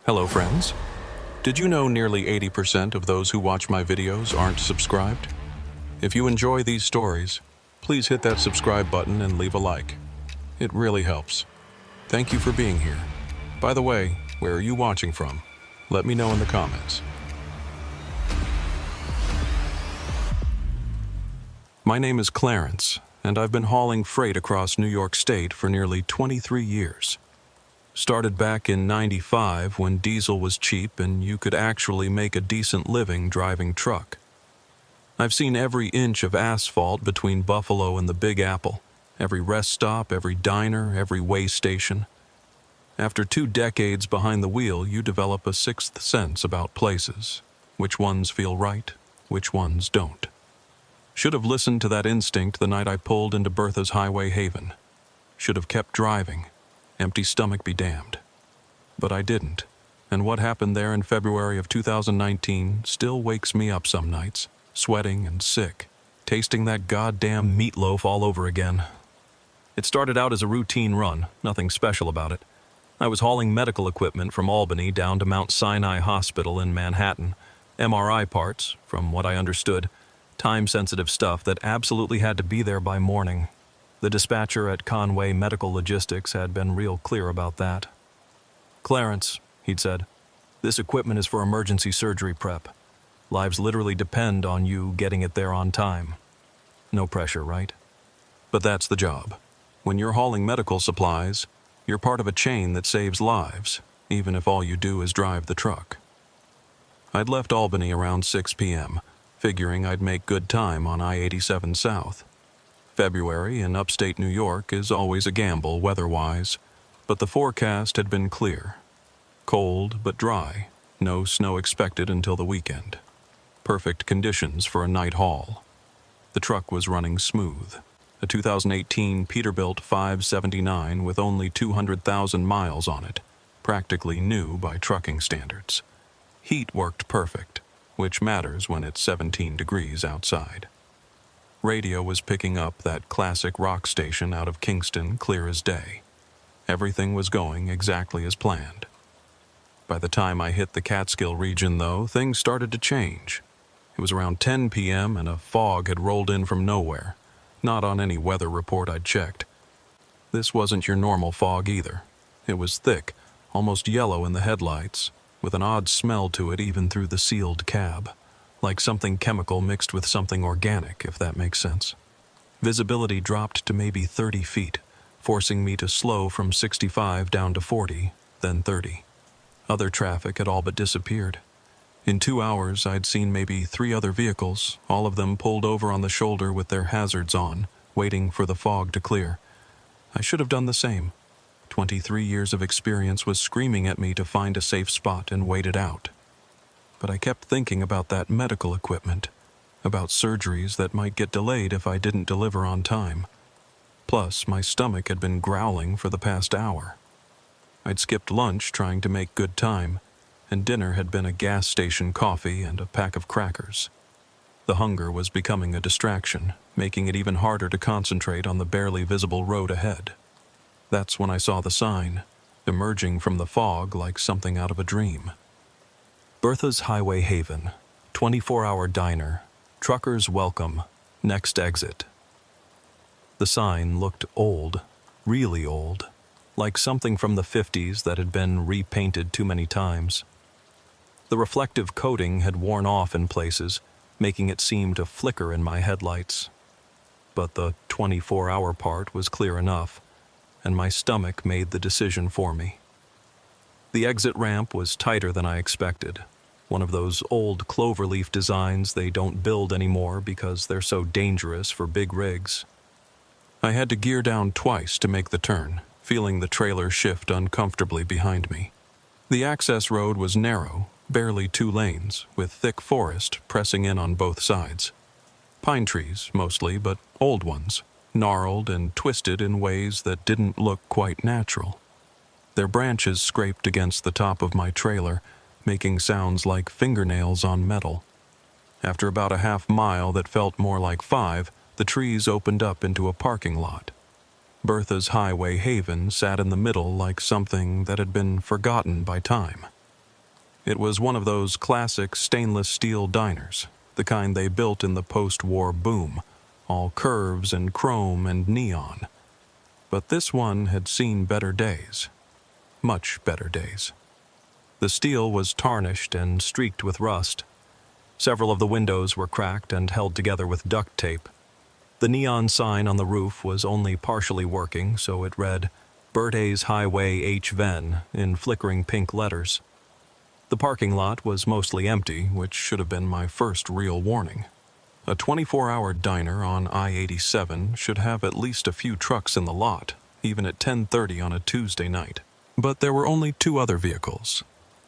Hello, friends. Did you know nearly 80% of those who watch my videos aren't subscribed? If you enjoy these stories, please hit that subscribe button and leave a like. It really helps. Thank you for being here. By the way, where are you watching from? Let me know in the comments. My name is Clarence, and I've been hauling freight across New York State for nearly 23 years. Started back in '95 when diesel was cheap and you could actually make a decent living driving truck. I've seen every inch of asphalt between Buffalo and the Big Apple, every rest stop, every diner, every way station. After 2 decades behind the wheel, you develop a sixth sense about places. Which ones feel right, which ones don't. Should have listened to that instinct the night I pulled into Bertha's Highway Haven. Should have kept driving. Empty stomach be damned. But I didn't, and what happened there in February of 2019 still wakes me up some nights, sweating and sick, tasting that goddamn meatloaf all over again. It started out as a routine run, nothing special about it. I was hauling medical equipment from Albany down to Mount Sinai Hospital in Manhattan, MRI parts, from what I understood, time-sensitive stuff that absolutely had to be there by morning. The dispatcher at Conway Medical Logistics had been real clear about that. "Clarence," he'd said, "this equipment is for emergency surgery prep. Lives literally depend on you getting it there on time." No pressure, right? But that's the job. When you're hauling medical supplies, you're part of a chain that saves lives, even if all you do is drive the truck. I'd left Albany around 6 p.m., figuring I'd make good time on I-87 South. February in upstate New York is always a gamble weather-wise, but the forecast had been clear. Cold but dry, no snow expected until the weekend. Perfect conditions for a night haul. The truck was running smooth. A 2018 Peterbilt 579 with only 200,000 miles on it, practically new by trucking standards. Heat worked perfect, which matters when it's 17 degrees outside. Radio was picking up that classic rock station out of Kingston clear as day. Everything was going exactly as planned. By the time I hit the Catskill region, though, things started to change. It was around 10 p.m. and a fog had rolled in from nowhere, not on any weather report I'd checked. This wasn't your normal fog either. It was thick, almost yellow in the headlights, with an odd smell to it even through the sealed cab. Like something chemical mixed with something organic, if that makes sense. Visibility dropped to maybe 30 feet, forcing me to slow from 65 down to 40, then 30. Other traffic had all but disappeared. In 2 hours, I'd seen maybe 3 other vehicles, all of them pulled over on the shoulder with their hazards on, waiting for the fog to clear. I should have done the same. 23 years of experience was screaming at me to find a safe spot and wait it out. But I kept thinking about that medical equipment, about surgeries that might get delayed if I didn't deliver on time. Plus, my stomach had been growling for the past hour. I'd skipped lunch trying to make good time, and dinner had been a gas station coffee and a pack of crackers. The hunger was becoming a distraction, making it even harder to concentrate on the barely visible road ahead. That's when I saw the sign, emerging from the fog like something out of a dream. Bertha's Highway Haven, 24-hour diner, truckers welcome, next exit. The sign looked old, really old, like something from the 50s that had been repainted too many times. The reflective coating had worn off in places, making it seem to flicker in my headlights. But the 24-hour part was clear enough, and my stomach made the decision for me. The exit ramp was tighter than I expected, one of those old cloverleaf designs they don't build anymore because they're so dangerous for big rigs. I had to gear down twice to make the turn, feeling the trailer shift uncomfortably behind me. The access road was narrow, barely 2 lanes, with thick forest pressing in on both sides. Pine trees, mostly, but old ones, gnarled and twisted in ways that didn't look quite natural. Their branches scraped against the top of my trailer, making sounds like fingernails on metal. After about a half mile that felt more like 5, the trees opened up into a parking lot. Bertha's Highway Haven sat in the middle like something that had been forgotten by time. It was one of those classic stainless steel diners, the kind they built in the post-war boom, all curves and chrome and neon. But this one had seen better days. Much better days. The steel was tarnished and streaked with rust. Several of the windows were cracked and held together with duct tape. The neon sign on the roof was only partially working, so it read, "Bertay's Highway H. Venn," in flickering pink letters. The parking lot was mostly empty, which should have been my first real warning. A 24-hour diner on I-87 should have at least a few trucks in the lot, even at 10:30 on a Tuesday night. But there were only two other vehicles.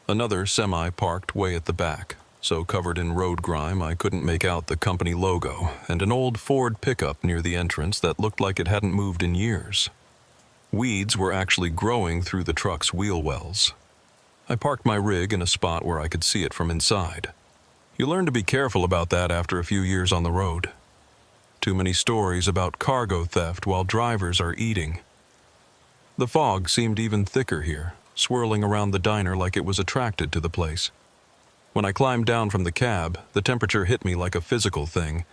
Another semi parked way at the back, so covered in road grime I couldn't make out the company logo, and an old Ford pickup near the entrance that looked like it hadn't moved in years. Weeds were actually growing through the truck's wheel wells. I parked my rig in a spot where I could see it from inside. You learn to be careful about that after a few years on the road. Too many stories about cargo theft while drivers are eating. The fog seemed even thicker here, swirling around the diner like it was attracted to the place. When I climbed down from the cab, the temperature hit me like a physical thing.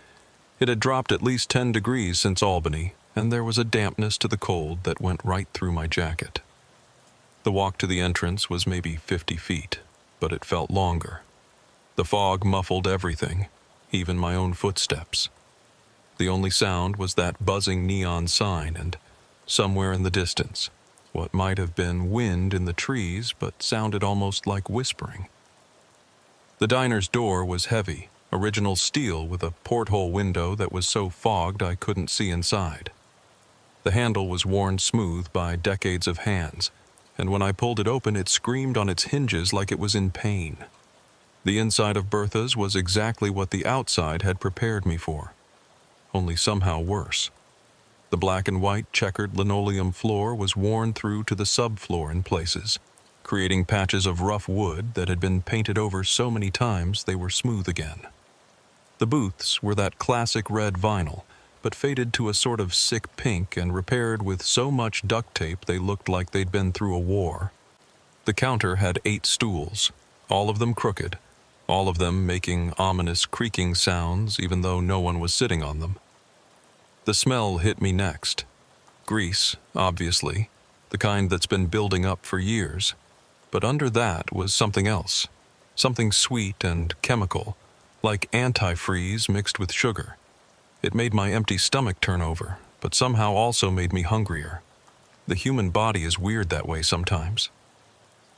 It had dropped at least 10 degrees since Albany, and there was a dampness to the cold that went right through my jacket. The walk to the entrance was maybe 50 feet, but it felt longer. The fog muffled everything, even my own footsteps. The only sound was that buzzing neon sign and, somewhere in the distance, what might have been wind in the trees but sounded almost like whispering. The diner's door was heavy, original steel with a porthole window that was so fogged I couldn't see inside. The handle was worn smooth by decades of hands, and when I pulled it open it screamed on its hinges like it was in pain. The inside of Bertha's was exactly what the outside had prepared me for, only somehow worse. The black and white checkered linoleum floor was worn through to the subfloor in places, creating patches of rough wood that had been painted over so many times they were smooth again. The booths were that classic red vinyl, but faded to a sort of sick pink and repaired with so much duct tape they looked like they'd been through a war. The counter had 8 stools, all of them crooked, all of them making ominous creaking sounds even though no one was sitting on them. The smell hit me next. Grease, obviously, the kind that's been building up for years. But under that was something else, something sweet and chemical, like antifreeze mixed with sugar. It made my empty stomach turn over, but somehow also made me hungrier. The human body is weird that way sometimes.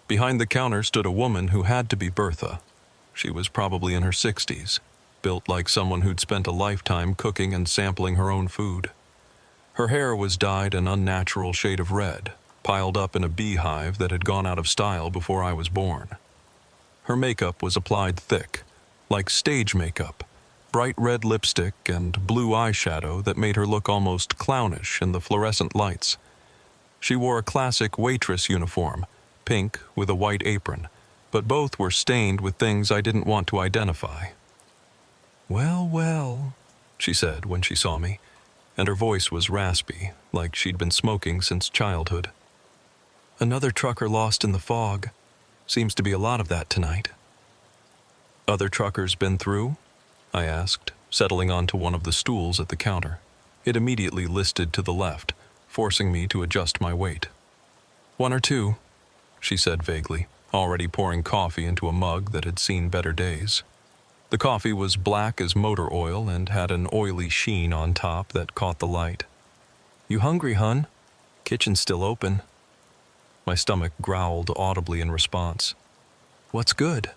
Behind the counter stood a woman who had to be Bertha. She was probably in her 60s, built like someone who'd spent a lifetime cooking and sampling her own food. Her hair was dyed an unnatural shade of red, piled up in a beehive that had gone out of style before I was born. Her makeup was applied thick, like stage makeup, bright red lipstick and blue eyeshadow that made her look almost clownish in the fluorescent lights. She wore a classic waitress uniform, pink with a white apron, but both were stained with things I didn't want to identify. "Well, well," she said when she saw me, and her voice was raspy, like she'd been smoking since childhood. "Another trucker lost in the fog. Seems to be a lot of that tonight." "Other truckers been through?" I asked, settling onto one of the stools at the counter. It immediately listed to the left, forcing me to adjust my weight. "1 or 2, she said vaguely, already pouring coffee into a mug that had seen better days. The coffee was black as motor oil and had an oily sheen on top that caught the light. "You hungry, hun? Kitchen's still open." My stomach growled audibly in response. "What's good?"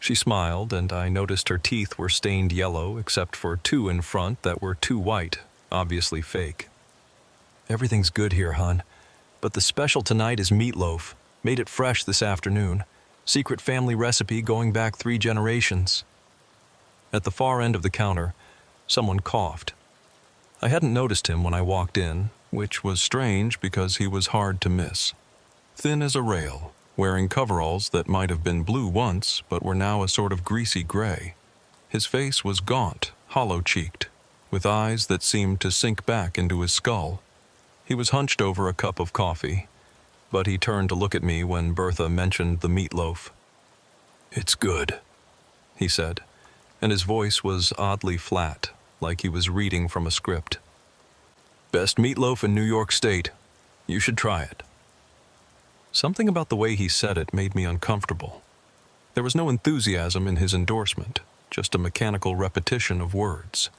She smiled, and I noticed her teeth were stained yellow except for 2 in front that were too white, obviously fake. "Everything's good here, hun, but the special tonight is meatloaf. Made it fresh this afternoon. Secret family recipe going back 3 generations. At the far end of the counter, someone coughed. I hadn't noticed him when I walked in, which was strange because he was hard to miss. Thin as a rail, wearing coveralls that might have been blue once but were now a sort of greasy gray. His face was gaunt, hollow-cheeked, with eyes that seemed to sink back into his skull. He was hunched over a cup of coffee, but he turned to look at me when Bertha mentioned the meatloaf. "It's good," he said, and his voice was oddly flat, like he was reading from a script. "Best meatloaf in New York State. You should try it." Something about the way he said it made me uncomfortable. There was no enthusiasm in his endorsement, just a mechanical repetition of words.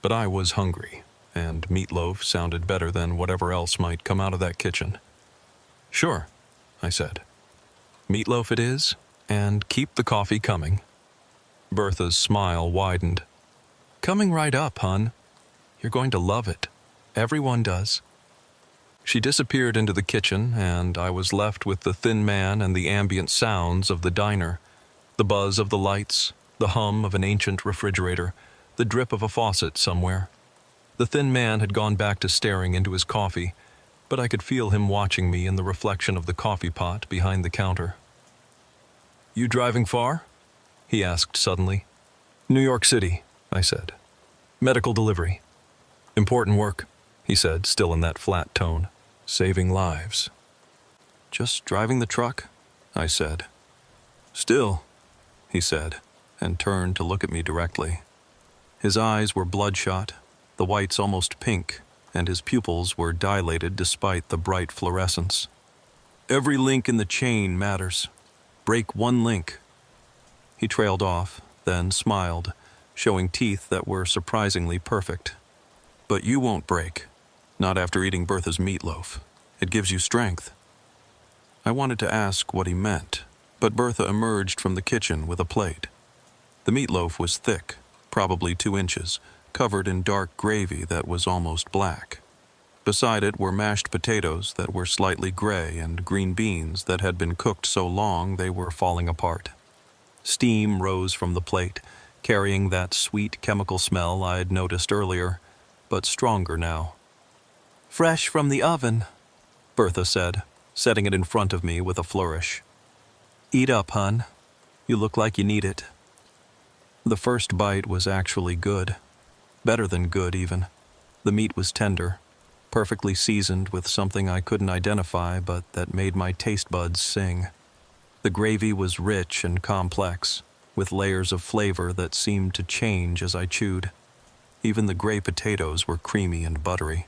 But I was hungry, and meatloaf sounded better than whatever else might come out of that kitchen. "Sure," I said. "Meatloaf it is, and keep the coffee coming." Bertha's smile widened. "Coming right up, hon. You're going to love it. Everyone does." She disappeared into the kitchen, and I was left with the thin man and the ambient sounds of the diner, the buzz of the lights, the hum of an ancient refrigerator, the drip of a faucet somewhere. The thin man had gone back to staring into his coffee, but I could feel him watching me in the reflection of the coffee pot behind the counter. "You driving far?" he asked suddenly. "New York City," I said. "Medical delivery." "Important work," he said, still in that flat tone. "Saving lives." "Just driving the truck?" I said. "Still," he said, and turned to look at me directly. His eyes were bloodshot, the whites almost pink, and his pupils were dilated despite the bright fluorescence. "Every link in the chain matters. Break one link." He trailed off, then smiled, showing teeth that were surprisingly perfect. "But you won't break. Not after eating Bertha's meatloaf. It gives you strength." I wanted to ask what he meant, but Bertha emerged from the kitchen with a plate. The meatloaf was thick, probably 2 inches, covered in dark gravy that was almost black. Beside it were mashed potatoes that were slightly gray and green beans that had been cooked so long they were falling apart. Steam rose from the plate, carrying that sweet chemical smell I'd noticed earlier, but stronger now. "Fresh from the oven," Bertha said, setting it in front of me with a flourish. "Eat up, hun. You look like you need it." The first bite was actually good. Better than good, even. The meat was tender, perfectly seasoned with something I couldn't identify but that made my taste buds sing. The gravy was rich and complex, with layers of flavor that seemed to change as I chewed. Even the gray potatoes were creamy and buttery.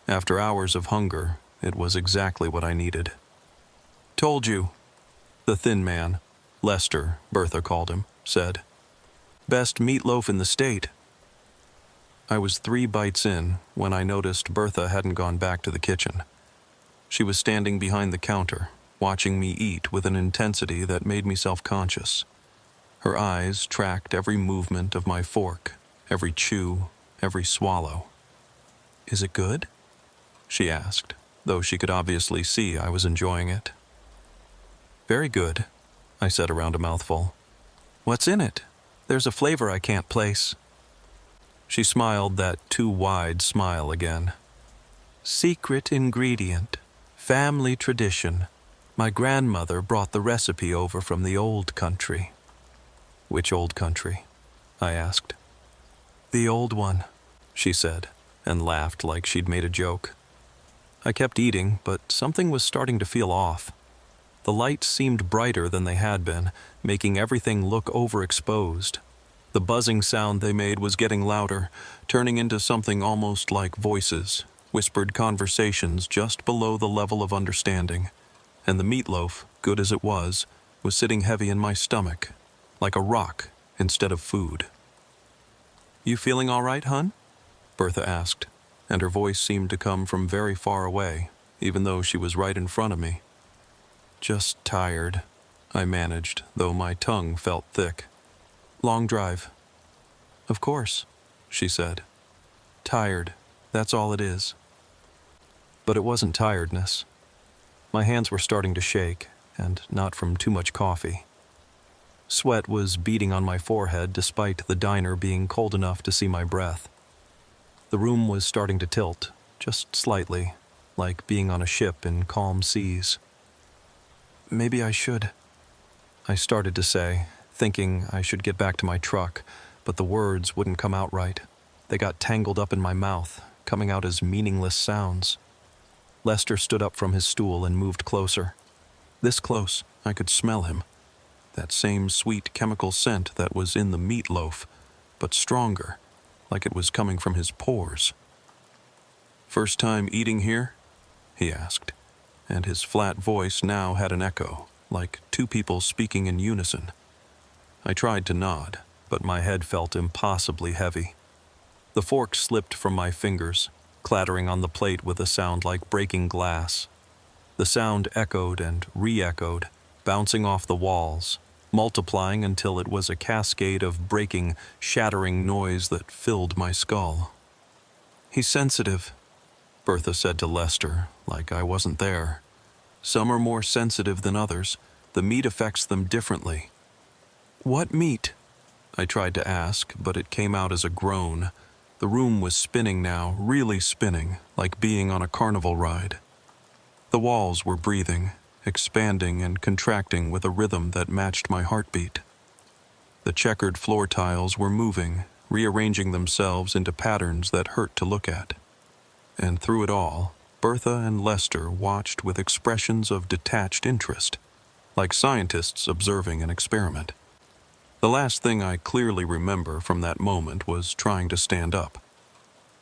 After hours of hunger, it was exactly what I needed. "Told you," the thin man, Lester, Bertha called him, said. "Best meatloaf in the state." I was 3 bites in when I noticed Bertha hadn't gone back to the kitchen. She was standing behind the counter, watching me eat with an intensity that made me self-conscious. Her eyes tracked every movement of my fork, every chew, every swallow. "Is it good?" she asked, though she could obviously see I was enjoying it. "Very good," I said around a mouthful. "What's in it? There's a flavor I can't place." She smiled that too wide smile again. "Secret ingredient. Family tradition. My grandmother brought the recipe over from the old country." "Which old country?" I asked. "The old one," she said, and laughed like she'd made a joke. I kept eating, but something was starting to feel off. The lights seemed brighter than they had been, making everything look overexposed. The buzzing sound they made was getting louder, turning into something almost like voices, whispered conversations just below the level of understanding. And the meatloaf, good as it was sitting heavy in my stomach, like a rock instead of food. "You feeling all right, hun?" Bertha asked, and her voice seemed to come from very far away, even though she was right in front of me. "Just tired," I managed, though my tongue felt thick. "Long drive." "Of course," she said. "Tired, that's all it is." But it wasn't tiredness. My hands were starting to shake, and not from too much coffee. Sweat was beading on my forehead despite the diner being cold enough to see my breath. The room was starting to tilt, just slightly, like being on a ship in calm seas. "Maybe I should," I started to say, thinking I should get back to my truck, but the words wouldn't come out right. They got tangled up in my mouth, coming out as meaningless sounds. Lester stood up from his stool and moved closer. This close, I could smell him. that same sweet chemical scent that was in the meatloaf, but stronger, like it was coming from his pores. "First time eating here?" he asked, and his flat voice now had an echo, like two people speaking in unison. I tried to nod, but my head felt impossibly heavy. The fork slipped from my fingers, clattering on the plate with a sound like breaking glass. The sound echoed and re-echoed, bouncing off the walls, multiplying until it was a cascade of breaking, shattering noise that filled my skull. "He's sensitive," Bertha said to Lester, like I wasn't there. "Some are more sensitive than others. The meat affects them differently." "What meat?" I tried to ask, but it came out as a groan. The room was spinning now, really spinning, like being on a carnival ride. The walls were breathing, expanding and contracting with a rhythm that matched my heartbeat. The checkered floor tiles were moving, rearranging themselves into patterns that hurt to look at. And through it all, Bertha and Lester watched with expressions of detached interest, like scientists observing an experiment. The last thing I clearly remember from that moment was trying to stand up.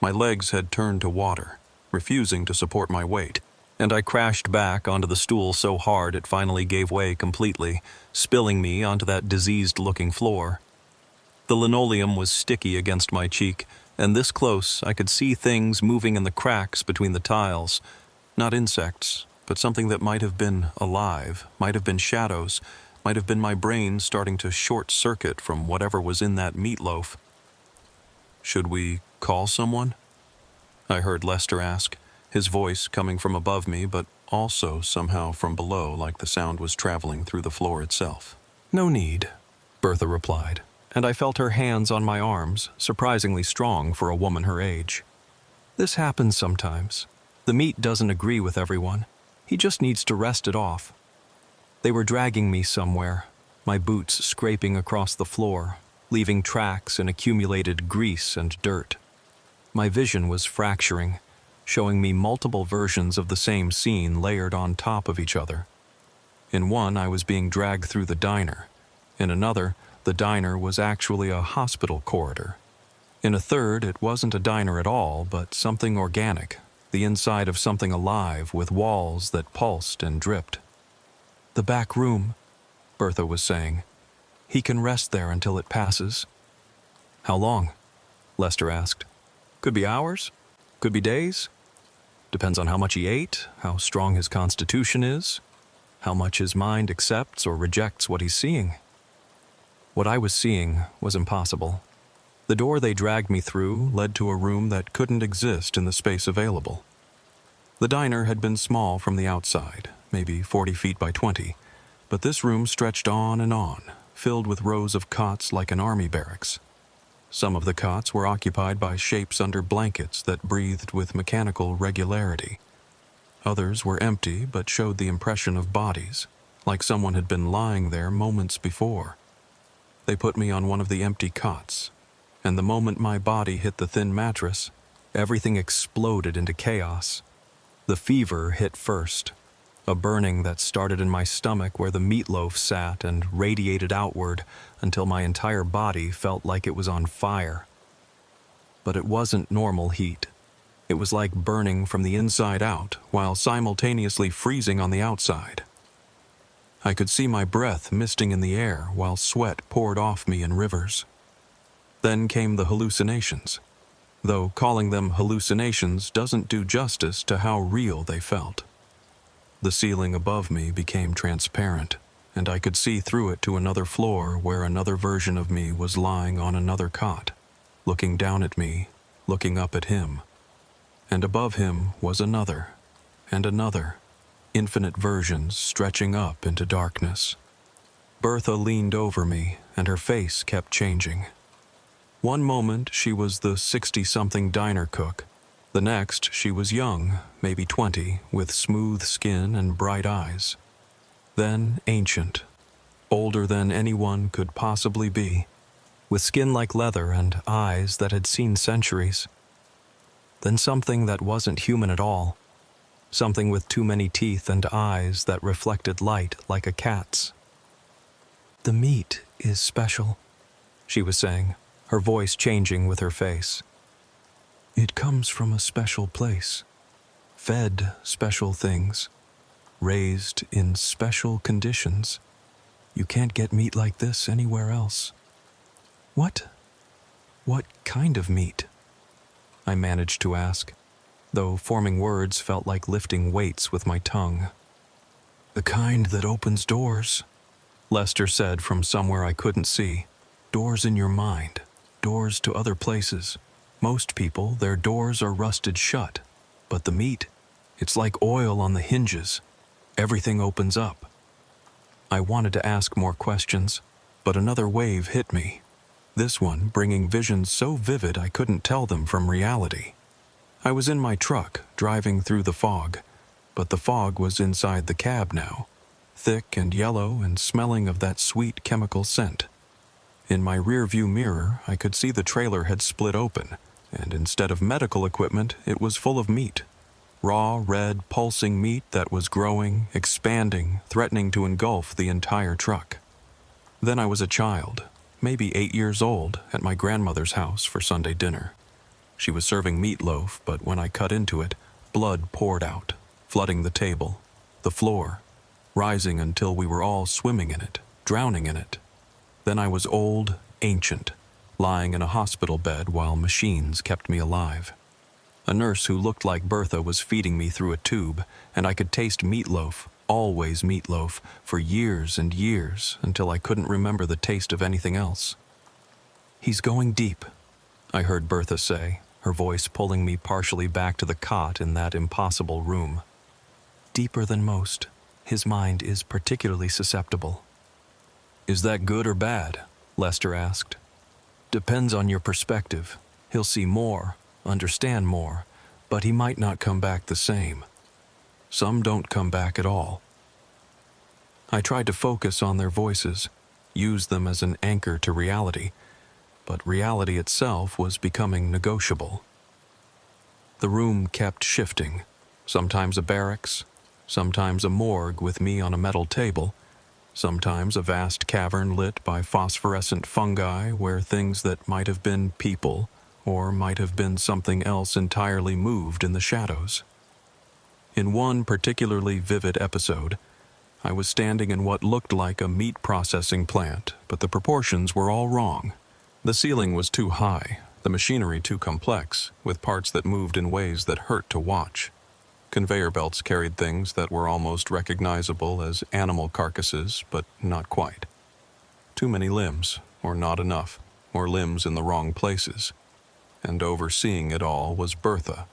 My legs had turned to water, refusing to support my weight, and I crashed back onto the stool so hard it finally gave way completely, spilling me onto that diseased-looking floor. The linoleum was sticky against my cheek, and this close I could see things moving in the cracks between the tiles. Not insects, but something that might have been alive, might have been shadows, might have been my brain starting to short-circuit from whatever was in that meatloaf. "Should we call someone?" I heard Lester ask, his voice coming from above me, but also somehow from below, like the sound was traveling through the floor itself. "No need," Bertha replied, and I felt her hands on my arms, surprisingly strong for a woman her age. "This happens sometimes. The meat doesn't agree with everyone. He just needs to rest it off." They were dragging me somewhere, my boots scraping across the floor, leaving tracks in accumulated grease and dirt. My vision was fracturing, showing me multiple versions of the same scene layered on top of each other. In one, I was being dragged through the diner. In another, the diner was actually a hospital corridor. In a third, it wasn't a diner at all, but something organic, the inside of something alive with walls that pulsed and dripped. "The back room," Bertha was saying. "He can rest there until it passes." "How long?" Lester asked. "Could be hours. Could be days. Depends on how much he ate, how strong his constitution is, how much his mind accepts or rejects what he's seeing." What I was seeing was impossible. The door they dragged me through led to a room that couldn't exist in the space available. The diner had been small from the outside, maybe 40 feet by 20, but this room stretched on, filled with rows of cots like an army barracks. Some of the cots were occupied by shapes under blankets that breathed with mechanical regularity. Others were empty but showed the impression of bodies, like someone had been lying there moments before. They put me on one of the empty cots, and the moment my body hit the thin mattress, everything exploded into chaos. The fever hit first, a burning that started in my stomach where the meatloaf sat and radiated outward until my entire body felt like it was on fire. But it wasn't normal heat. It was like burning from the inside out while simultaneously freezing on the outside. I could see my breath misting in the air while sweat poured off me in rivers. Then came the hallucinations, though calling them hallucinations doesn't do justice to how real they felt. The ceiling above me became transparent, and I could see through it to another floor where another version of me was lying on another cot, looking down at me, looking up at him. And above him was another, and another, infinite versions stretching up into darkness. Bertha leaned over me, and her face kept changing. One moment she was the 60-something diner cook. The next, she was young, maybe 20, with smooth skin and bright eyes. Then ancient, older than anyone could possibly be, with skin like leather and eyes that had seen centuries. Then something that wasn't human at all, something with too many teeth and eyes that reflected light like a cat's. The meat is special, she was saying, her voice changing with her face. It comes from a special place, fed special things, raised in special conditions. You can't get meat like this anywhere else. What kind of meat? I managed to ask, though forming words felt like lifting weights with my tongue. The kind that opens doors, Lester said from somewhere I couldn't see. Doors in your mind, doors to other places. Most people, their doors are rusted shut, but the meat, it's like oil on the hinges. Everything opens up. I wanted to ask more questions, but another wave hit me. This one bringing visions so vivid I couldn't tell them from reality. I was in my truck, driving through the fog, but the fog was inside the cab now, thick and yellow and smelling of that sweet chemical scent. In my rearview mirror, I could see the trailer had split open, and instead of medical equipment, it was full of meat. Raw, red, pulsing meat that was growing, expanding, threatening to engulf the entire truck. Then I was a child, maybe 8 years old, at my grandmother's house for Sunday dinner. She was serving meatloaf, but when I cut into it, blood poured out, flooding the table, the floor, rising until we were all swimming in it, drowning in it. Then I was old, ancient, lying in a hospital bed while machines kept me alive. A nurse who looked like Bertha was feeding me through a tube, and I could taste meatloaf, always meatloaf, for years and years until I couldn't remember the taste of anything else. He's going deep, I heard Bertha say, her voice pulling me partially back to the cot in that impossible room. Deeper than most. His mind is particularly susceptible. Is that good or bad? Lester asked. Depends on your perspective. He'll see more, understand more, but he might not come back the same. Some don't come back at all. I tried to focus on their voices, use them as an anchor to reality, but reality itself was becoming negotiable. The room kept shifting, sometimes a barracks, sometimes a morgue with me on a metal table, sometimes a vast cavern lit by phosphorescent fungi where things that might have been people or might have been something else entirely moved in the shadows. In one particularly vivid episode, I was standing in what looked like a meat processing plant, but the proportions were all wrong. The ceiling was too high, the machinery too complex, with parts that moved in ways that hurt to watch. Conveyor belts carried things that were almost recognizable as animal carcasses, but not quite. Too many limbs, or not enough, or limbs in the wrong places. And overseeing it all was Bertha,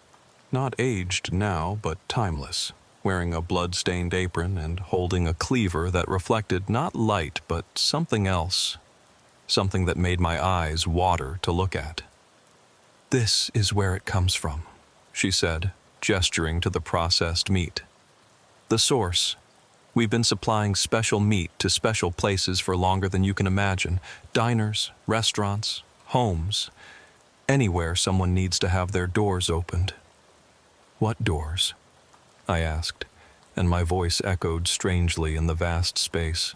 not aged now, but timeless, wearing a blood-stained apron and holding a cleaver that reflected not light, but something else, something that made my eyes water to look at. This is where it comes from, she said, gesturing to the processed meat. The source. We've been supplying special meat to special places for longer than you can imagine. Diners, restaurants, homes. Anywhere someone needs to have their doors opened. What doors? I asked, and my voice echoed strangely in the vast space.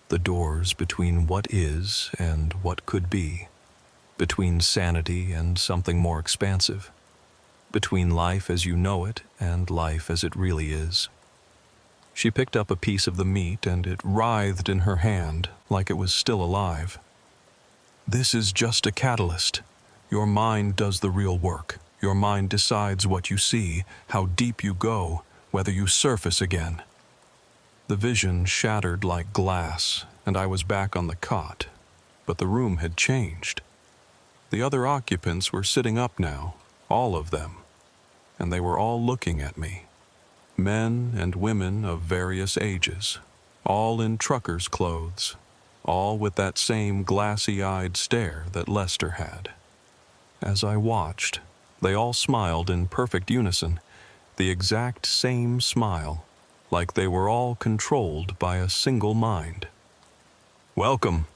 The doors between what is and what could be. Between sanity and something more expansive. Between life as you know it and life as it really is. She picked up a piece of the meat and it writhed in her hand like it was still alive. This is just a catalyst. Your mind does the real work. Your mind decides what you see, how deep you go, whether you surface again. The vision shattered like glass, and I was back on the cot, but the room had changed. The other occupants were sitting up now, all of them, and they were all looking at me. Men and women of various ages, all in truckers' clothes, all with that same glassy-eyed stare that Lester had. As I watched, they all smiled in perfect unison, the exact same smile, like they were all controlled by a single mind. "Welcome,"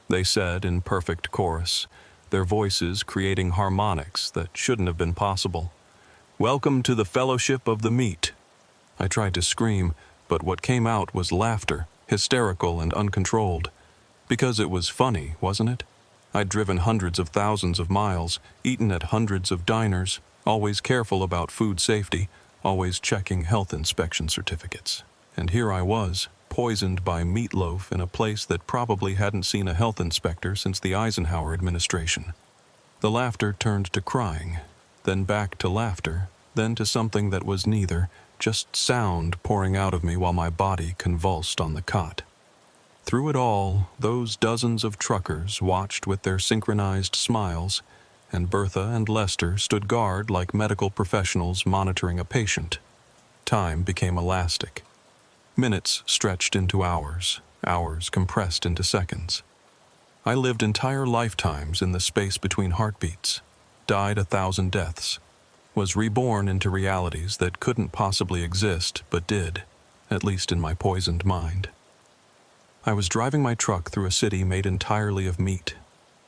they said in perfect chorus, their voices creating harmonics that shouldn't have been possible. "Welcome to the Fellowship of the Meat." I tried to scream, but what came out was laughter, hysterical and uncontrolled. Because it was funny, wasn't it? I'd driven hundreds of thousands of miles, eaten at hundreds of diners, always careful about food safety, always checking health inspection certificates. And here I was, poisoned by meatloaf in a place that probably hadn't seen a health inspector since the Eisenhower administration. The laughter turned to crying, then back to laughter, then to something that was neither, just sound pouring out of me while my body convulsed on the cot. Through it all, those dozens of truckers watched with their synchronized smiles, and Bertha and Lester stood guard like medical professionals monitoring a patient. Time became elastic. Minutes stretched into hours, hours compressed into seconds. I lived entire lifetimes in the space between heartbeats, died 1,000 deaths, was reborn into realities that couldn't possibly exist but did, at least in my poisoned mind. I was driving my truck through a city made entirely of meat,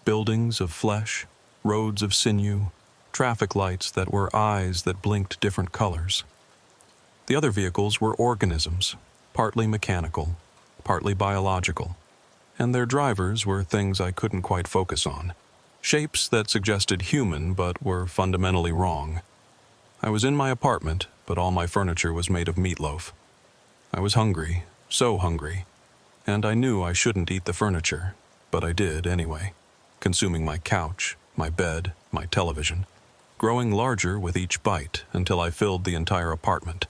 buildings of flesh, roads of sinew, traffic lights that were eyes that blinked different colors. The other vehicles were organisms, partly mechanical, partly biological, and their drivers were things I couldn't quite focus on, shapes that suggested human but were fundamentally wrong. I was in my apartment, but all my furniture was made of meatloaf. I was hungry, so hungry, and I knew I shouldn't eat the furniture, but I did anyway, consuming my couch, my bed, my television, growing larger with each bite until I filled the entire apartment,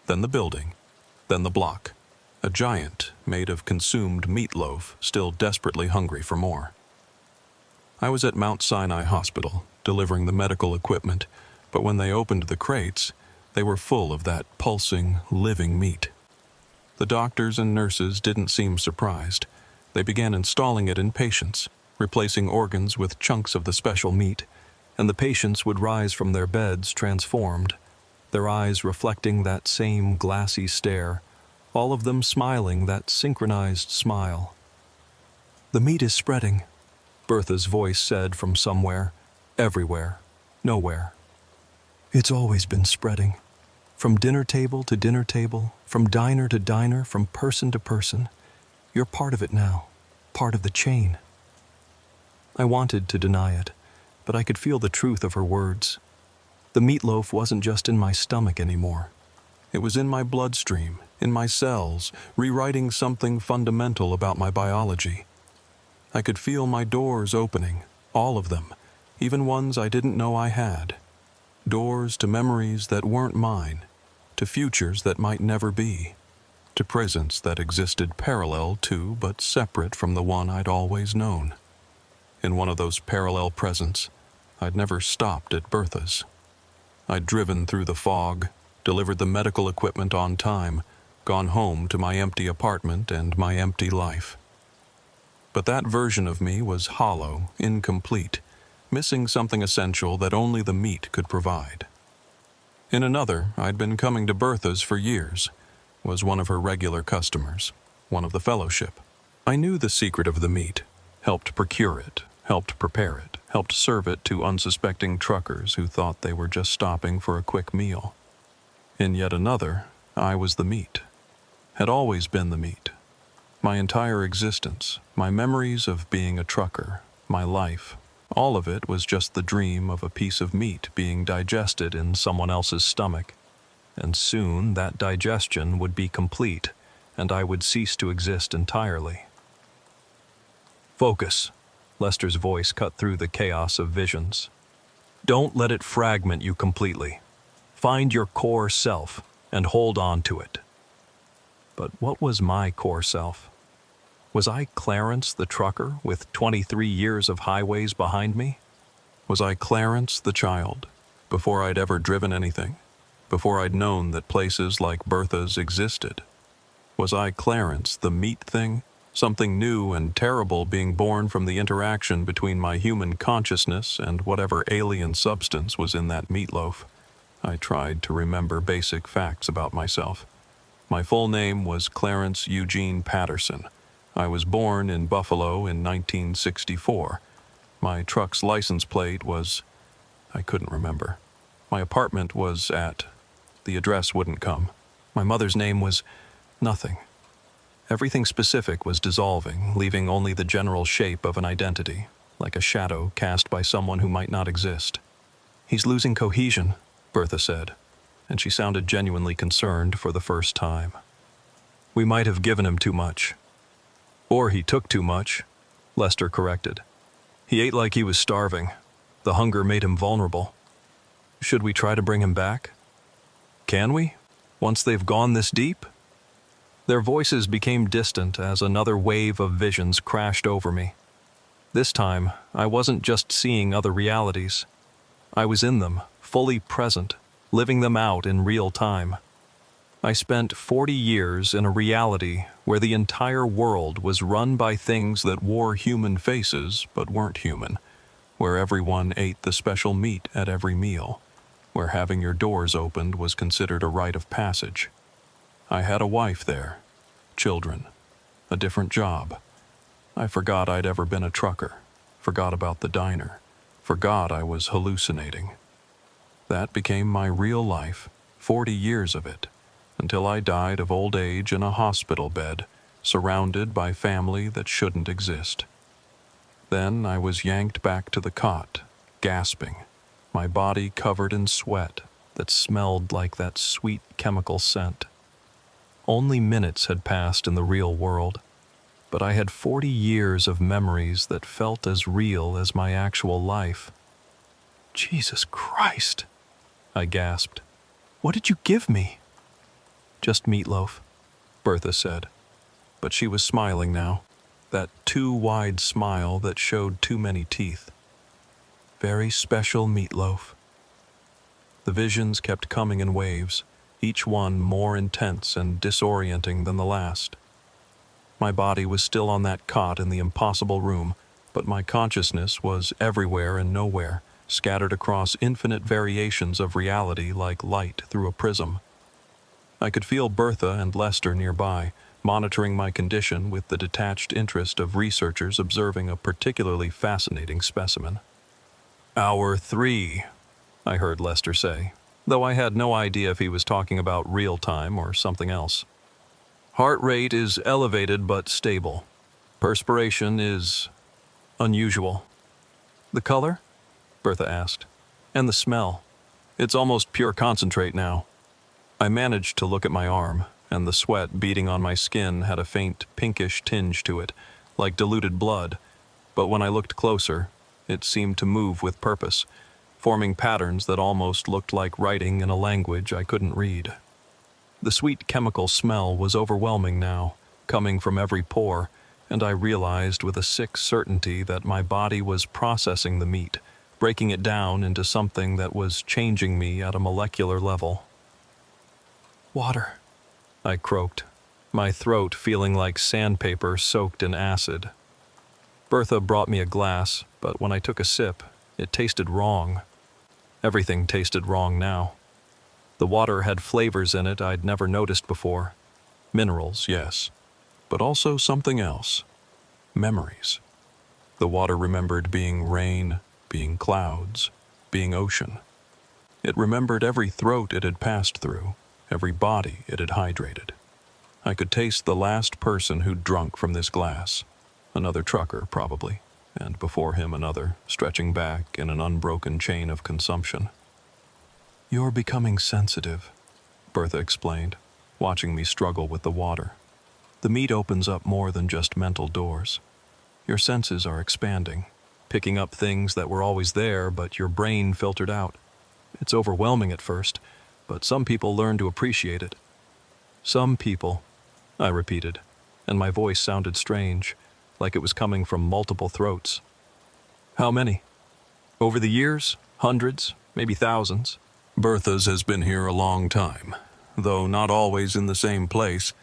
then the building, then the block, a giant made of consumed meatloaf, still desperately hungry for more. I was at Mount Sinai Hospital, delivering the medical equipment, but when they opened the crates, they were full of that pulsing, living meat. The doctors and nurses didn't seem surprised. They began installing it in patients, replacing organs with chunks of the special meat, and the patients would rise from their beds transformed, their eyes reflecting that same glassy stare, all of them smiling that synchronized smile. "The meat is spreading," Bertha's voice said from somewhere, everywhere, nowhere. "It's always been spreading. From dinner table to dinner table, from diner to diner, from person to person. You're part of it now, part of the chain." I wanted to deny it, but I could feel the truth of her words. The meatloaf wasn't just in my stomach anymore. It was in my bloodstream, in my cells, rewriting something fundamental about my biology. I could feel my doors opening, all of them, even ones I didn't know I had. Doors to memories that weren't mine, to futures that might never be, to presents that existed parallel to but separate from the one I'd always known. In one of those parallel presents, I'd never stopped at Bertha's. I'd driven through the fog, delivered the medical equipment on time, gone home to my empty apartment and my empty life. But that version of me was hollow, incomplete, missing something essential that only the meat could provide. In another, I'd been coming to Bertha's for years, was one of her regular customers, one of the fellowship. I knew the secret of the meat, helped procure it, helped prepare it, helped serve it to unsuspecting truckers who thought they were just stopping for a quick meal. In yet another, I was the meat, had always been the meat. My entire existence, my memories of being a trucker, my life, all of it was just the dream of a piece of meat being digested in someone else's stomach. And soon that digestion would be complete, and I would cease to exist entirely. "Focus," Lester's voice cut through the chaos of visions. "Don't let it fragment you completely. Find your core self and hold on to it." But what was my core self? Was I Clarence the trucker with 23 years of highways behind me? Was I Clarence the child, before I'd ever driven anything, before I'd known that places like Bertha's existed? Was I Clarence the meat thing, something new and terrible being born from the interaction between my human consciousness and whatever alien substance was in that meatloaf? I tried to remember basic facts about myself. My full name was Clarence Eugene Patterson. I was born in Buffalo in 1964. My truck's license plate was... I couldn't remember. My apartment was at... The address wouldn't come. My mother's name was... nothing. Everything specific was dissolving, leaving only the general shape of an identity, like a shadow cast by someone who might not exist. "He's losing cohesion," Bertha said, and she sounded genuinely concerned for the first time. "We might have given him too much." "Or he took too much," Lester corrected. "He ate like he was starving. The hunger made him vulnerable. Should we try to bring him back? Can we, once they've gone this deep?" Their voices became distant as another wave of visions crashed over me. This time, I wasn't just seeing other realities. I was in them, fully present, living them out in real time. I spent 40 years in a reality where the entire world was run by things that wore human faces but weren't human, where everyone ate the special meat at every meal, where having your doors opened was considered a rite of passage. I had a wife there, children, a different job. I forgot I'd ever been a trucker, forgot about the diner, forgot I was hallucinating. That became my real life, 40 years of it, until I died of old age in a hospital bed, surrounded by family that shouldn't exist. Then I was yanked back to the cot, gasping, my body covered in sweat that smelled like that sweet chemical scent. Only minutes had passed in the real world, but I had 40 years of memories that felt as real as my actual life. "Jesus Christ," I gasped. "What did you give me?" "Just meatloaf," Bertha said. But she was smiling now, that too wide smile that showed too many teeth. "Very special meatloaf." The visions kept coming in waves, each one more intense and disorienting than the last. My body was still on that cot in the impossible room, but my consciousness was everywhere and nowhere, scattered across infinite variations of reality like light through a prism. I could feel Bertha and Lester nearby, monitoring my condition with the detached interest of researchers observing a particularly fascinating specimen. "Hour 3, I heard Lester say, though I had no idea if he was talking about real time or something else. "Heart rate is elevated but stable. Perspiration is unusual." "The color?" Bertha asked. "And the smell. It's almost pure concentrate now." I managed to look at my arm, and the sweat beading on my skin had a faint pinkish tinge to it, like diluted blood, but when I looked closer, it seemed to move with purpose, forming patterns that almost looked like writing in a language I couldn't read. The sweet chemical smell was overwhelming now, coming from every pore, and I realized with a sick certainty that my body was processing the meat, breaking it down into something that was changing me at a molecular level. "Water," I croaked, my throat feeling like sandpaper soaked in acid. Bertha brought me a glass, but when I took a sip, it tasted wrong. Everything tasted wrong now. The water had flavors in it I'd never noticed before. Minerals, yes, but also something else. Memories. The water remembered being rain, being clouds, being ocean. It remembered every throat it had passed through, every body it had hydrated. I could taste the last person who'd drunk from this glass. Another trucker, probably, and before him another, stretching back in an unbroken chain of consumption. "You're becoming sensitive," Bertha explained, watching me struggle with the water. "The meat opens up more than just mental doors. Your senses are expanding, picking up things that were always there but your brain filtered out. It's overwhelming at first, but some people learn to appreciate it." "Some people," I repeated, and my voice sounded strange, like it was coming from multiple throats. "How many?" "Over the years, hundreds, maybe thousands." "Bertha's has been here a long time, though not always in the same place,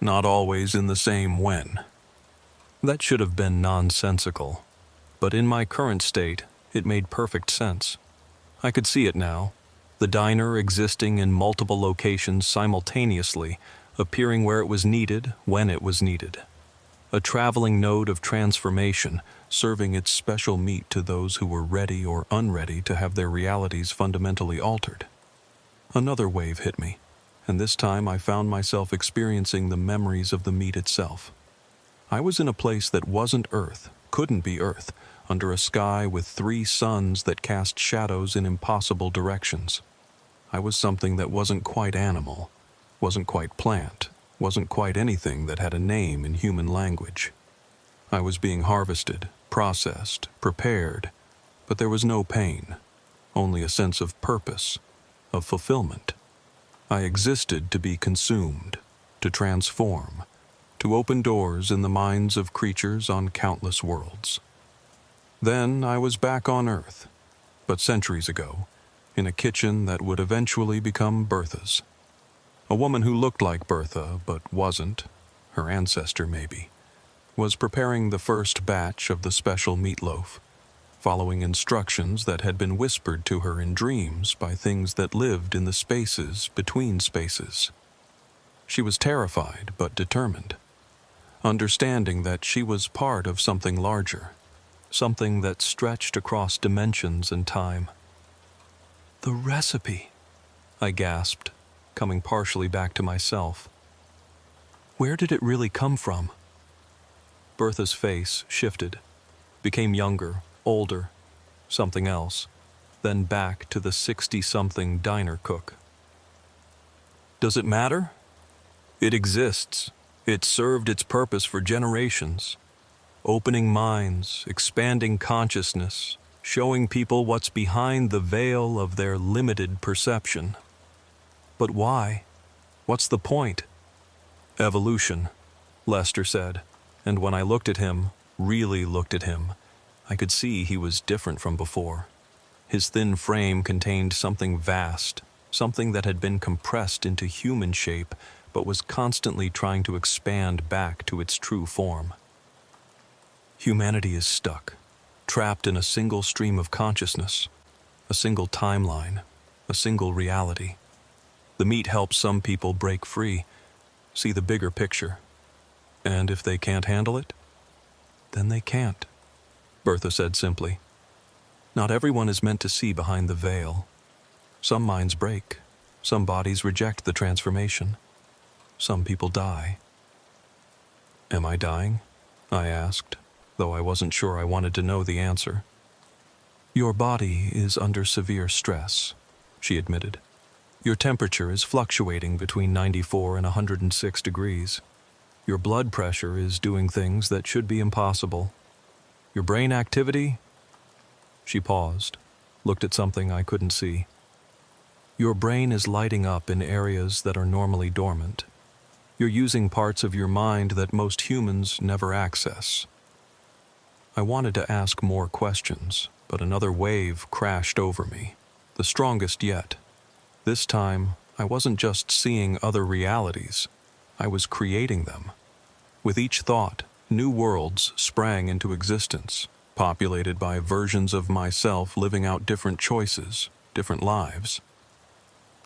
not always in the same when." That should have been nonsensical, but in my current state, it made perfect sense. I could see it now, the diner existing in multiple locations simultaneously, appearing where it was needed, when it was needed. A traveling node of transformation, serving its special meat to those who were ready or unready to have their realities fundamentally altered. Another wave hit me. and this time I found myself experiencing the memories of the meat itself. I was in a place that wasn't Earth, couldn't be Earth, under a sky with 3 suns that cast shadows in impossible directions. I was something that wasn't quite animal, wasn't quite plant, wasn't quite anything that had a name in human language. I was being harvested, processed, prepared, but there was no pain, only a sense of purpose, of fulfillment. I existed to be consumed, to transform, to open doors in the minds of creatures on countless worlds. Then I was back on Earth, but centuries ago, in a kitchen that would eventually become Bertha's. A woman who looked like Bertha, but wasn't, her ancestor maybe, was preparing the first batch of the special meatloaf, following instructions that had been whispered to her in dreams by things that lived in the spaces between spaces. She was terrified but determined, understanding that she was part of something larger, something that stretched across dimensions and time. "The recipe," I gasped, coming partially back to myself. "Where did it really come from?" Bertha's face shifted, became younger, older, something else, then back to the 60-something diner cook. "Does it matter? It exists. It served its purpose for generations, opening minds, expanding consciousness, showing people what's behind the veil of their limited perception. But why? What's the point?" "Evolution," Lester said, and when I looked at him, really looked at him, I could see he was different from before. His thin frame contained something vast, something that had been compressed into human shape but was constantly trying to expand back to its true form. Humanity is stuck, trapped in a single stream of consciousness, a single timeline, a single reality. The meat helps some people break free, see the bigger picture. And if they can't handle it, then they can't, Bertha said simply. Not everyone is meant to see behind the veil. Some minds break, some bodies reject the transformation. Some people die. "Am I dying?" I asked, though I wasn't sure I wanted to know the answer. "Your body is under severe stress," she admitted. "Your temperature is fluctuating between 94 and 106 degrees. Your blood pressure is doing things that should be impossible. Your brain activity?" She paused, looked at something I couldn't see. "Your brain is lighting up in areas that are normally dormant. You're using parts of your mind that most humans never access." I wanted to ask more questions, but another wave crashed over me, the strongest yet. This time, I wasn't just seeing other realities, I was creating them. With each thought, new worlds sprang into existence, populated by versions of myself living out different choices, different lives.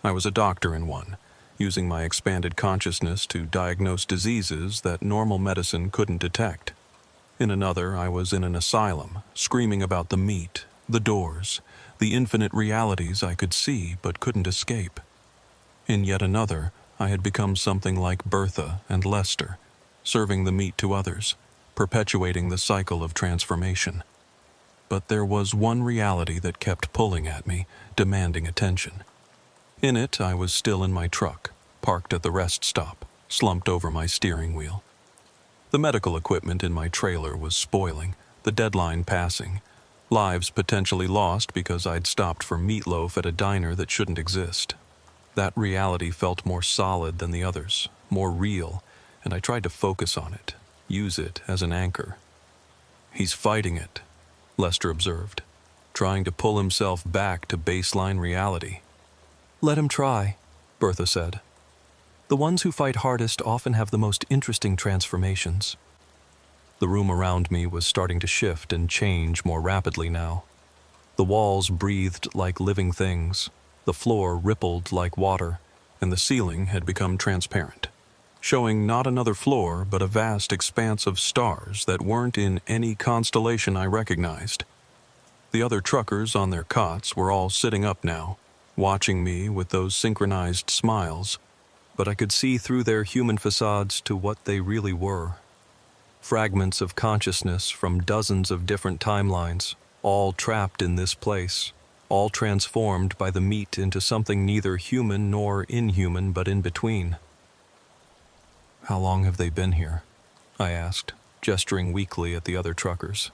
I was a doctor in one, using my expanded consciousness to diagnose diseases that normal medicine couldn't detect. In another, I was in an asylum, screaming about the meat, the doors, the infinite realities I could see but couldn't escape. In yet another, I had become something like Bertha and Lester, serving the meat to others, perpetuating the cycle of transformation. But there was one reality that kept pulling at me, demanding attention. In it, I was still in my truck, parked at the rest stop, slumped over my steering wheel. The medical equipment in my trailer was spoiling, the deadline passing, lives potentially lost because I'd stopped for meatloaf at a diner that shouldn't exist. That reality felt more solid than the others, more real, and I tried to focus on it, use it as an anchor. "He's fighting it," Lester observed, trying to pull himself back to baseline reality. "Let him try," Bertha said. "The ones who fight hardest often have the most interesting transformations." The room around me was starting to shift and change more rapidly now. The walls breathed like living things, the floor rippled like water, and the ceiling had become transparent, showing not another floor but a vast expanse of stars that weren't in any constellation I recognized. The other truckers on their cots were all sitting up now, watching me with those synchronized smiles, but I could see through their human facades to what they really were. Fragments of consciousness from dozens of different timelines, all trapped in this place, all transformed by the meat into something neither human nor inhuman but in between. "How long have they been here?" I asked, gesturing weakly at the other truckers.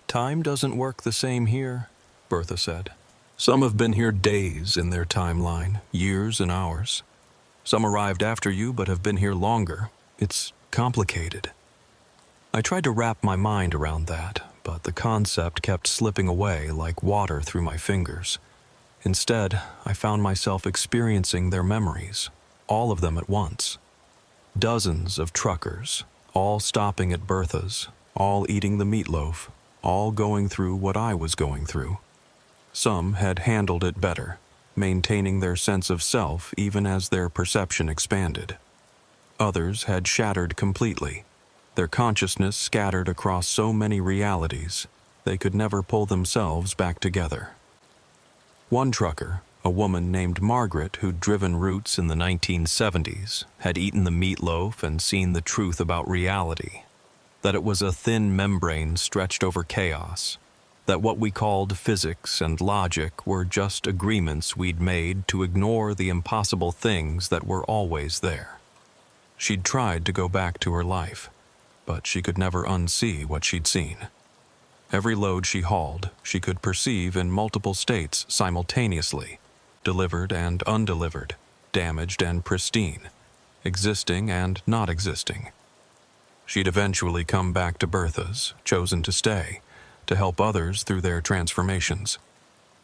"Time doesn't work the same here," Bertha said. "Some have been here days in their timeline, years and hours. Some arrived after you but have been here longer. It's complicated." I tried to wrap my mind around that, but the concept kept slipping away like water through my fingers. Instead, I found myself experiencing their memories, all of them at once. Dozens of truckers, all stopping at Bertha's, all eating the meatloaf, all going through what I was going through. Some had handled it better, maintaining their sense of self even as their perception expanded. Others had shattered completely, their consciousness scattered across so many realities they could never pull themselves back together. One trucker, a woman named Margaret who'd driven routes in the 1970s, had eaten the meatloaf and seen the truth about reality, that it was a thin membrane stretched over chaos, that what we called physics and logic were just agreements we'd made to ignore the impossible things that were always there. She'd tried to go back to her life, but she could never unsee what she'd seen. Every load she hauled, she could perceive in multiple states simultaneously, delivered and undelivered, damaged and pristine, existing and not existing. She'd eventually come back to Bertha's, chosen to stay, to help others through their transformations.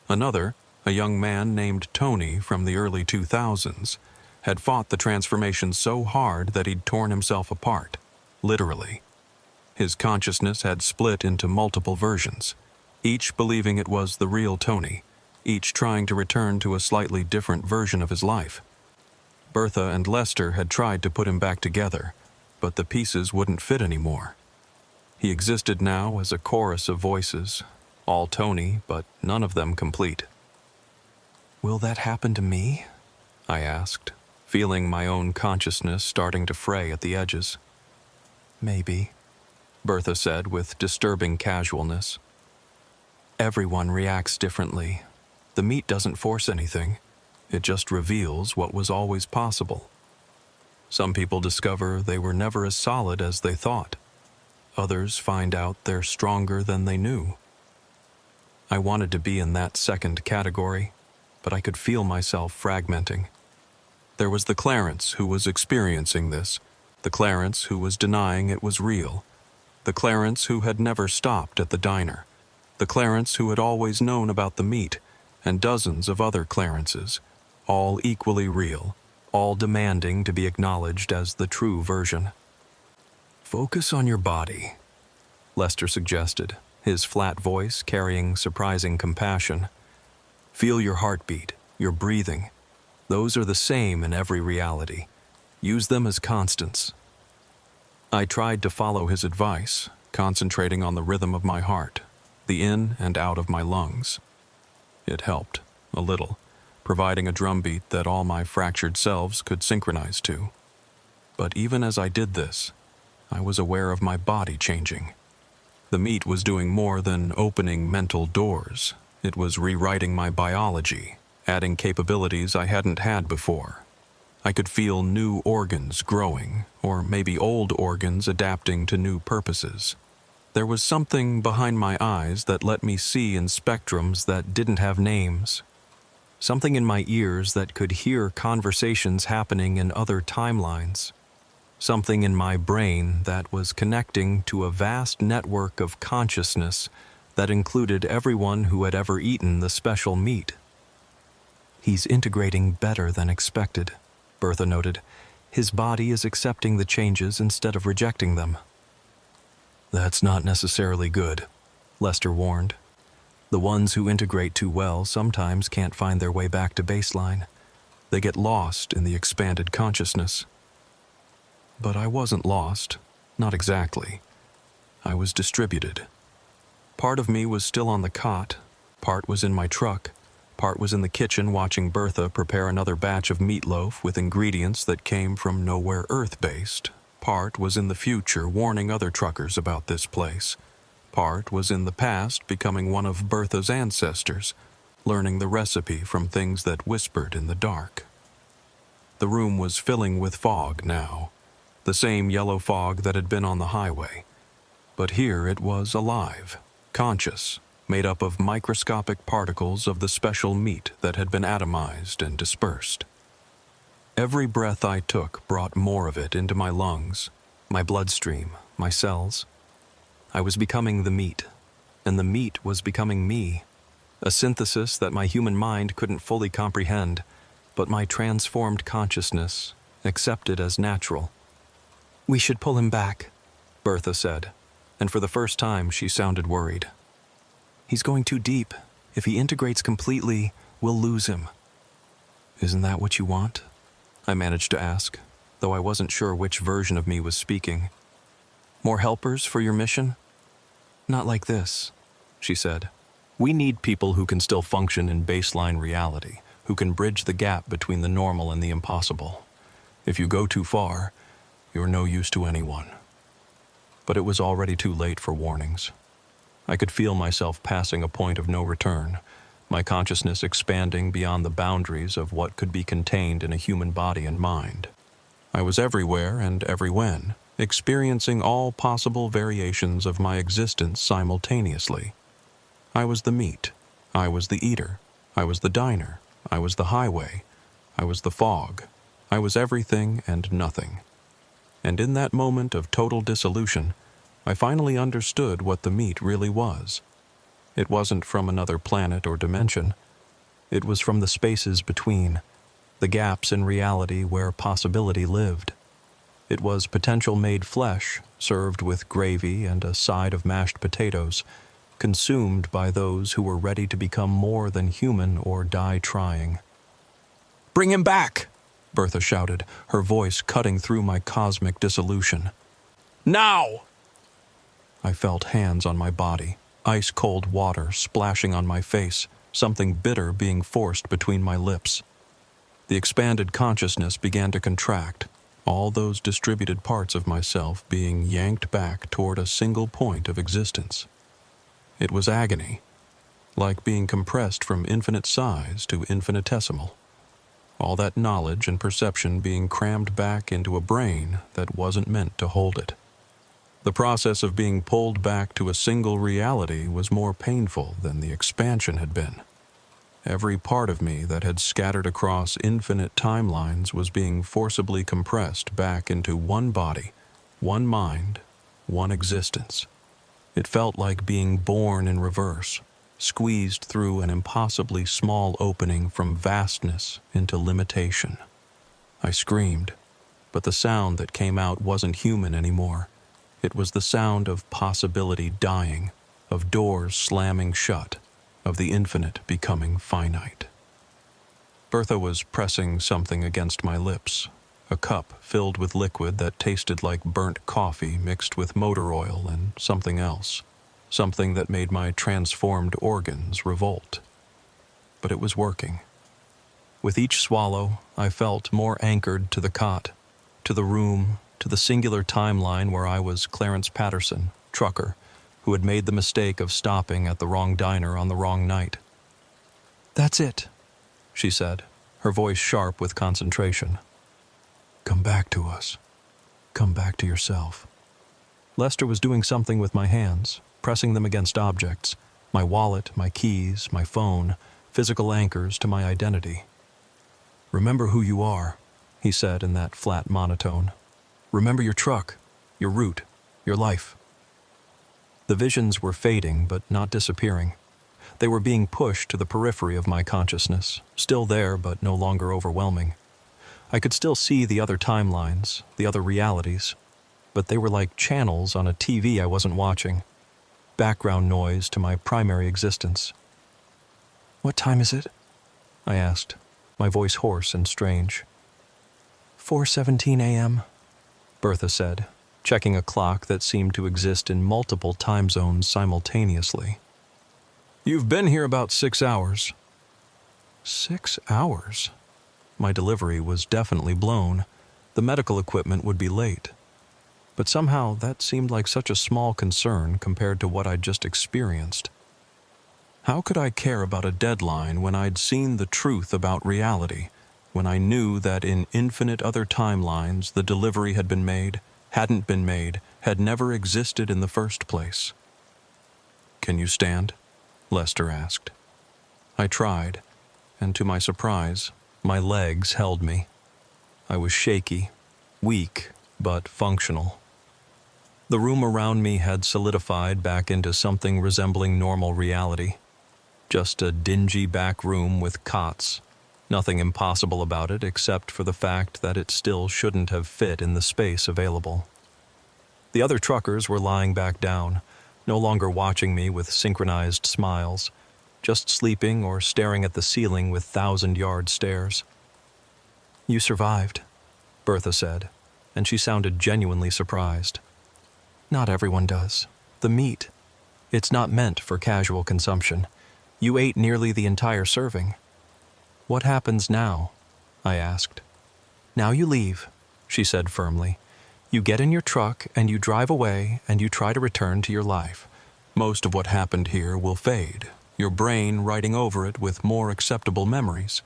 Another, a young man named Tony from the early 2000s, had fought the transformation so hard that he'd torn himself apart, literally. His consciousness had split into multiple versions, each believing it was the real Tony, each trying to return to a slightly different version of his life. Bertha and Lester had tried to put him back together, but the pieces wouldn't fit anymore. He existed now as a chorus of voices, all Tony, but none of them complete. "Will that happen to me?" I asked, feeling my own consciousness starting to fray at the edges. "Maybe," Bertha said with disturbing casualness. "Everyone reacts differently. The meat doesn't force anything. It just reveals what was always possible. Some people discover they were never as solid as they thought. Others find out they're stronger than they knew." I wanted to be in that second category, but I could feel myself fragmenting. There was the Clarence who was experiencing this, the Clarence who was denying it was real, the Clarence who had never stopped at the diner, the Clarence who had always known about the meat, and dozens of other Clarences, all equally real, all demanding to be acknowledged as the true version. "Focus on your body," Lester suggested, his flat voice carrying surprising compassion. "Feel your heartbeat, your breathing. Those are the same in every reality. Use them as constants." I tried to follow his advice, concentrating on the rhythm of my heart, the in and out of my lungs. It helped, a little, providing a drumbeat that all my fractured selves could synchronize to. But even as I did this, I was aware of my body changing. The meat was doing more than opening mental doors. It was rewriting my biology, adding capabilities I hadn't had before. I could feel new organs growing, or maybe old organs adapting to new purposes. There was something behind my eyes that let me see in spectrums that didn't have names. Something in my ears that could hear conversations happening in other timelines. Something in my brain that was connecting to a vast network of consciousness that included everyone who had ever eaten the special meat. "He's integrating better than expected," Bertha noted. "His body is accepting the changes instead of rejecting them." "That's not necessarily good," Lester warned. "The ones who integrate too well sometimes can't find their way back to baseline. They get lost in the expanded consciousness." But I wasn't lost, not exactly. I was distributed. Part of me was still on the cot, part was in my truck, Part was in the kitchen watching Bertha prepare another batch of meatloaf with ingredients that came from nowhere Earth-based. Part was in the future warning other truckers about this place. Part was in the past becoming one of Bertha's ancestors, learning the recipe from things that whispered in the dark. The room was filling with fog now, the same yellow fog that had been on the highway. But here it was alive, conscious, made up of microscopic particles of the special meat that had been atomized and dispersed. Every breath I took brought more of it into my lungs, my bloodstream, my cells. I was becoming the meat, and the meat was becoming me, a synthesis that my human mind couldn't fully comprehend, but my transformed consciousness accepted as natural. "We should pull him back," Bertha said, and for the first time she sounded worried. "He's going too deep. If he integrates completely, we'll lose him." "Isn't that what you want?" I managed to ask, though I wasn't sure which version of me was speaking. "More helpers for your mission?" "Not like this," she said. "We need people who can still function in baseline reality, who can bridge the gap between the normal and the impossible. If you go too far, you're no use to anyone." But it was already too late for warnings. I could feel myself passing a point of no return, my consciousness expanding beyond the boundaries of what could be contained in a human body and mind. I was everywhere and everywhen, experiencing all possible variations of my existence simultaneously. I was the meat, I was the eater, I was the diner, I was the highway, I was the fog, I was everything and nothing. And in that moment of total dissolution, I finally understood what the meat really was. It wasn't from another planet or dimension. It was from the spaces between, the gaps in reality where possibility lived. It was potential made flesh, served with gravy and a side of mashed potatoes, consumed by those who were ready to become more than human or die trying. "Bring him back!" Bertha shouted, her voice cutting through my cosmic dissolution. "Now!" I felt hands on my body, ice-cold water splashing on my face, something bitter being forced between my lips. The expanded consciousness began to contract, all those distributed parts of myself being yanked back toward a single point of existence. It was agony, like being compressed from infinite size to infinitesimal. All that knowledge and perception being crammed back into a brain that wasn't meant to hold it. The process of being pulled back to a single reality was more painful than the expansion had been. Every part of me that had scattered across infinite timelines was being forcibly compressed back into one body, one mind, one existence. It felt like being born in reverse, squeezed through an impossibly small opening from vastness into limitation. I screamed, but the sound that came out wasn't human anymore. It was the sound of possibility dying, of doors slamming shut, of the infinite becoming finite. Bertha was pressing something against my lips, a cup filled with liquid that tasted like burnt coffee mixed with motor oil and something else, something that made my transformed organs revolt. But it was working. With each swallow, I felt more anchored to the cot, to the room, to the singular timeline where I was Clarence Patterson, trucker, who had made the mistake of stopping at the wrong diner on the wrong night. "That's it," she said, her voice sharp with concentration. "Come back to us. Come back to yourself." Lester was doing something with my hands, pressing them against objects, my wallet, my keys, my phone, physical anchors to my identity. "Remember who you are," he said in that flat monotone. "Remember your truck, your route, your life." The visions were fading but not disappearing. They were being pushed to the periphery of my consciousness, still there but no longer overwhelming. I could still see the other timelines, the other realities, but they were like channels on a TV I wasn't watching. Background noise to my primary existence. "What time is it?" I asked, my voice hoarse and strange. 4:17 a.m., Bertha said, checking a clock that seemed to exist in multiple time zones simultaneously. "You've been here about 6 hours." 6 hours? My delivery was definitely blown. The medical equipment would be late. But somehow that seemed like such a small concern compared to what I'd just experienced. How could I care about a deadline when I'd seen the truth about reality, when I knew that in infinite other timelines the delivery had been made, hadn't been made, had never existed in the first place? "Can you stand?" Lester asked. I tried, and to my surprise, my legs held me. I was shaky, weak, but functional. The room around me had solidified back into something resembling normal reality. Just a dingy back room with cots. Nothing impossible about it except for the fact that it still shouldn't have fit in the space available. The other truckers were lying back down, no longer watching me with synchronized smiles, just sleeping or staring at the ceiling with thousand-yard stares. "You survived," Bertha said, and she sounded genuinely surprised. "Not everyone does. The meat. It's not meant for casual consumption. You ate nearly the entire serving." "What happens now?" I asked. "Now you leave," she said firmly. "You get in your truck and you drive away and you try to return to your life. Most of what happened here will fade, your brain writing over it with more acceptable memories.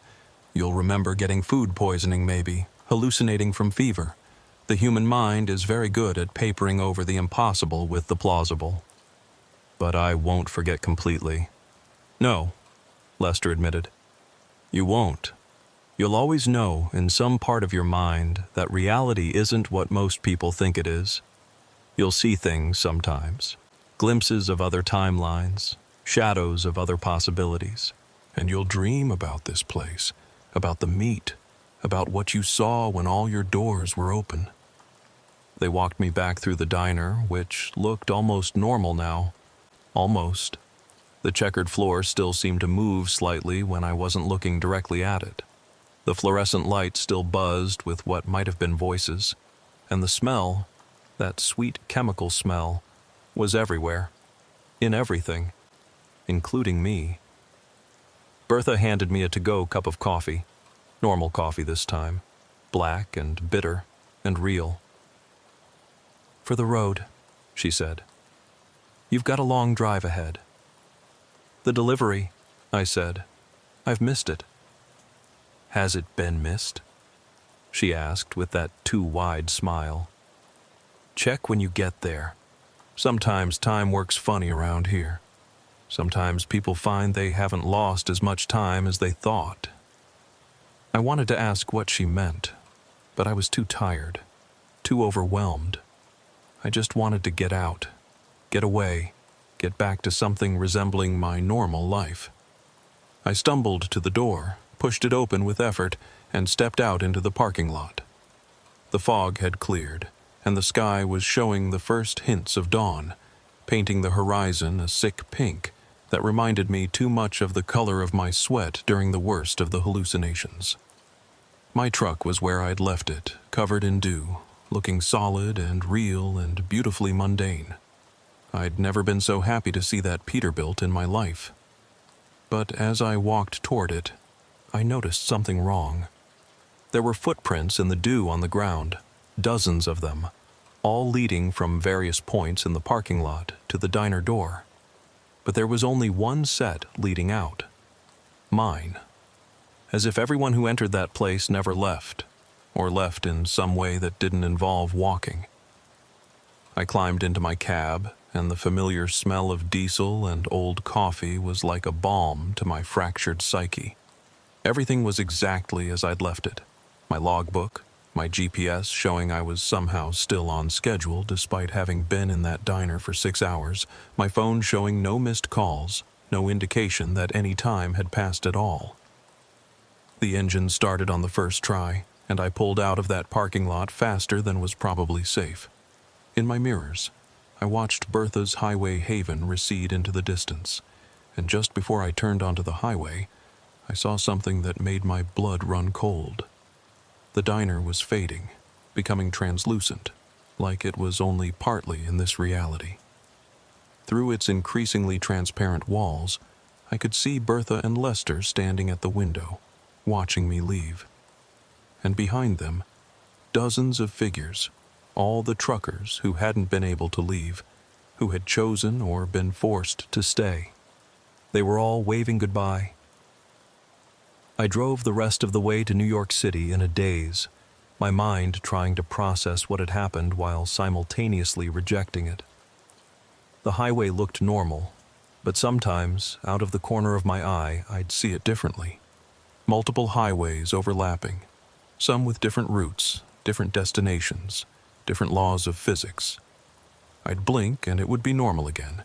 You'll remember getting food poisoning maybe, hallucinating from fever. The human mind is very good at papering over the impossible with the plausible. But I won't forget completely." "No," Lester admitted. "You won't. You'll always know in some part of your mind that reality isn't what most people think it is. You'll see things sometimes, glimpses of other timelines, shadows of other possibilities, and you'll dream about this place, about the meat, about what you saw when all your doors were open." They walked me back through the diner, which looked almost normal now. Almost. The checkered floor still seemed to move slightly when I wasn't looking directly at it. The fluorescent light still buzzed with what might have been voices, and the smell, that sweet chemical smell, was everywhere, in everything, including me. Bertha handed me a to-go cup of coffee, normal coffee this time, black and bitter and real. "For the road," she said. "You've got a long drive ahead." "The delivery," I said. "I've missed it." "Has it been missed?" she asked with that too-wide smile. "Check when you get there. Sometimes time works funny around here. Sometimes people find they haven't lost as much time as they thought." I wanted to ask what she meant, but I was too tired, too overwhelmed. I just wanted to get out, get away, get back to something resembling my normal life. I stumbled to the door, pushed it open with effort, and stepped out into the parking lot. The fog had cleared, and the sky was showing the first hints of dawn, painting the horizon a sick pink that reminded me too much of the color of my sweat during the worst of the hallucinations. My truck was where I'd left it, covered in dew, looking solid and real and beautifully mundane. I'd never been so happy to see that Peterbilt in my life. But as I walked toward it, I noticed something wrong. There were footprints in the dew on the ground, dozens of them, all leading from various points in the parking lot to the diner door. But there was only one set leading out. Mine. As if everyone who entered that place never left, or left in some way that didn't involve walking. I climbed into my cab, and the familiar smell of diesel and old coffee was like a balm to my fractured psyche. Everything was exactly as I'd left it. My logbook, my GPS showing I was somehow still on schedule despite having been in that diner for 6 hours, my phone showing no missed calls, no indication that any time had passed at all. The engine started on the first try, and I pulled out of that parking lot faster than was probably safe. In my mirrors, I watched Bertha's highway haven recede into the distance, and just before I turned onto the highway, I saw something that made my blood run cold. The diner was fading, becoming translucent, like it was only partly in this reality. Through its increasingly transparent walls, I could see Bertha and Lester standing at the window, watching me leave. And behind them, dozens of figures, all the truckers who hadn't been able to leave, who had chosen or been forced to stay. They were all waving goodbye. I drove the rest of the way to New York City in a daze, my mind trying to process what had happened while simultaneously rejecting it. The highway looked normal, but sometimes, out of the corner of my eye, I'd see it differently. Multiple highways overlapping, some with different routes, different destinations, different laws of physics. I'd blink and it would be normal again,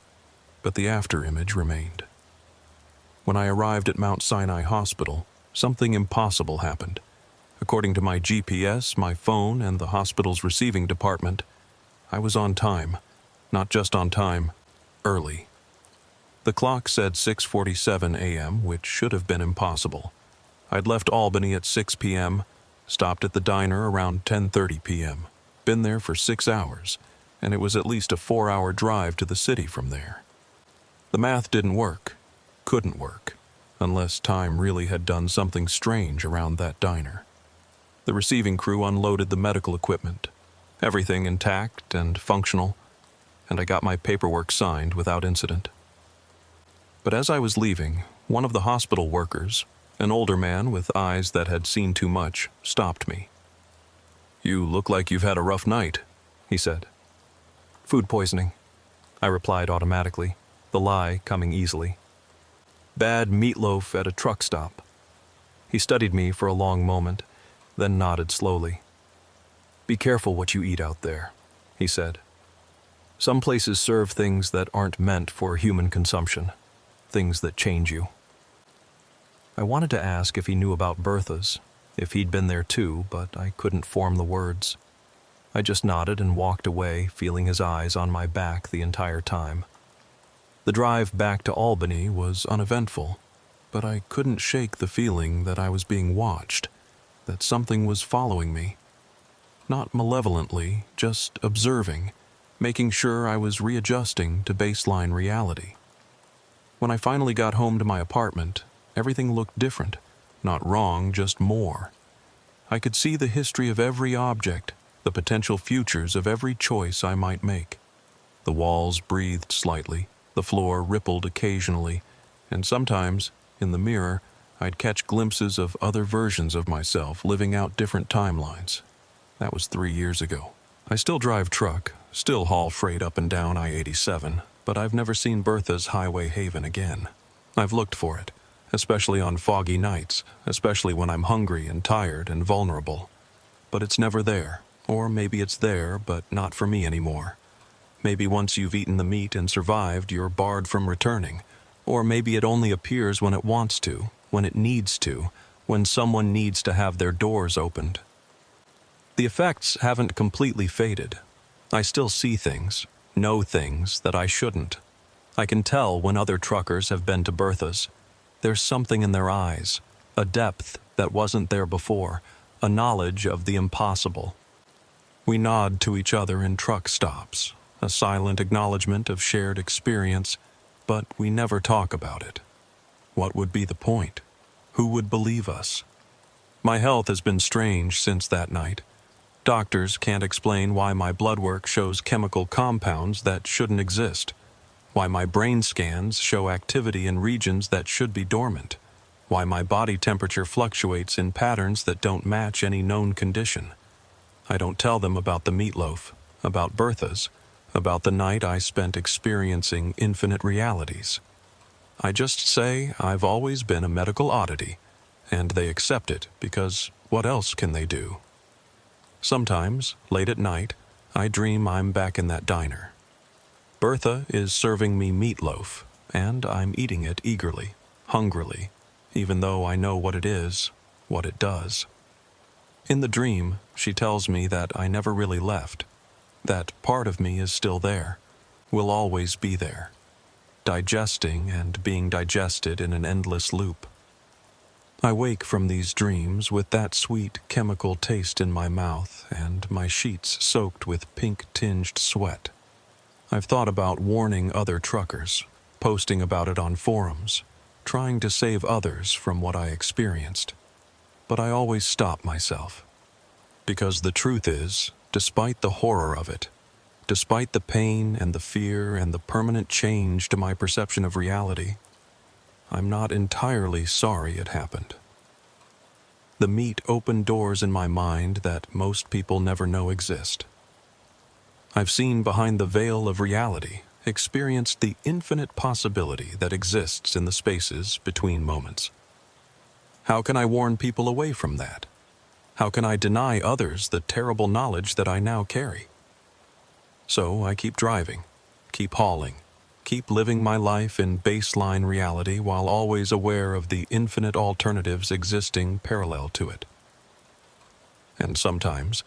but the afterimage remained. When I arrived at Mount Sinai Hospital, something impossible happened. According to my GPS, my phone, and the hospital's receiving department, I was on time. Not just on time, early. The clock said 6:47 a.m., which should have been impossible. I'd left Albany at 6 p.m., stopped at the diner around 10:30 p.m., been there for 6 hours, and it was at least a 4-hour drive to the city from there. The math didn't work, couldn't work, unless time really had done something strange around that diner. The receiving crew unloaded the medical equipment, everything intact and functional, and I got my paperwork signed without incident. But as I was leaving, one of the hospital workers, an older man with eyes that had seen too much, stopped me. "You look like you've had a rough night," he said. "Food poisoning," I replied automatically, the lie coming easily. "Bad meatloaf at a truck stop." He studied me for a long moment, then nodded slowly. "Be careful what you eat out there," he said. "Some places serve things that aren't meant for human consumption, things that change you." I wanted to ask if he knew about Bertha's, if he'd been there too, but I couldn't form the words. I just nodded and walked away, feeling his eyes on my back the entire time. The drive back to Albany was uneventful, but I couldn't shake the feeling that I was being watched, that something was following me. Not malevolently, just observing, making sure I was readjusting to baseline reality. When I finally got home to my apartment, everything looked different. Not wrong, just more. I could see the history of every object, the potential futures of every choice I might make. The walls breathed slightly, the floor rippled occasionally, and sometimes, in the mirror, I'd catch glimpses of other versions of myself living out different timelines. That was 3 years ago. I still drive truck, still haul freight up and down I-87, but I've never seen Bertha's highway haven again. I've looked for it, especially on foggy nights, especially when I'm hungry and tired and vulnerable. But it's never there, or maybe it's there, but not for me anymore. Maybe once you've eaten the meat and survived, you're barred from returning, or maybe it only appears when it wants to, when it needs to, when someone needs to have their doors opened. The effects haven't completely faded. I still see things, know things that I shouldn't. I can tell when other truckers have been to Bertha's. There's something in their eyes, a depth that wasn't there before, a knowledge of the impossible. We nod to each other in truck stops, a silent acknowledgement of shared experience, but we never talk about it. What would be the point? Who would believe us? My health has been strange since that night. Doctors can't explain why my blood work shows chemical compounds that shouldn't exist, why my brain scans show activity in regions that should be dormant, why my body temperature fluctuates in patterns that don't match any known condition. I don't tell them about the meatloaf, about Bertha's, about the night I spent experiencing infinite realities. I just say I've always been a medical oddity, and they accept it because what else can they do? Sometimes, late at night, I dream I'm back in that diner. Bertha is serving me meatloaf, and I'm eating it eagerly, hungrily, even though I know what it is, what it does. In the dream, she tells me that I never really left, that part of me is still there, will always be there, digesting and being digested in an endless loop. I wake from these dreams with that sweet chemical taste in my mouth and my sheets soaked with pink-tinged sweat. I've thought about warning other truckers, posting about it on forums, trying to save others from what I experienced. But I always stop myself. Because the truth is, despite the horror of it, despite the pain and the fear and the permanent change to my perception of reality, I'm not entirely sorry it happened. The meat opened doors in my mind that most people never know exist. I've seen behind the veil of reality, experienced the infinite possibility that exists in the spaces between moments. How can I warn people away from that? How can I deny others the terrible knowledge that I now carry? So I keep driving, keep hauling, keep living my life in baseline reality while always aware of the infinite alternatives existing parallel to it. And sometimes,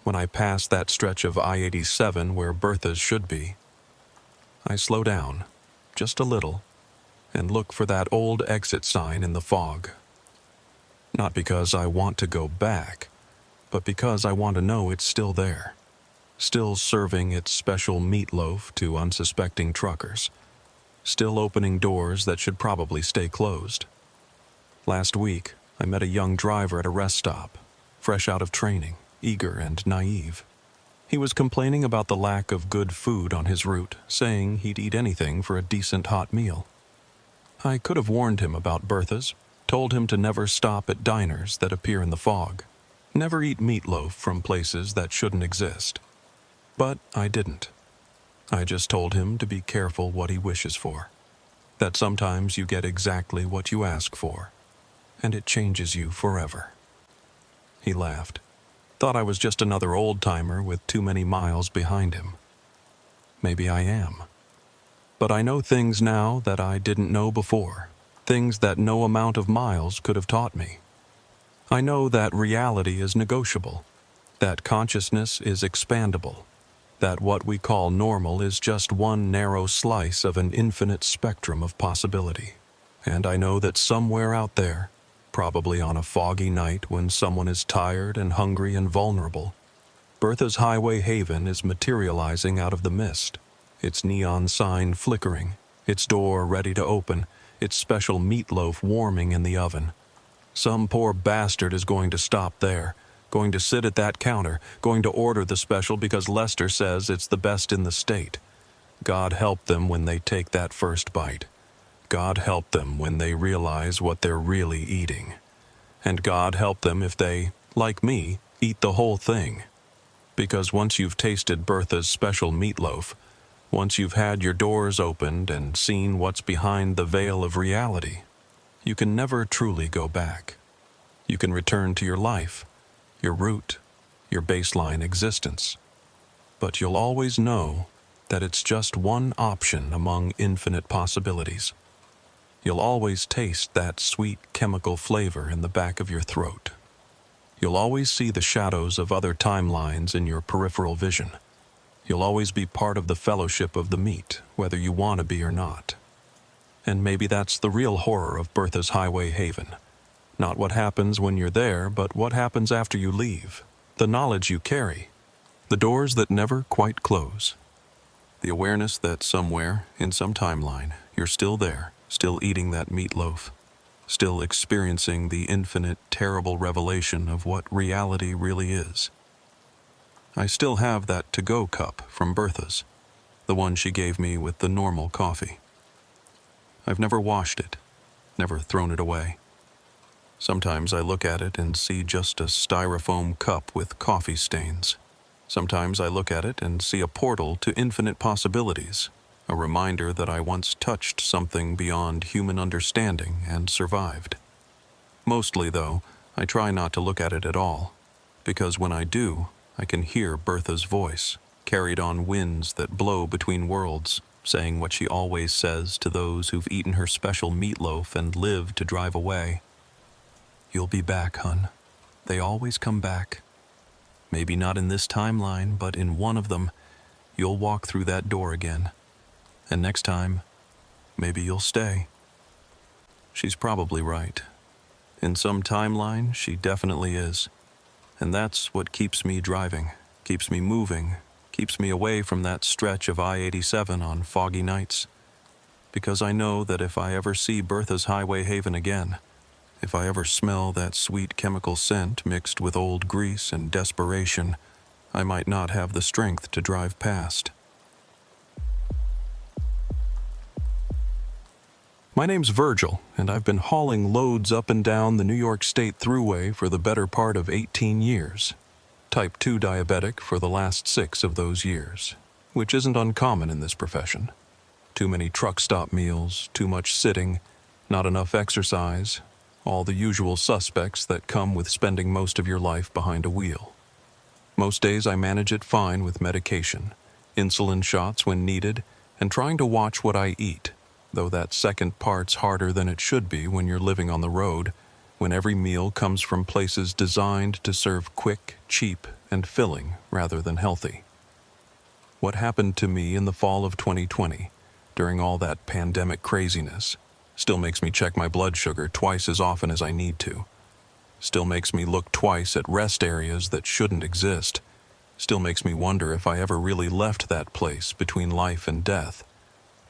when I pass that stretch of I-87 where Bertha's should be, I slow down, just a little, and look for that old exit sign in the fog. Not because I want to go back, but because I want to know it's still there, still serving its special meatloaf to unsuspecting truckers, still opening doors that should probably stay closed. Last week, I met a young driver at a rest stop, fresh out of training, eager and naive. He was complaining about the lack of good food on his route, saying he'd eat anything for a decent hot meal. I could have warned him about Bertha's, told him to never stop at diners that appear in the fog, never eat meatloaf from places that shouldn't exist. But I didn't. I just told him to be careful what he wishes for, that sometimes you get exactly what you ask for, and it changes you forever. He laughed. Thought I was just another old-timer with too many miles behind him. Maybe I am. But I know things now that I didn't know before, things that no amount of miles could have taught me. I know that reality is negotiable, that consciousness is expandable, that what we call normal is just one narrow slice of an infinite spectrum of possibility. And I know that somewhere out there, probably on a foggy night when someone is tired and hungry and vulnerable, Bertha's highway haven is materializing out of the mist, its neon sign flickering, its door ready to open, its special meatloaf warming in the oven. Some poor bastard is going to stop there, going to sit at that counter, going to order the special because Lester says it's the best in the state. God help them when they take that first bite. God help them when they realize what they're really eating. And God help them if they, like me, eat the whole thing. Because once you've tasted Bertha's special meatloaf, once you've had your doors opened and seen what's behind the veil of reality, you can never truly go back. You can return to your life, your root, your baseline existence. But you'll always know that it's just one option among infinite possibilities. You'll always taste that sweet chemical flavor in the back of your throat. You'll always see the shadows of other timelines in your peripheral vision. You'll always be part of the fellowship of the meat, whether you want to be or not. And maybe that's the real horror of Bertha's highway haven. Not what happens when you're there, but what happens after you leave. The knowledge you carry. The doors that never quite close. The awareness that somewhere, in some timeline, you're still there, still eating that meatloaf, still experiencing the infinite, terrible revelation of what reality really is. I still have that to-go cup from Bertha's, the one she gave me with the normal coffee. I've never washed it, never thrown it away. Sometimes I look at it and see just a styrofoam cup with coffee stains. Sometimes I look at it and see a portal to infinite possibilities, a reminder that I once touched something beyond human understanding and survived. Mostly, though, I try not to look at it at all, because when I do, I can hear Bertha's voice, carried on winds that blow between worlds, saying what she always says to those who've eaten her special meatloaf and lived to drive away. You'll be back, hun. They always come back. Maybe not in this timeline, but in one of them, you'll walk through that door again. And next time, maybe you'll stay. She's probably right. In some timeline, she definitely is. And that's what keeps me driving, keeps me moving, keeps me away from that stretch of I-87 on foggy nights. because I know that if I ever see Bertha's highway haven again, if I ever smell that sweet chemical scent mixed with old grease and desperation, I might not have the strength to drive past. My name's Virgil, and I've been hauling loads up and down the New York State Thruway for the better part of 18 years. Type 2 diabetic for the last 6 of those years, which isn't uncommon in this profession. Too many truck stop meals, too much sitting, not enough exercise, all the usual suspects that come with spending most of your life behind a wheel. Most days I manage it fine with medication, insulin shots when needed, and trying to watch what I eat, though that second part's harder than it should be when you're living on the road, when every meal comes from places designed to serve quick, cheap, and filling rather than healthy. What happened to me in the fall of 2020, during all that pandemic craziness, still makes me check my blood sugar twice as often as I need to. Still makes me look twice at rest areas that shouldn't exist. Still makes me wonder if I ever really left that place between life and death,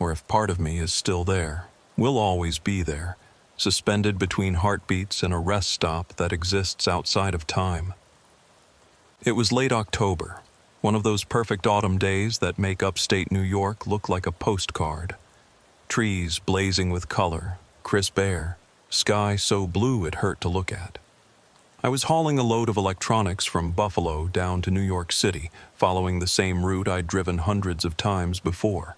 or if part of me is still there, will always be there, suspended between heartbeats in a rest stop that exists outside of time. It was late October, one of those perfect autumn days that make upstate New York look like a postcard. Trees blazing with color, crisp air, sky so blue it hurt to look at. I was hauling a load of electronics from Buffalo down to New York City, following the same route I'd driven hundreds of times before.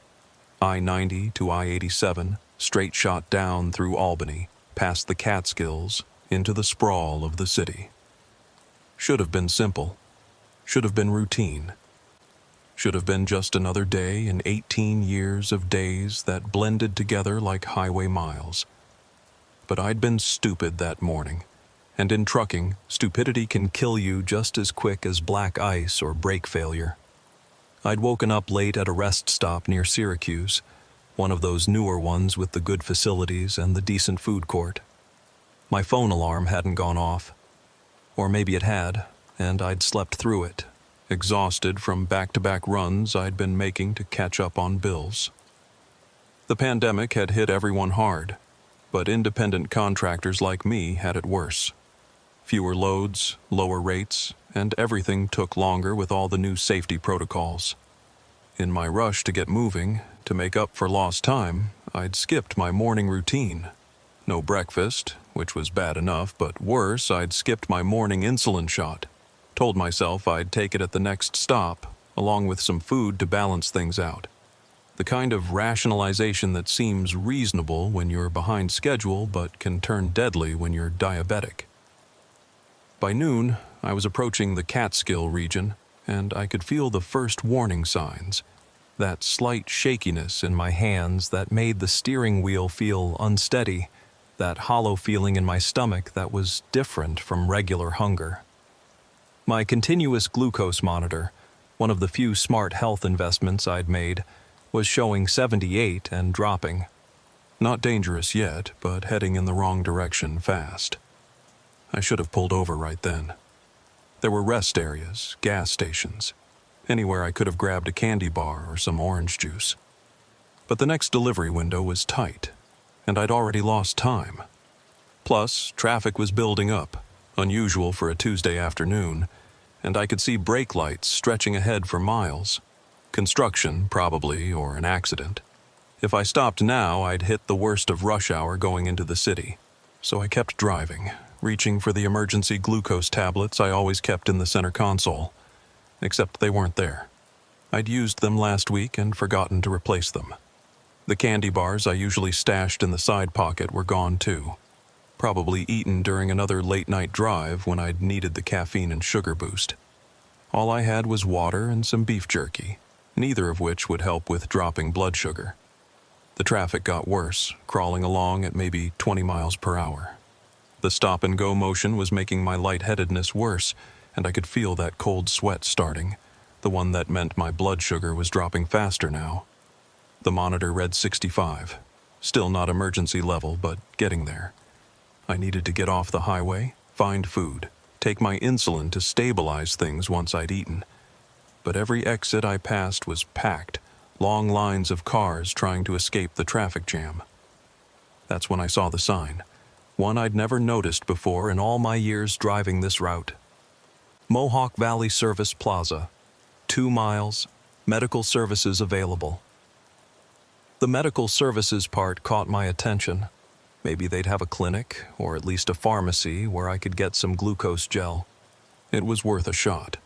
I-90 to I-87, straight shot down through Albany, past the Catskills, into the sprawl of the city. Should have been simple. Should have been routine. Should have been just another day in 18 years of days that blended together like highway miles. But I'd been stupid that morning, and in trucking, stupidity can kill you just as quick as black ice or brake failure. I'd woken up late at a rest stop near Syracuse, one of those newer ones with the good facilities and the decent food court. My phone alarm hadn't gone off. Or maybe it had, and I'd slept through it, exhausted from back-to-back runs I'd been making to catch up on bills. The pandemic had hit everyone hard, but independent contractors like me had it worse. Fewer loads, lower rates, and everything took longer with all the new safety protocols. In my rush to get moving, to make up for lost time, I'd skipped my morning routine. No breakfast, which was bad enough, but worse, I'd skipped my morning insulin shot. Told myself I'd take it at the next stop, along with some food to balance things out. The kind of rationalization that seems reasonable when you're behind schedule but can turn deadly when you're diabetic. By noon, I was approaching the Catskill region, and I could feel the first warning signs. That slight shakiness in my hands that made the steering wheel feel unsteady, that hollow feeling in my stomach that was different from regular hunger. My continuous glucose monitor, one of the few smart health investments I'd made, was showing 78 and dropping. Not dangerous yet, but heading in the wrong direction fast. I should have pulled over right then. There were rest areas, gas stations, anywhere I could have grabbed a candy bar or some orange juice. But the next delivery window was tight, and I'd already lost time. Plus, traffic was building up, unusual for a Tuesday afternoon, and I could see brake lights stretching ahead for miles. Construction, probably, or an accident. If I stopped now, I'd hit the worst of rush hour going into the city. So I kept driving, reaching for the emergency glucose tablets I always kept in the center console. Except they weren't there. I'd used them last week and forgotten to replace them. The candy bars I usually stashed in the side pocket were gone too. Probably eaten during another late-night drive when I'd needed the caffeine and sugar boost. All I had was water and some beef jerky, neither of which would help with dropping blood sugar. The traffic got worse, crawling along at maybe 20 miles per hour. The stop-and-go motion was making my lightheadedness worse, and I could feel that cold sweat starting, the one that meant my blood sugar was dropping faster now. The monitor read 65, still not emergency level, but getting there. I needed to get off the highway, find food, take my insulin to stabilize things once I'd eaten. But every exit I passed was packed, long lines of cars trying to escape the traffic jam. That's when I saw the sign, one I'd never noticed before in all my years driving this route. Mohawk Valley Service Plaza, 2 miles, medical services available. The medical services part caught my attention. Maybe they'd have a clinic, or at least a pharmacy, where I could get some glucose gel. It was worth a shot.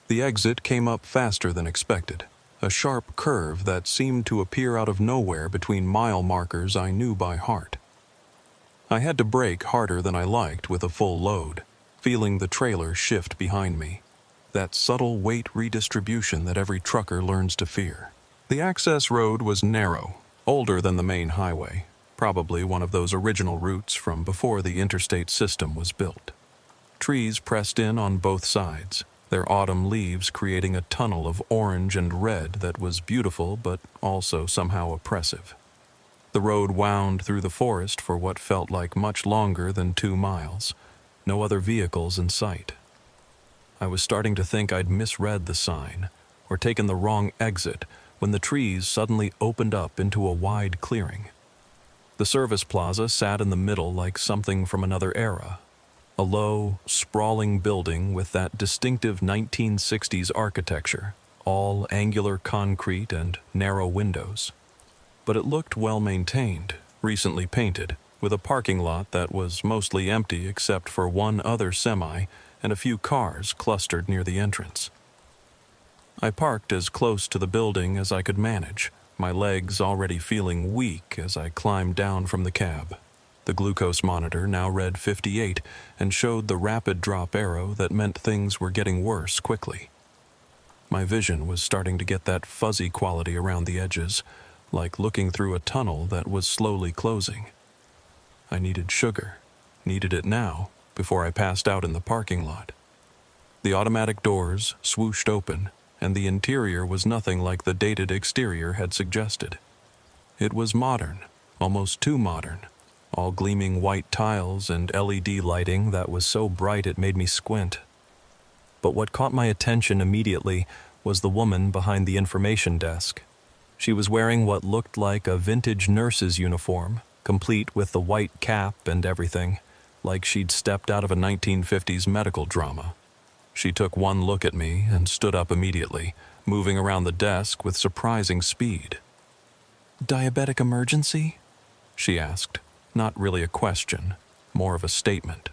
The exit came up faster than expected, a sharp curve that seemed to appear out of nowhere between mile markers I knew by heart. I had to brake harder than I liked with a full load, feeling the trailer shift behind me, that subtle weight redistribution that every trucker learns to fear. The access road was narrow, older than the main highway, probably one of those original routes from before the interstate system was built. Trees pressed in on both sides, their autumn leaves creating a tunnel of orange and red that was beautiful but also somehow oppressive. The road wound through the forest for what felt like much longer than 2 miles, no other vehicles in sight. I was starting to think I'd misread the sign or taken the wrong exit when the trees suddenly opened up into a wide clearing. The service plaza sat in the middle like something from another era, a low, sprawling building with that distinctive 1960s architecture, all angular concrete and narrow windows. But it looked well maintained, recently painted, with a parking lot that was mostly empty except for one other semi and a few cars clustered near the entrance. I parked as close to the building as I could manage, my legs already feeling weak as I climbed down from the cab. The glucose monitor now read 58 and showed the rapid drop arrow that meant things were getting worse quickly. My vision was starting to get that fuzzy quality around the edges, like looking through a tunnel that was slowly closing. I needed sugar, needed it now, before I passed out in the parking lot. The automatic doors swooshed open, and the interior was nothing like the dated exterior had suggested. It was modern, almost too modern, all gleaming white tiles and LED lighting that was so bright it made me squint. But what caught my attention immediately was the woman behind the information desk. She was wearing what looked like a vintage nurse's uniform, complete with the white cap and everything, like she'd stepped out of a 1950s medical drama. She took one look at me and stood up immediately, moving around the desk with surprising speed. "Diabetic emergency?" she asked, not really a question, more of a statement.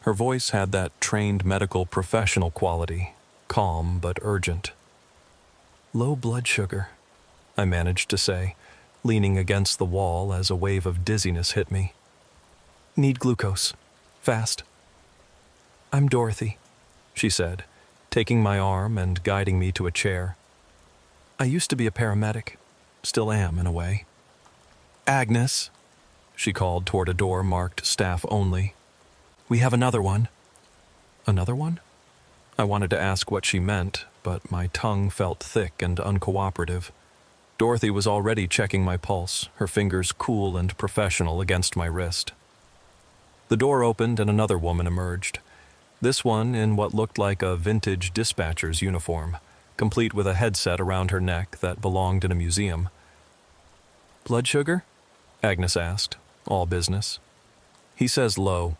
Her voice had that trained medical professional quality, calm but urgent. "Low blood sugar," I managed to say, leaning against the wall as a wave of dizziness hit me. "Need glucose. Fast." "I'm Dorothy," she said, taking my arm and guiding me to a chair. "I used to be a paramedic. Still am, in a way." "Agnes," she called toward a door marked staff only. "We have another one." "Another one?" I wanted to ask what she meant, but my tongue felt thick and uncooperative. Dorothy was already checking my pulse, her fingers cool and professional against my wrist. The door opened and another woman emerged. This one in what looked like a vintage dispatcher's uniform, complete with a headset around her neck that belonged in a museum. "Blood sugar?" Agnes asked, all business. "He says low.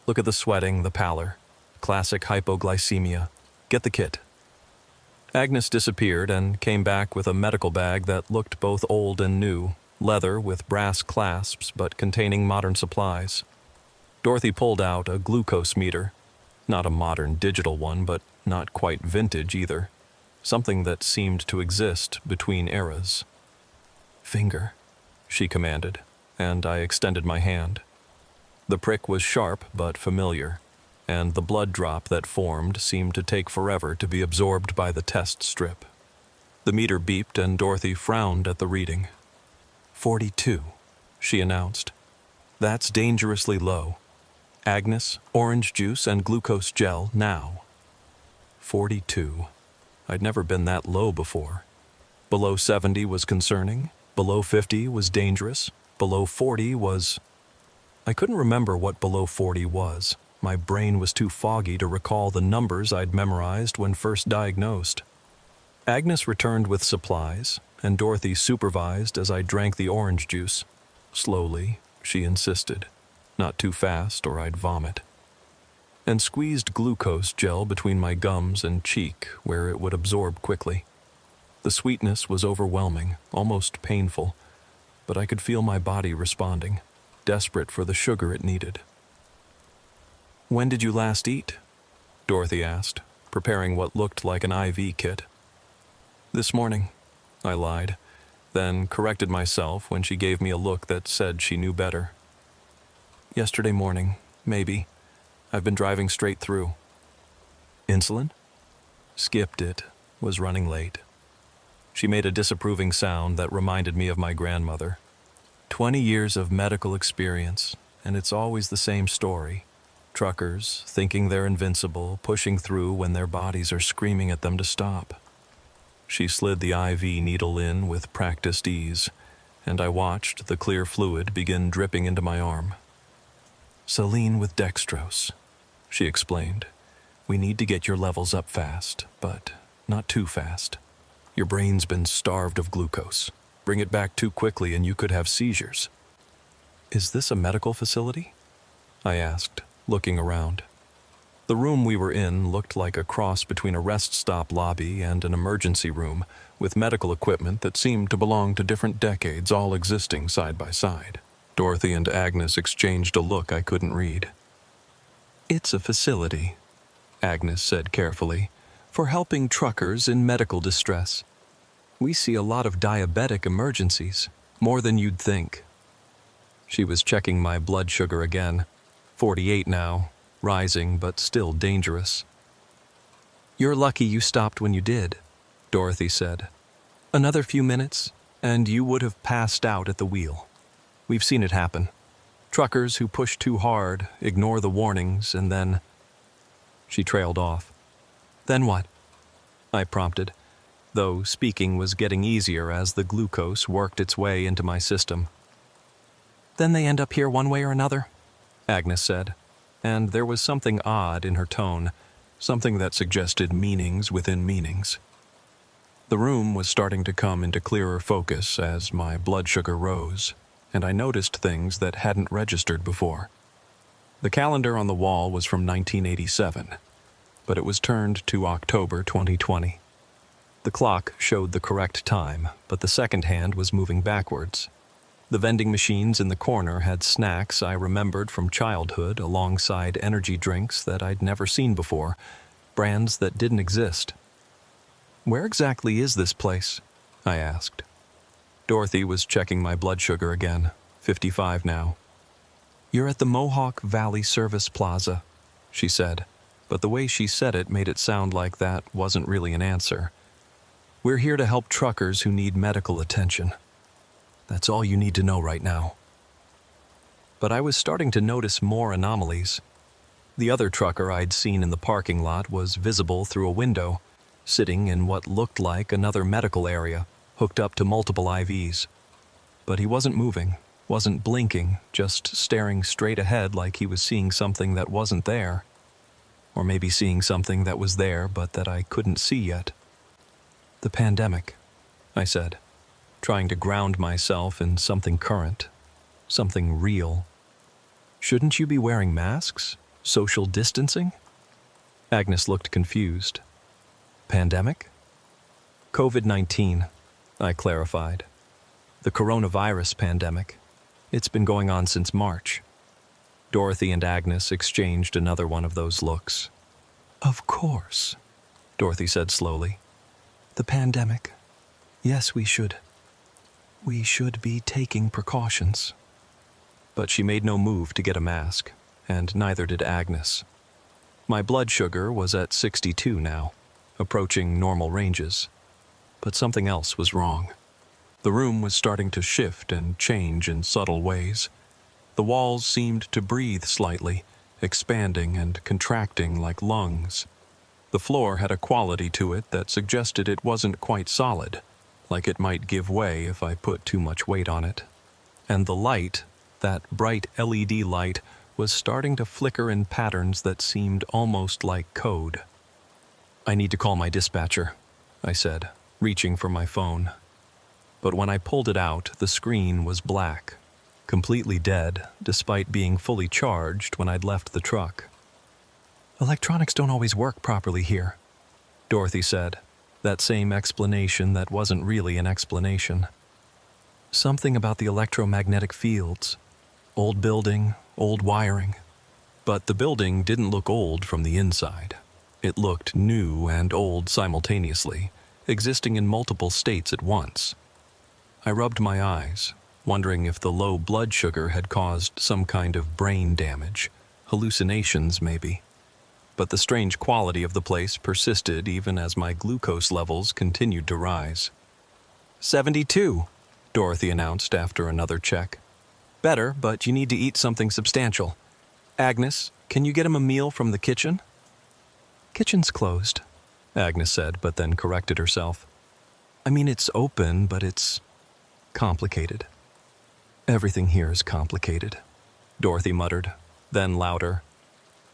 Look at the sweating, the pallor. Classic hypoglycemia. Get the kit." Agnes disappeared and came back with a medical bag that looked both old and new, leather with brass clasps but containing modern supplies. Dorothy pulled out a glucose meter. Not a modern digital one, but not quite vintage either. Something that seemed to exist between eras. "Finger," she commanded, and I extended my hand. The prick was sharp but familiar, and the blood drop that formed seemed to take forever to be absorbed by the test strip. The meter beeped and Dorothy frowned at the reading. 42, she announced. "That's dangerously low. Agnes, orange juice and glucose gel now." 42. I'd never been that low before. Below 70 was concerning, below 50 was dangerous, below 40 was... I couldn't remember what below 40 was. My brain was too foggy to recall the numbers I'd memorized when first diagnosed. Agnes returned with supplies, and Dorothy supervised as I drank the orange juice. Slowly, she insisted, not too fast or I'd vomit, and squeezed glucose gel between my gums and cheek where it would absorb quickly. The sweetness was overwhelming, almost painful, but I could feel my body responding, desperate for the sugar it needed. "When did you last eat?" Dorothy asked, preparing what looked like an IV kit. "This morning," I lied, then corrected myself when she gave me a look that said she knew better. "Yesterday morning, maybe. I've been driving straight through." "Insulin?" "Skipped it. Was running late." She made a disapproving sound that reminded me of my grandmother. 20 years of medical experience, and it's always the same story. Truckers, thinking they're invincible, pushing through when their bodies are screaming at them to stop. She slid the IV needle in with practiced ease, and I watched the clear fluid begin dripping into my arm. "Saline with dextrose," she explained. "We need to get your levels up fast, but not too fast. Your brain's been starved of glucose. Bring it back too quickly and you could have seizures." "Is this a medical facility?" I asked, looking around. The room we were in looked like a cross between a rest stop lobby and an emergency room, with medical equipment that seemed to belong to different decades all existing side by side. Dorothy and Agnes exchanged a look I couldn't read. "It's a facility," Agnes said carefully, "for helping truckers in medical distress. We see a lot of diabetic emergencies, more than you'd think." She was checking my blood sugar again, 48 now, rising but still dangerous. "You're lucky you stopped when you did," Dorothy said. "Another few minutes, and you would have passed out at the wheel. We've seen it happen. Truckers who push too hard, ignore the warnings, and then—" She trailed off. "Then what?" I prompted, though speaking was getting easier as the glucose worked its way into my system. "Then they end up here one way or another," Agnes said, and there was something odd in her tone, something that suggested meanings within meanings. The room was starting to come into clearer focus as my blood sugar rose, and I noticed things that hadn't registered before. The calendar on the wall was from 1987, but it was turned to October 2020. The clock showed the correct time, but the second hand was moving backwards. The vending machines in the corner had snacks I remembered from childhood alongside energy drinks that I'd never seen before, brands that didn't exist. "Where exactly is this place?" I asked. Dorothy was checking my blood sugar again, 55 now. "You're at the Mohawk Valley Service Plaza," she said, but the way she said it made it sound like that wasn't really an answer. "We're here to help truckers who need medical attention. That's all you need to know right now." But I was starting to notice more anomalies. The other trucker I'd seen in the parking lot was visible through a window, sitting in what looked like another medical area, hooked up to multiple IVs. But he wasn't moving, wasn't blinking, just staring straight ahead like he was seeing something that wasn't there. Or maybe seeing something that was there but that I couldn't see yet. "The pandemic," I said, trying to ground myself in something current, something real. "Shouldn't you be wearing masks? Social distancing?" Agnes looked confused. "Pandemic?" "COVID-19, I clarified. "The coronavirus pandemic. It's been going on since March." Dorothy and Agnes exchanged another one of those looks. "Of course," Dorothy said slowly. "The pandemic. Yes, we should be taking precautions." But she made no move to get a mask, and neither did Agnes. My blood sugar was at 62 now, approaching normal ranges. But something else was wrong. The room was starting to shift and change in subtle ways. The walls seemed to breathe slightly, expanding and contracting like lungs. The floor had a quality to it that suggested it wasn't quite solid, like it might give way if I put too much weight on it. And the light, that bright LED light, was starting to flicker in patterns that seemed almost like code. "I need to call my dispatcher," I said, reaching for my phone. but when I pulled it out, the screen was black, completely dead, despite being fully charged when I'd left the truck. "Electronics don't always work properly here," Dorothy said, that same explanation that wasn't really an explanation. "Something about the electromagnetic fields. Old building, old wiring." But the building didn't look old from the inside. It looked new and old simultaneously, existing in multiple states at once. I rubbed my eyes, wondering if the low blood sugar had caused some kind of brain damage, hallucinations maybe. But the strange quality of the place persisted even as my glucose levels continued to rise. 72, Dorothy announced after another check. "Better, but you need to eat something substantial. Agnes, can you get him a meal from the kitchen?" "Kitchen's closed," Agnes said, but then corrected herself. "I mean, it's open, but it's complicated." "Everything here is complicated," Dorothy muttered, then louder.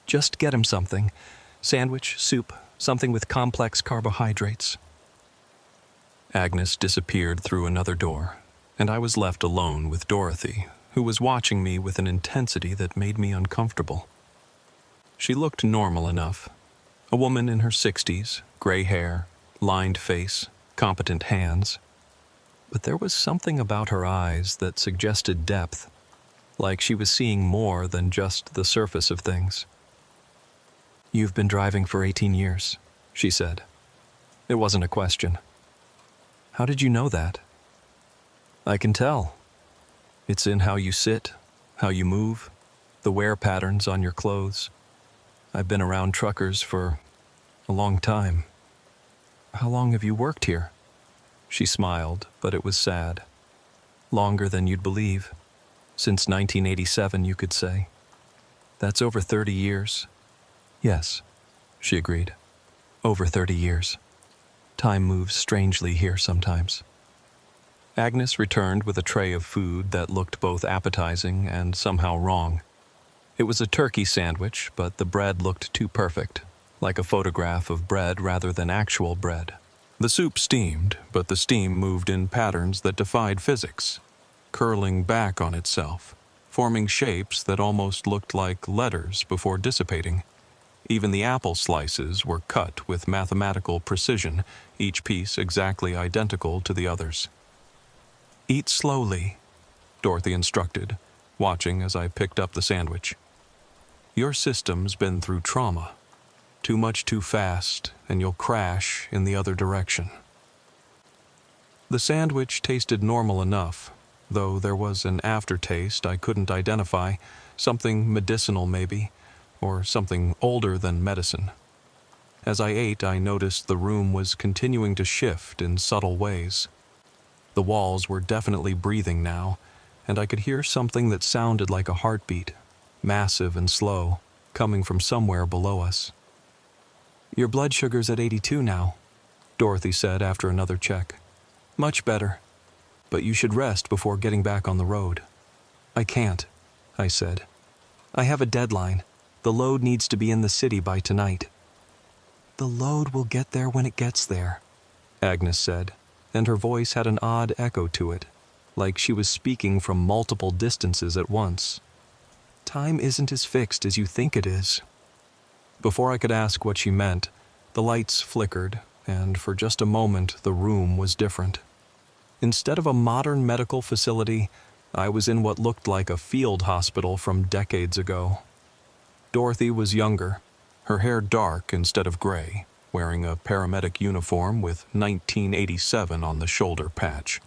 "Just get him something. Sandwich, soup, something with complex carbohydrates." Agnes disappeared through another door, and I was left alone with Dorothy, who was watching me with an intensity that made me uncomfortable. She looked normal enough. A woman in her 60s, gray hair, lined face, competent hands. But there was something about her eyes that suggested depth, like she was seeing more than just the surface of things. "You've been driving for 18 years, she said. It wasn't a question. "How did you know that?" "I can tell. It's in how you sit, how you move, the wear patterns on your clothes. I've been around truckers for a long time." "How long have you worked here?" She smiled, but it was sad. "Longer than you'd believe. Since 1987, you could say. That's over 30 years. "Yes," she agreed. "Over 30 years. Time moves strangely here sometimes." Agnes returned with a tray of food that looked both appetizing and somehow wrong. It was a turkey sandwich, but the bread looked too perfect, like a photograph of bread rather than actual bread. The soup steamed, but the steam moved in patterns that defied physics, curling back on itself, forming shapes that almost looked like letters before dissipating. Even the apple slices were cut with mathematical precision, each piece exactly identical to the others. "Eat slowly," Dorothy instructed, watching as I picked up the sandwich. "Your system's been through trauma. Too much too fast, and you'll crash in the other direction." The sandwich tasted normal enough, though there was an aftertaste I couldn't identify, something medicinal maybe, or something older than medicine. As I ate, I noticed the room was continuing to shift in subtle ways. The walls were definitely breathing now, and I could hear something that sounded like a heartbeat, massive and slow, coming from somewhere below us. "Your blood sugar's at 82 now," Dorothy said after another check. "Much better, but you should rest before getting back on the road." "I can't," I said. "I have a deadline. The load needs to be in the city by tonight." "The load will get there when it gets there," Agnes said, and her voice had an odd echo to it, like she was speaking from multiple distances at once. "Time isn't as fixed as you think it is." Before I could ask what she meant, the lights flickered, and for just a moment the room was different. Instead of a modern medical facility, I was in what looked like a field hospital from decades ago. Dorothy was younger, her hair dark instead of gray, wearing a paramedic uniform with 1987 on the shoulder patch.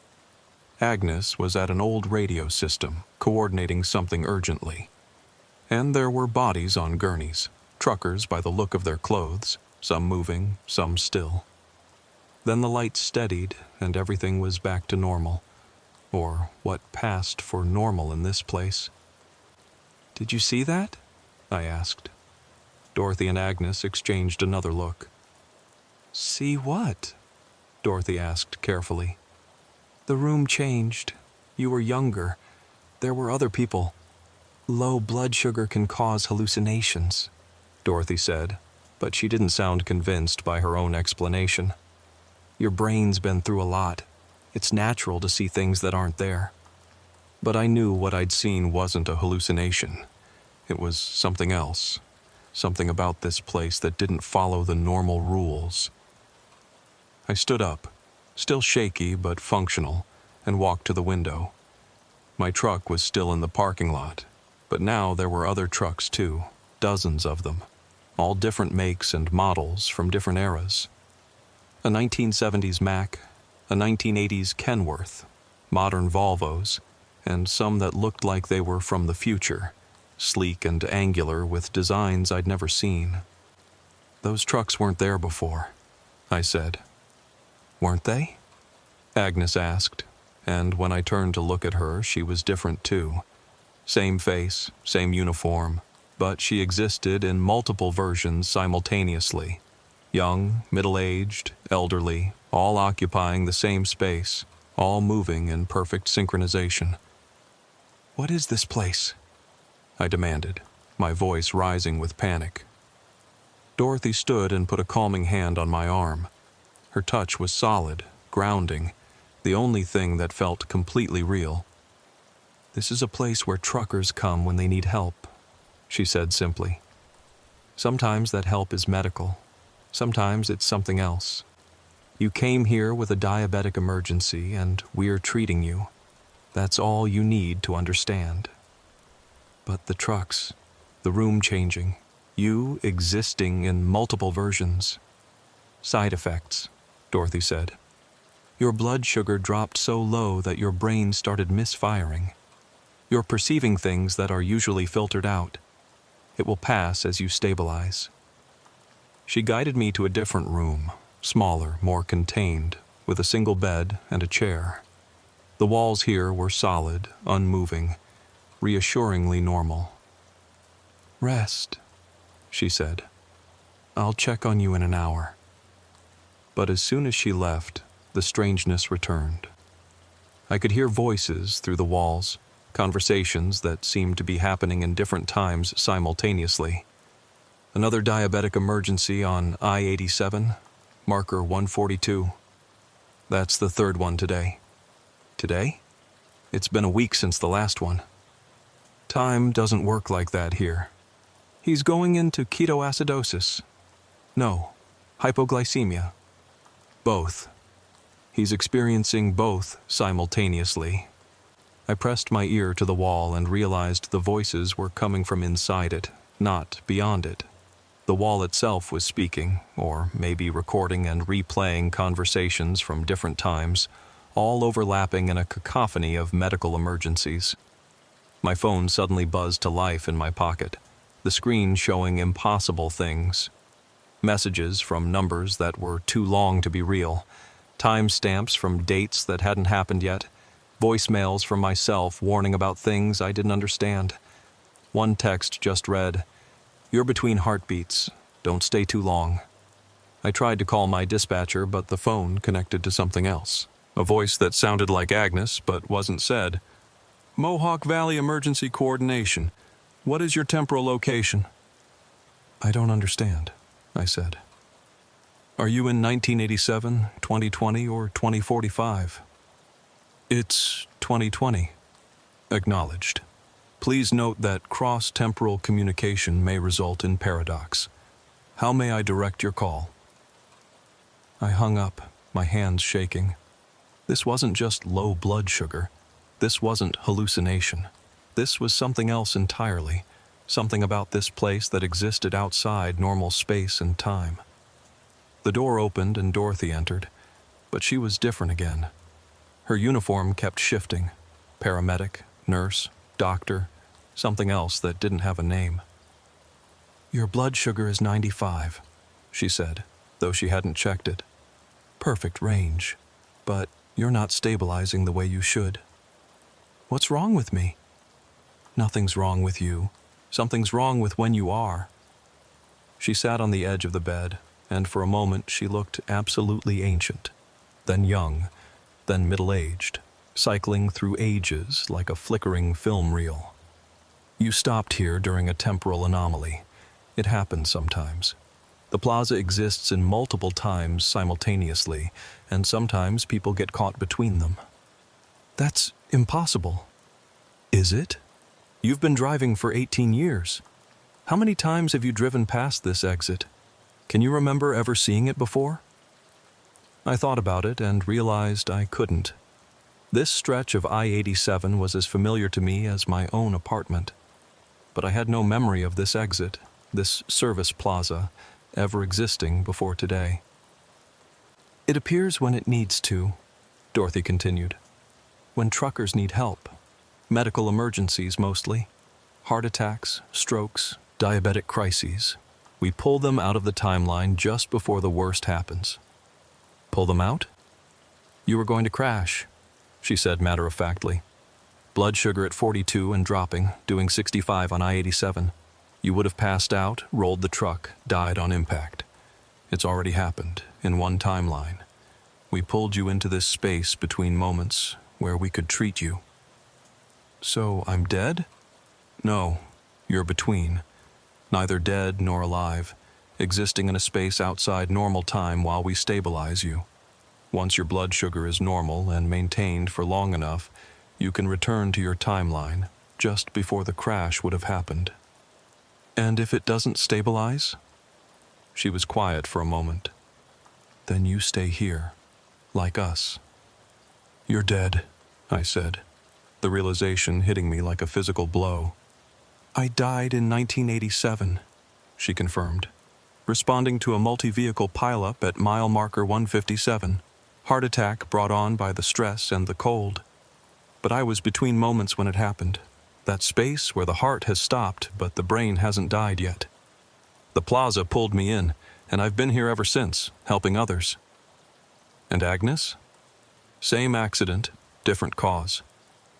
Agnes was at an old radio system, coordinating something urgently. And there were bodies on gurneys, truckers by the look of their clothes, some moving, some still. Then the lights steadied, and everything was back to normal, or what passed for normal in this place. "Did you see that?" I asked. Dorothy and Agnes exchanged another look. "See what?" Dorothy asked carefully. "The room changed. You were younger. There were other people. Low blood sugar can cause hallucinations," Dorothy said, but she didn't sound convinced by her own explanation. "Your brain's been through a lot. It's natural to see things that aren't there. But I knew what I'd seen wasn't a hallucination. It was something else. Something about this place that didn't follow the normal rules. I stood up, still shaky but functional, and walked to the window. My truck was still in the parking lot, but now there were other trucks too, dozens of them, all different makes and models from different eras. A 1970s Mack, a 1980s Kenworth, modern Volvos, and some that looked like they were from the future, sleek and angular with designs I'd never seen. Those trucks weren't there before, I said. Weren't they? Agnes asked, and when I turned to look at her, she was different too. Same face, same uniform, but she existed in multiple versions simultaneously. Young, middle-aged, elderly, all occupying the same space, all moving in perfect synchronization. "What is this place?" I demanded, my voice rising with panic. Dorothy stood and put a calming hand on my arm. Her touch was solid, grounding, the only thing that felt completely real. "This is a place where truckers come when they need help," she said simply. "Sometimes that help is medical. Sometimes it's something else. You came here with a diabetic emergency and we're treating you. That's all you need to understand. But the trucks, the room changing, you existing in multiple versions. Side effects," Dorothy said. "Your blood sugar dropped so low that your brain started misfiring. You're perceiving things that are usually filtered out. It will pass as you stabilize." She guided me to a different room, smaller, more contained, with a single bed and a chair. The walls here were solid, unmoving, reassuringly normal. "Rest," she said. "I'll check on you in an hour." But as soon as she left, the strangeness returned. I could hear voices through the walls, conversations that seemed to be happening in different times simultaneously. Another diabetic emergency on I-87, marker 142. That's the third one today. Today? It's been a week since the last one. Time doesn't work like that here. He's going into ketoacidosis. No, hypoglycemia. Both. He's experiencing both simultaneously. I pressed my ear to the wall and realized the voices were coming from inside it, not beyond it. The wall itself was speaking, or maybe recording and replaying conversations from different times, all overlapping in a cacophony of medical emergencies. My phone suddenly buzzed to life in my pocket, the screen showing impossible things. Messages from numbers that were too long to be real, timestamps from dates that hadn't happened yet, voicemails from myself warning about things I didn't understand. One text just read, "You're between heartbeats. Don't stay too long." I tried to call my dispatcher, but the phone connected to something else. A voice that sounded like Agnes, but wasn't said. "Mohawk Valley Emergency Coordination. What is your temporal location?" "I don't understand," I said. "Are you in 1987, 2020, or 2045? "It's 2020. Acknowledged. Please note that cross-temporal communication may result in paradox. How may I direct your call?" I hung up, my hands shaking. This wasn't just low blood sugar. This wasn't hallucination. This was something else entirely, something about this place that existed outside normal space and time. The door opened and Dorothy entered, but she was different again. Her uniform kept shifting. Paramedic, nurse, doctor, something else that didn't have a name. "Your blood sugar is 95, she said, though she hadn't checked it. "Perfect range, but you're not stabilizing the way you should." "What's wrong with me?" "Nothing's wrong with you. Something's wrong with when you are." She sat on the edge of the bed, and for a moment she looked absolutely ancient, then young, then middle-aged, cycling through ages like a flickering film reel. "You stopped here during a temporal anomaly. It happens sometimes. The plaza exists in multiple times simultaneously, and sometimes people get caught between them. That's impossible. Is it? You've been driving for 18 years. How many times have you driven past this exit? Can you remember ever seeing it before? I thought about it and realized I couldn't. This stretch of I-87 was as familiar to me as my own apartment. But I had no memory of this exit, this service plaza, ever existing before today. It appears when it needs to, Dorothy continued. When truckers need help. Medical emergencies mostly. Heart attacks, strokes, diabetic crises. We pull them out of the timeline just before the worst happens. Pull them out? You were going to crash, she said matter-of-factly. Blood sugar at 42 and dropping, doing 65 on I-87. You would have passed out, rolled the truck, died on impact. It's already happened, in one timeline. We pulled you into this space between moments where we could treat you. So I'm dead? No, you're between. Neither dead nor alive, existing in a space outside normal time while we stabilize you. Once your blood sugar is normal and maintained for long enough, you can return to your timeline just before the crash would have happened. And if it doesn't stabilize? She was quiet for a moment. Then you stay here, like us. You're dead, I said, the realization hitting me like a physical blow. I died in 1987, she confirmed, responding to a multi-vehicle pileup at mile marker 157, heart attack brought on by the stress and the cold. But I was between moments when it happened, that space where the heart has stopped but the brain hasn't died yet. The plaza pulled me in, and I've been here ever since, helping others. And Agnes? Same accident, different cause.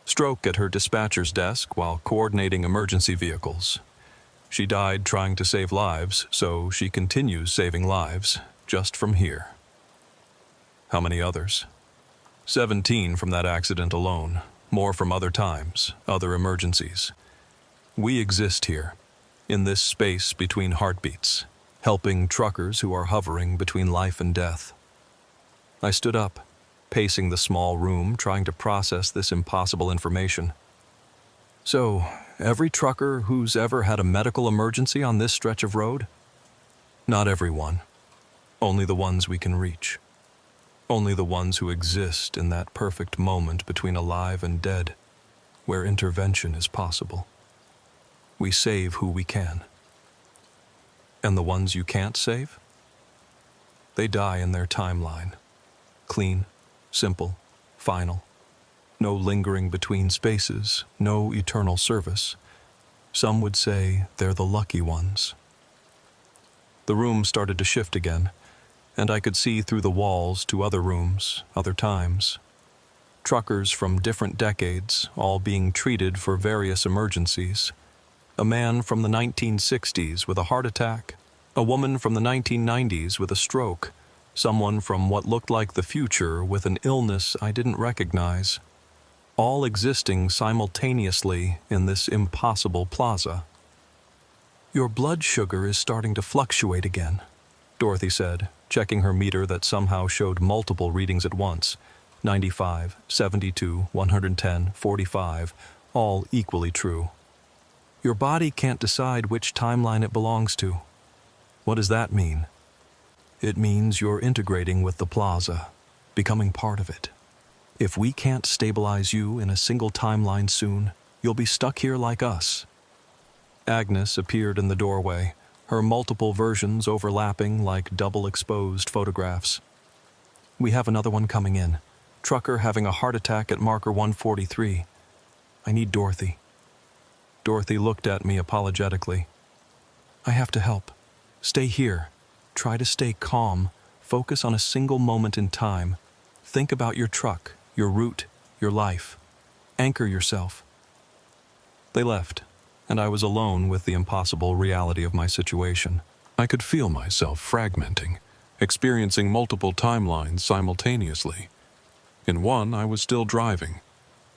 Stroke at her dispatcher's desk while coordinating emergency vehicles. She died trying to save lives, so she continues saving lives, just from here. How many others? 17 from that accident alone, more from other times, other emergencies. We exist here, in this space between heartbeats, helping truckers who are hovering between life and death. I stood up, pacing the small room, trying to process this impossible information. So, every trucker who's ever had a medical emergency on this stretch of road? Not everyone. Only the ones we can reach. Only the ones who exist in that perfect moment between alive and dead, where intervention is possible. We save who we can. And the ones you can't save? They die in their timeline. Clean, simple, final. No lingering between spaces, no eternal service. Some would say they're the lucky ones. The room started to shift again, and I could see through the walls to other rooms, other times. Truckers from different decades, all being treated for various emergencies. A man from the 1960s with a heart attack, a woman from the 1990s with a stroke, someone from what looked like the future with an illness I didn't recognize, all existing simultaneously in this impossible plaza. Your blood sugar is starting to fluctuate again, Dorothy said, checking her meter that somehow showed multiple readings at once, 95, 72, 110, 45, all equally true. Your body can't decide which timeline it belongs to. What does that mean? It means you're integrating with the plaza, becoming part of it. If we can't stabilize you in a single timeline soon, you'll be stuck here like us. Agnes appeared in the doorway, her multiple versions overlapping like double-exposed photographs. We have another one coming in. Trucker having a heart attack at marker 143. I need Dorothy. Dorothy looked at me apologetically. I have to help. Stay here. Try to stay calm. Focus on a single moment in time. Think about your truck, your route, your life. Anchor yourself. They left, and I was alone with the impossible reality of my situation. I could feel myself fragmenting, experiencing multiple timelines simultaneously. In one, I was still driving,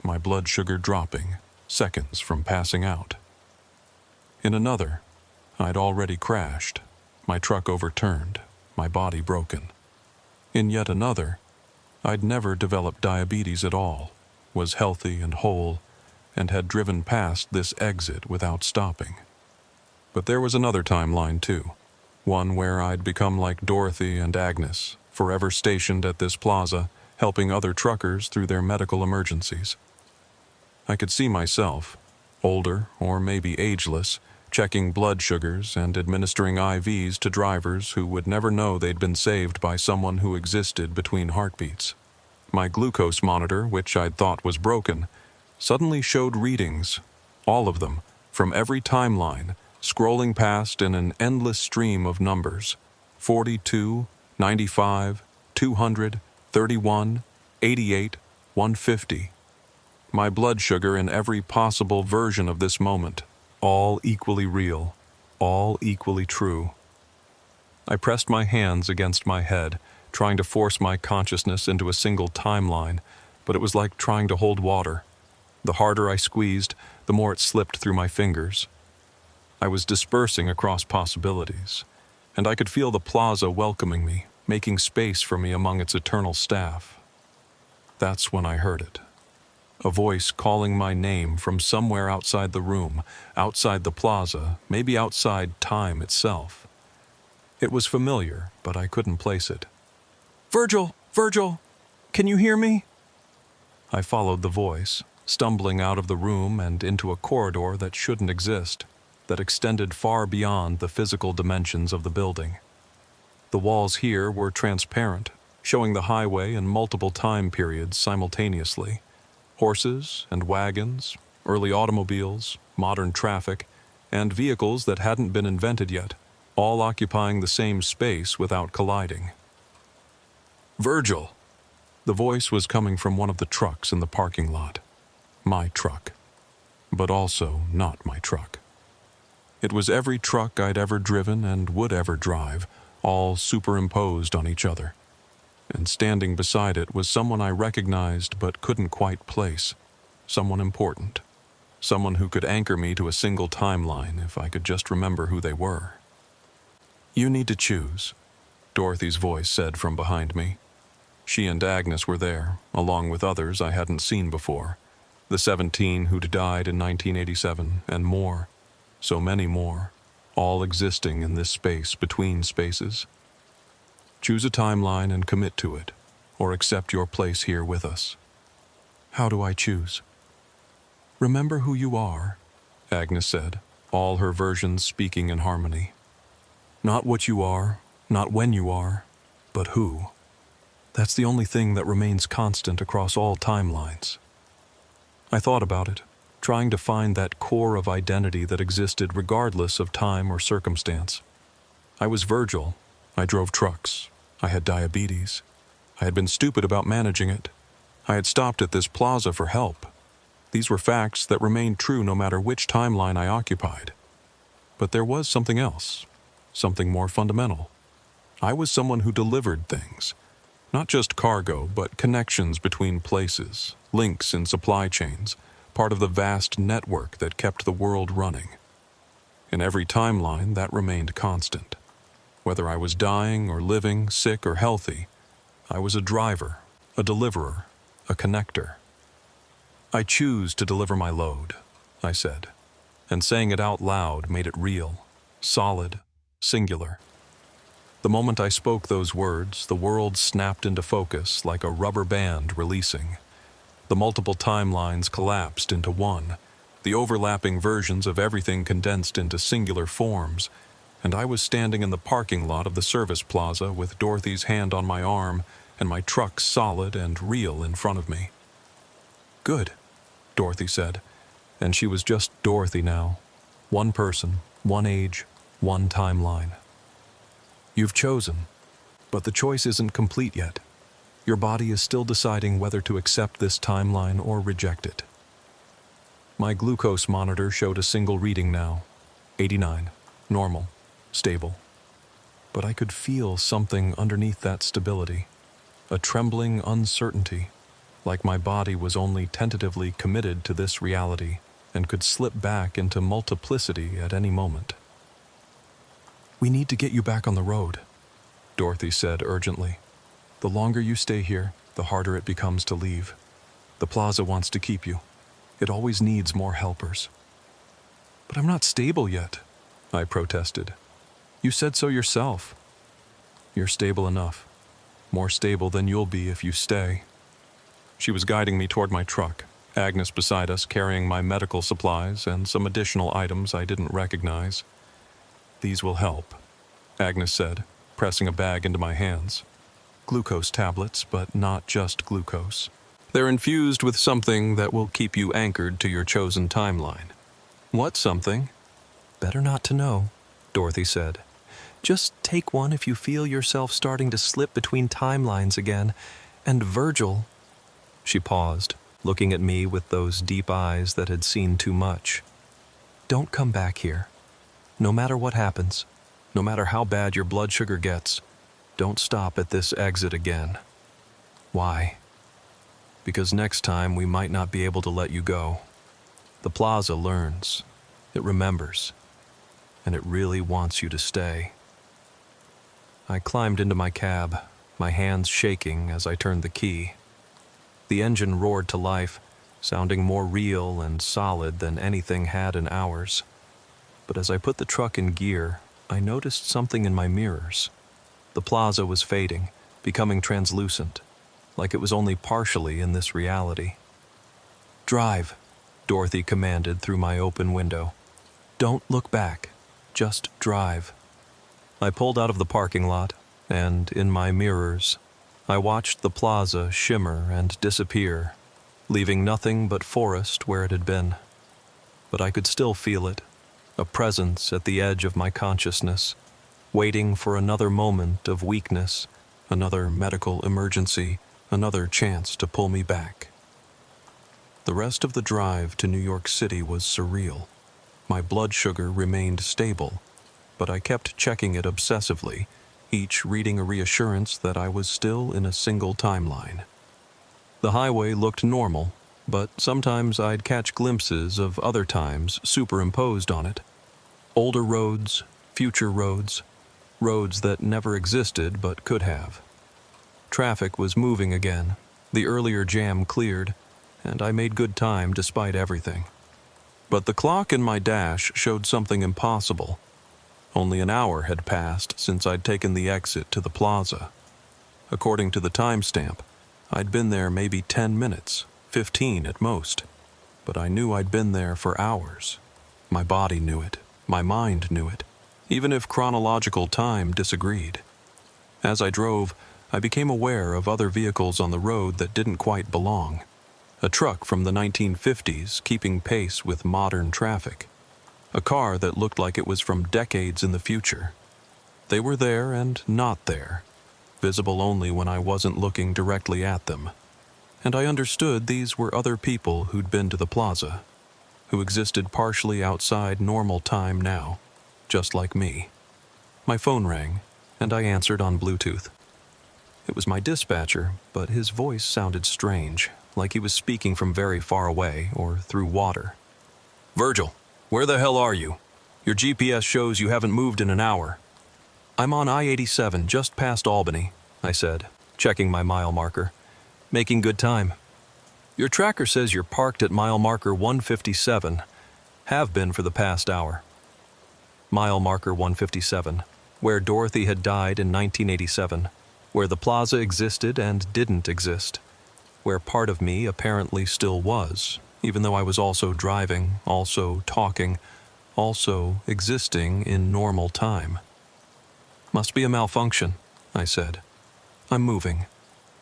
my blood sugar dropping, seconds from passing out. In another, I'd already crashed, my truck overturned, my body broken. In yet another, I'd never developed diabetes at all, was healthy and whole, and had driven past this exit without stopping. But there was another timeline too, one where I'd become like Dorothy and Agnes, forever stationed at this plaza, helping other truckers through their medical emergencies. I could see myself, older or maybe ageless, checking blood sugars and administering IVs to drivers who would never know they'd been saved by someone who existed between heartbeats. My glucose monitor, which I'd thought was broken, suddenly showed readings, all of them, from every timeline, scrolling past in an endless stream of numbers: 42, 95, 200, 31, 88, 150. My blood sugar in every possible version of this moment, all equally real, all equally true. I pressed my hands against my head, trying to force my consciousness into a single timeline, but it was like trying to hold water. The harder I squeezed, the more it slipped through my fingers. I was dispersing across possibilities, and I could feel the plaza welcoming me, making space for me among its eternal staff. That's when I heard it. A voice calling my name from somewhere outside the room, outside the plaza, maybe outside time itself. It was familiar, but I couldn't place it. "Virgil! Virgil! Can you hear me?" I followed the voice, stumbling out of the room and into a corridor that shouldn't exist, that extended far beyond the physical dimensions of the building. The walls here were transparent, showing the highway in multiple time periods simultaneously. Horses and wagons, early automobiles, modern traffic, and vehicles that hadn't been invented yet, all occupying the same space without colliding. "Virgil!" The voice was coming from one of the trucks in the parking lot. My truck. But also not my truck. It was every truck I'd ever driven and would ever drive, all superimposed on each other. And standing beside it was someone I recognized but couldn't quite place. Someone important. Someone who could anchor me to a single timeline if I could just remember who they were. "You need to choose," Dorothy's voice said from behind me. She and Agnes were there, along with others I hadn't seen before. The 17 who'd died in 1987, and more. So many more, all existing in this space between spaces. "Choose a timeline and commit to it, or accept your place here with us." "How do I choose?" "Remember who you are," Agnes said, all her versions speaking in harmony. "Not what you are, not when you are, but who. That's the only thing that remains constant across all timelines." I thought about it, trying to find that core of identity that existed regardless of time or circumstance. I was Virgil. I drove trucks. I had diabetes. I had been stupid about managing it. I had stopped at this plaza for help. These were facts that remained true no matter which timeline I occupied. But there was something else, something more fundamental. I was someone who delivered things. Not just cargo, but connections between places, links in supply chains, part of the vast network that kept the world running. In every timeline, that remained constant. Whether I was dying or living, sick or healthy, I was a driver, a deliverer, a connector. "I choose to deliver my load," I said, and saying it out loud made it real, solid, singular. The moment I spoke those words, the world snapped into focus like a rubber band releasing. The multiple timelines collapsed into one, the overlapping versions of everything condensed into singular forms, and I was standing in the parking lot of the service plaza with Dorothy's hand on my arm and my truck solid and real in front of me. "Good," Dorothy said, and she was just Dorothy now. One person, one age, one timeline. "You've chosen, but the choice isn't complete yet. Your body is still deciding whether to accept this timeline or reject it." My glucose monitor showed a single reading now, 89, normal, stable. But I could feel something underneath that stability, a trembling uncertainty, like my body was only tentatively committed to this reality and could slip back into multiplicity at any moment. "We need to get you back on the road," Dorothy said urgently. "The longer you stay here, the harder it becomes to leave. The plaza wants to keep you. It always needs more helpers." "But I'm not stable yet," I protested. "You said so yourself." "You're stable enough. More stable than you'll be if you stay." She was guiding me toward my truck, Agnes beside us carrying my medical supplies and some additional items I didn't recognize. "These will help," Agnes said, pressing a bag into my hands. "Glucose tablets, but not just glucose. They're infused with something that will keep you anchored to your chosen timeline." "What something?" "Better not to know," Dorothy said. "Just take one if you feel yourself starting to slip between timelines again. And Virgil..." She paused, looking at me with those deep eyes that had seen too much. "Don't come back here. No matter what happens, no matter how bad your blood sugar gets, don't stop at this exit again." "Why?" "Because next time we might not be able to let you go. The plaza learns, it remembers, and it really wants you to stay." I climbed into my cab, my hands shaking as I turned the key. The engine roared to life, sounding more real and solid than anything had in hours. But as I put the truck in gear, I noticed something in my mirrors. The plaza was fading, becoming translucent, like it was only partially in this reality. "Drive," Dorothy commanded through my open window. "Don't look back, just drive." I pulled out of the parking lot, and in my mirrors, I watched the plaza shimmer and disappear, leaving nothing but forest where it had been. But I could still feel it, a presence at the edge of my consciousness, waiting for another moment of weakness, another medical emergency, another chance to pull me back. The rest of the drive to New York City was surreal. My blood sugar remained stable, but I kept checking it obsessively, each reading a reassurance that I was still in a single timeline. The highway looked normal, but sometimes I'd catch glimpses of other times superimposed on it. Older roads, future roads, roads that never existed but could have. Traffic was moving again, the earlier jam cleared, and I made good time despite everything. But the clock in my dash showed something impossible. Only an hour had passed since I'd taken the exit to the plaza. According to the timestamp, I'd been there maybe 10 minutes, 15 at most. But I knew I'd been there for hours. My body knew it, my mind knew it, even if chronological time disagreed. As I drove, I became aware of other vehicles on the road that didn't quite belong. A truck from the 1950s keeping pace with modern traffic. A car that looked like it was from decades in the future. They were there and not there, visible only when I wasn't looking directly at them. And I understood these were other people who'd been to the plaza, who existed partially outside normal time now, just like me. My phone rang, and I answered on Bluetooth. It was my dispatcher, but his voice sounded strange, like he was speaking from very far away or through water. "Virgil, where the hell are you? Your GPS shows you haven't moved in an hour." "I'm on I-87 just past Albany," I said, checking my mile marker. "Making good time." "Your tracker says you're parked at mile marker 157. Have been for the past hour." Mile marker 157, where Dorothy had died in 1987, where the plaza existed and didn't exist, where part of me apparently still was, even though I was also driving, also talking, also existing in normal time. "Must be a malfunction," I said. "I'm moving.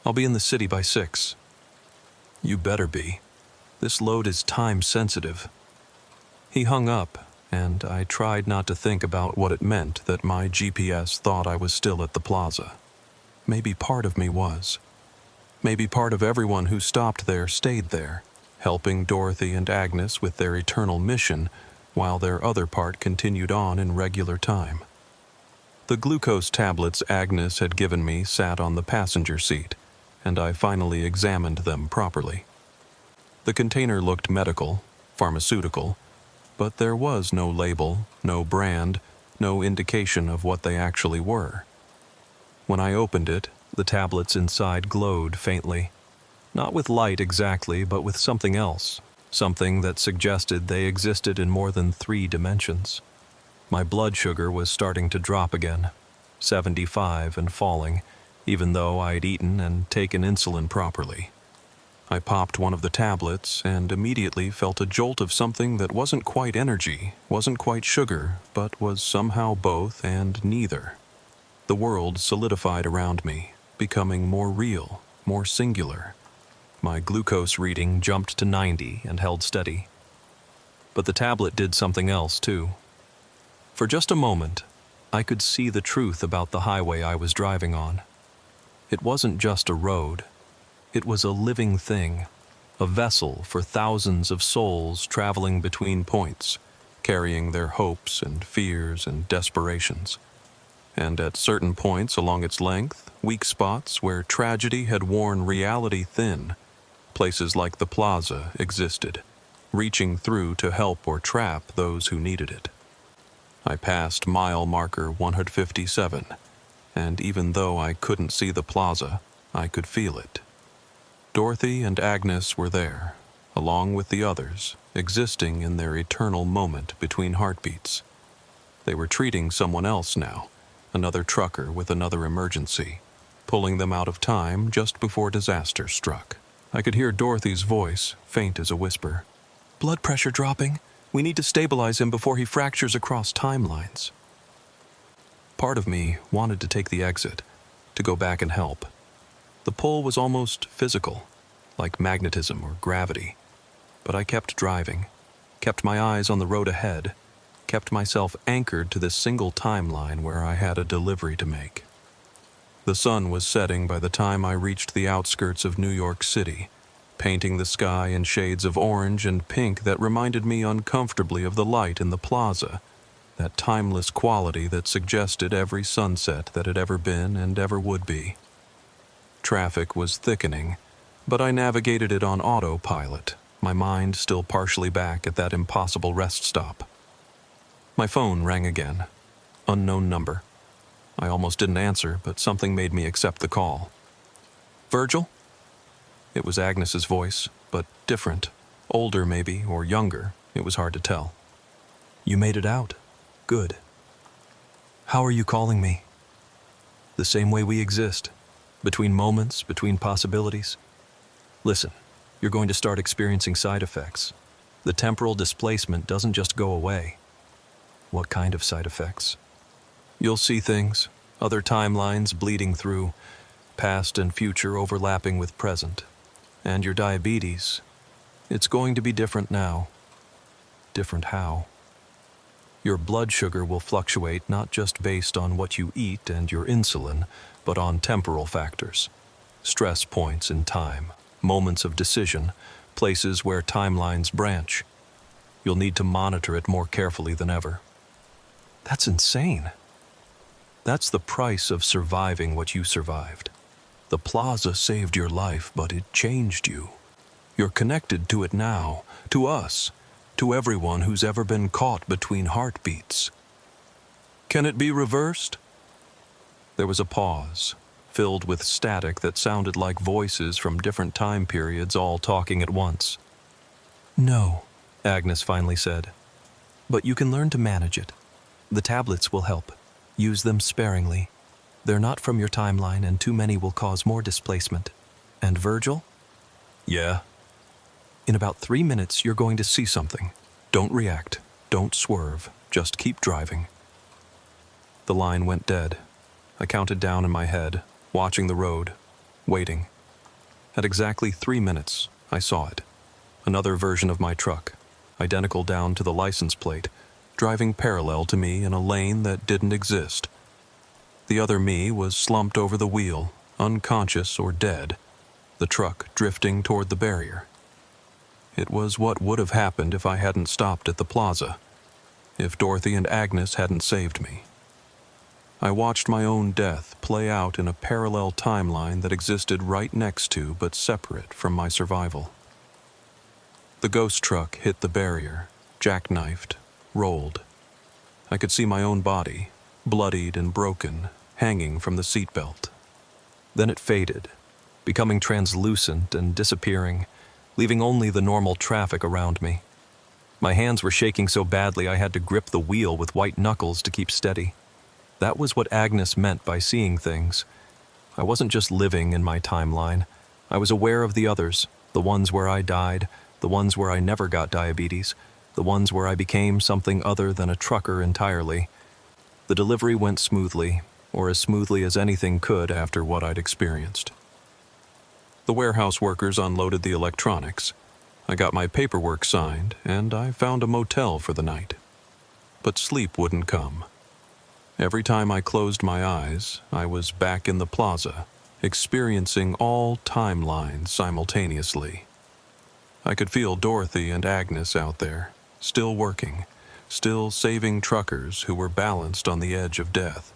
I'll be in the city by 6. "You better be. This load is time-sensitive." He hung up, and I tried not to think about what it meant that my GPS thought I was still at the plaza. Maybe part of me was. Maybe part of everyone who stopped there stayed there, helping Dorothy and Agnes with their eternal mission, while their other part continued on in regular time. The glucose tablets Agnes had given me sat on the passenger seat, and I finally examined them properly. The container looked medical, pharmaceutical, but there was no label, no brand, no indication of what they actually were. When I opened it, the tablets inside glowed faintly. Not with light exactly, but with something else. Something that suggested they existed in more than 3 dimensions. My blood sugar was starting to drop again, 75 and falling, even though I'd eaten and taken insulin properly. I popped one of the tablets and immediately felt a jolt of something that wasn't quite energy, wasn't quite sugar, but was somehow both and neither. The world solidified around me, becoming more real, more singular. My glucose reading jumped to 90 and held steady. But the tablet did something else, too. For just a moment, I could see the truth about the highway I was driving on. It wasn't just a road. It was a living thing, a vessel for thousands of souls traveling between points, carrying their hopes and fears and desperations. And at certain points along its length, weak spots where tragedy had worn reality thin, places like the plaza existed, reaching through to help or trap those who needed it. I passed mile marker 157, and even though I couldn't see the plaza, I could feel it. Dorothy and Agnes were there, along with the others, existing in their eternal moment between heartbeats. They were treating someone else now, another trucker with another emergency, pulling them out of time just before disaster struck. I could hear Dorothy's voice, faint as a whisper. "Blood pressure dropping. We need to stabilize him before he fractures across timelines." Part of me wanted to take the exit, to go back and help. The pull was almost physical, like magnetism or gravity. But I kept driving, kept my eyes on the road ahead, kept myself anchored to this single timeline where I had a delivery to make. The sun was setting by the time I reached the outskirts of New York City, painting the sky in shades of orange and pink that reminded me uncomfortably of the light in the plaza, that timeless quality that suggested every sunset that had ever been and ever would be. Traffic was thickening, but I navigated it on autopilot, my mind still partially back at that impossible rest stop. My phone rang again. Unknown number. I almost didn't answer, but something made me accept the call. "Virgil?" It was Agnes's voice, but different. Older maybe, or younger. It was hard to tell. "You made it out. Good. How are you calling me?" "The same way we exist. Between moments, between possibilities. Listen, you're going to start experiencing side effects. The temporal displacement doesn't just go away." "What kind of side effects?" "You'll see things, other timelines bleeding through, past and future overlapping with present. And your diabetes, it's going to be different now." "Different how?" "Your blood sugar will fluctuate not just based on what you eat and your insulin, but on temporal factors. Stress points in time, moments of decision, places where timelines branch. You'll need to monitor it more carefully than ever." "That's insane." "That's the price of surviving what you survived. The plaza saved your life, but it changed you. You're connected to it now, to us, to everyone who's ever been caught between heartbeats. Can it be reversed?" There was a pause, filled with static that sounded like voices from different time periods all talking at once. "No," Agnes finally said. "But you can learn to manage it. The tablets will help. Use them sparingly. They're not from your timeline, and too many will cause more displacement. And Virgil?" "Yeah?" "In about 3 minutes, you're going to see something. Don't react. Don't swerve. Just keep driving." The line went dead. I counted down in my head, watching the road, waiting. At exactly 3 minutes, I saw it. Another version of my truck, identical down to the license plate, driving parallel to me in a lane that didn't exist. The other me was slumped over the wheel, unconscious or dead, the truck drifting toward the barrier. It was what would have happened if I hadn't stopped at the plaza, if Dorothy and Agnes hadn't saved me. I watched my own death play out in a parallel timeline that existed right next to but separate from my survival. The ghost truck hit the barrier, jackknifed, rolled. I could see my own body, bloodied and broken, hanging from the seatbelt. Then it faded, becoming translucent and disappearing, leaving only the normal traffic around me. My hands were shaking so badly I had to grip the wheel with white knuckles to keep steady. That was what Agnes meant by seeing things. I wasn't just living in my timeline. I was aware of the others, the ones where I died, the ones where I never got diabetes, the ones where I became something other than a trucker entirely. The delivery went smoothly, or as smoothly as anything could after what I'd experienced. The warehouse workers unloaded the electronics. I got my paperwork signed, and I found a motel for the night. But sleep wouldn't come. Every time I closed my eyes, I was back in the plaza, experiencing all timelines simultaneously. I could feel Dorothy and Agnes out there, still working, still saving truckers who were balanced on the edge of death.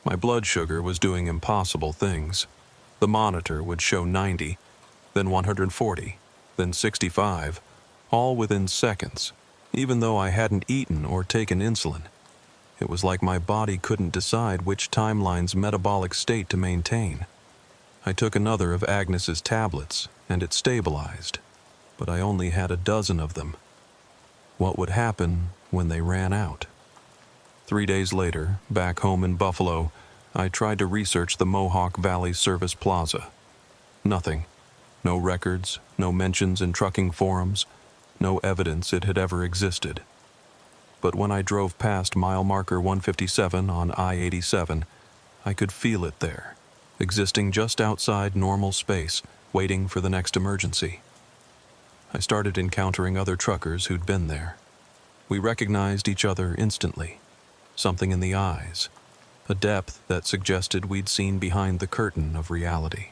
My blood sugar was doing impossible things. The monitor would show 90, then 140, then 65, all within seconds, even though I hadn't eaten or taken insulin. It was like my body couldn't decide which timeline's metabolic state to maintain. I took another of Agnes's tablets, and it stabilized, but I only had a dozen of them. What would happen when they ran out? 3 days later, back home in Buffalo, I tried to research the Mohawk Valley Service Plaza. Nothing. No records, no mentions in trucking forums, no evidence it had ever existed. But when I drove past mile marker 157 on I-87, I could feel it there, existing just outside normal space, waiting for the next emergency. I started encountering other truckers who'd been there. We recognized each other instantly. Something in the eyes, a depth that suggested we'd seen behind the curtain of reality.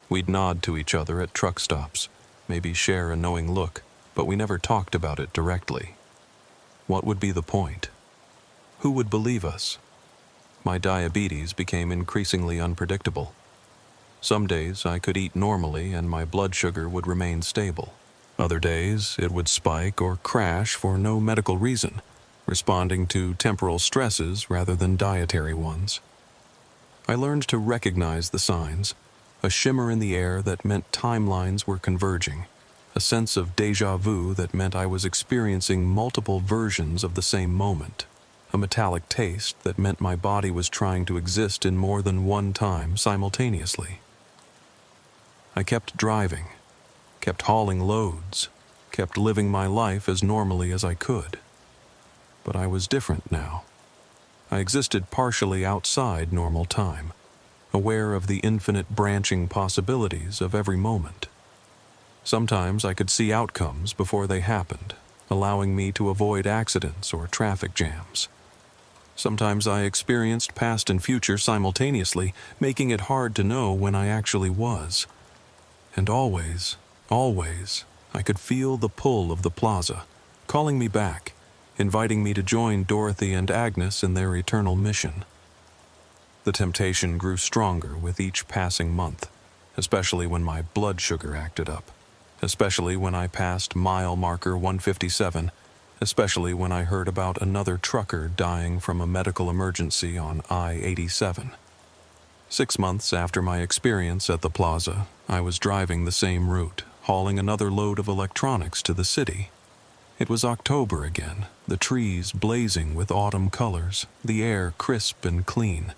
We'd nod to each other at truck stops, maybe share a knowing look, but we never talked about it directly. What would be the point? Who would believe us? My diabetes became increasingly unpredictable. Some days I could eat normally and my blood sugar would remain stable. Other days it would spike or crash for no medical reason, responding to temporal stresses rather than dietary ones. I learned to recognize the signs, a shimmer in the air that meant timelines were converging, a sense of déjà vu that meant I was experiencing multiple versions of the same moment, a metallic taste that meant my body was trying to exist in more than one time simultaneously. I kept driving, kept hauling loads, kept living my life as normally as I could. But I was different now. I existed partially outside normal time, aware of the infinite branching possibilities of every moment. Sometimes I could see outcomes before they happened, allowing me to avoid accidents or traffic jams. Sometimes I experienced past and future simultaneously, making it hard to know when I actually was. And always, I could feel the pull of the plaza, calling me back, inviting me to join Dorothy and Agnes in their eternal mission. The temptation grew stronger with each passing month, especially when my blood sugar acted up, especially when I passed mile marker 157, especially when I heard about another trucker dying from a medical emergency on I-87. 6 months after my experience at the plaza, I was driving the same route, hauling another load of electronics to the city. It was October again, the trees blazing with autumn colors, the air crisp and clean.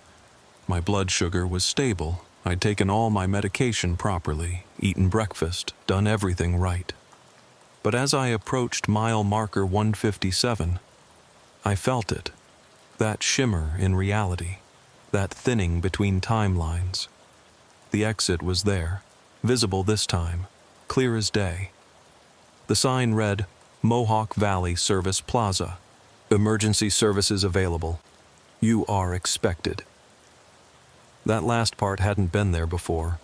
My blood sugar was stable. I'd taken all my medication properly, eaten breakfast, done everything right. But as I approached mile marker 157, I felt it, that shimmer in reality, that thinning between timelines. The exit was there, visible this time, clear as day. The sign read, Mohawk Valley Service Plaza. Emergency services available. You are expected. That last part hadn't been there before.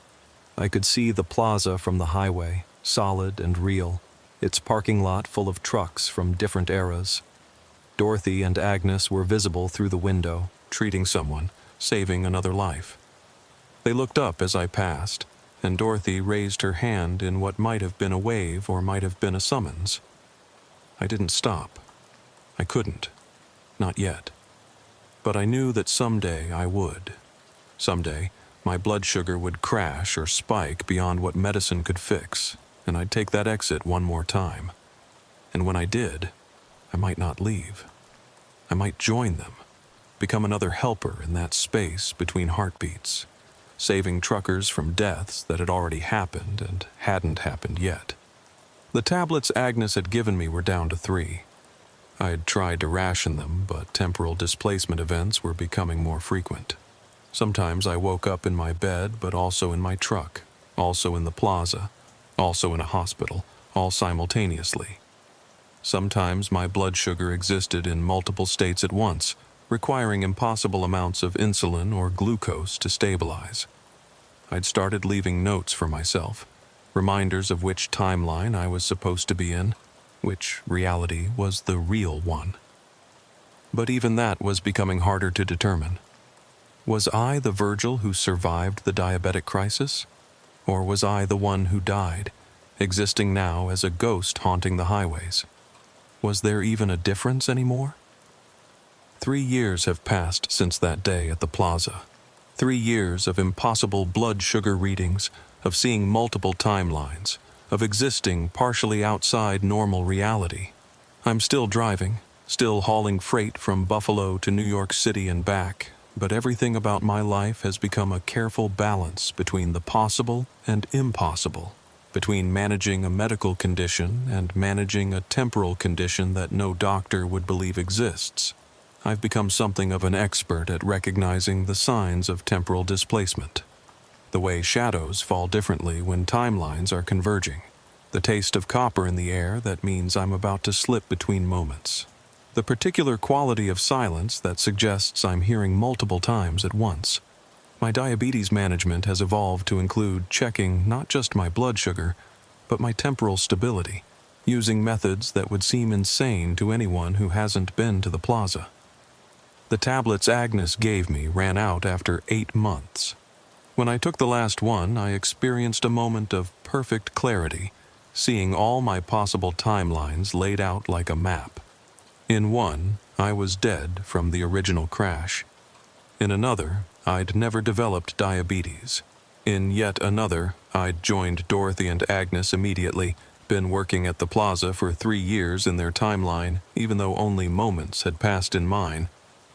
I could see the plaza from the highway, solid and real, its parking lot full of trucks from different eras. Dorothy and Agnes were visible through the window, treating someone, saving another life. They looked up as I passed, and Dorothy raised her hand in what might have been a wave or might have been a summons. I didn't stop. I couldn't. not yet. But I knew that someday I would. Someday, my blood sugar would crash or spike beyond what medicine could fix, and I'd take that exit one more time. And when I did, I might not leave. I might join them, become another helper in that space between heartbeats, saving truckers from deaths that had already happened and hadn't happened yet. The tablets Agnes had given me were down to 3. I had tried to ration them, but temporal displacement events were becoming more frequent. Sometimes I woke up in my bed, but also in my truck, also in the plaza, also in a hospital, all simultaneously. Sometimes my blood sugar existed in multiple states at once, requiring impossible amounts of insulin or glucose to stabilize. I'd started leaving notes for myself, reminders of which timeline I was supposed to be in, which reality was the real one. But even that was becoming harder to determine. Was I the Virgil who survived the diabetic crisis? Or was I the one who died, existing now as a ghost haunting the highways? Was there even a difference anymore? 3 years have passed since that day at the plaza. 3 years of impossible blood sugar readings, of seeing multiple timelines, of existing partially outside normal reality. I'm still driving, still hauling freight from Buffalo to New York City and back, but everything about my life has become a careful balance between the possible and impossible, between managing a medical condition and managing a temporal condition that no doctor would believe exists. I've become something of an expert at recognizing the signs of temporal displacement. The way shadows fall differently when timelines are converging. The taste of copper in the air that means I'm about to slip between moments. The particular quality of silence that suggests I'm hearing multiple times at once. My diabetes management has evolved to include checking not just my blood sugar, but my temporal stability, using methods that would seem insane to anyone who hasn't been to the plaza. The tablets Agnes gave me ran out after 8 months. When I took the last one, I experienced a moment of perfect clarity, seeing all my possible timelines laid out like a map. In one, I was dead from the original crash. In another, I'd never developed diabetes. In yet another, I'd joined Dorothy and Agnes immediately, been working at the plaza for 3 years in their timeline, even though only moments had passed in mine.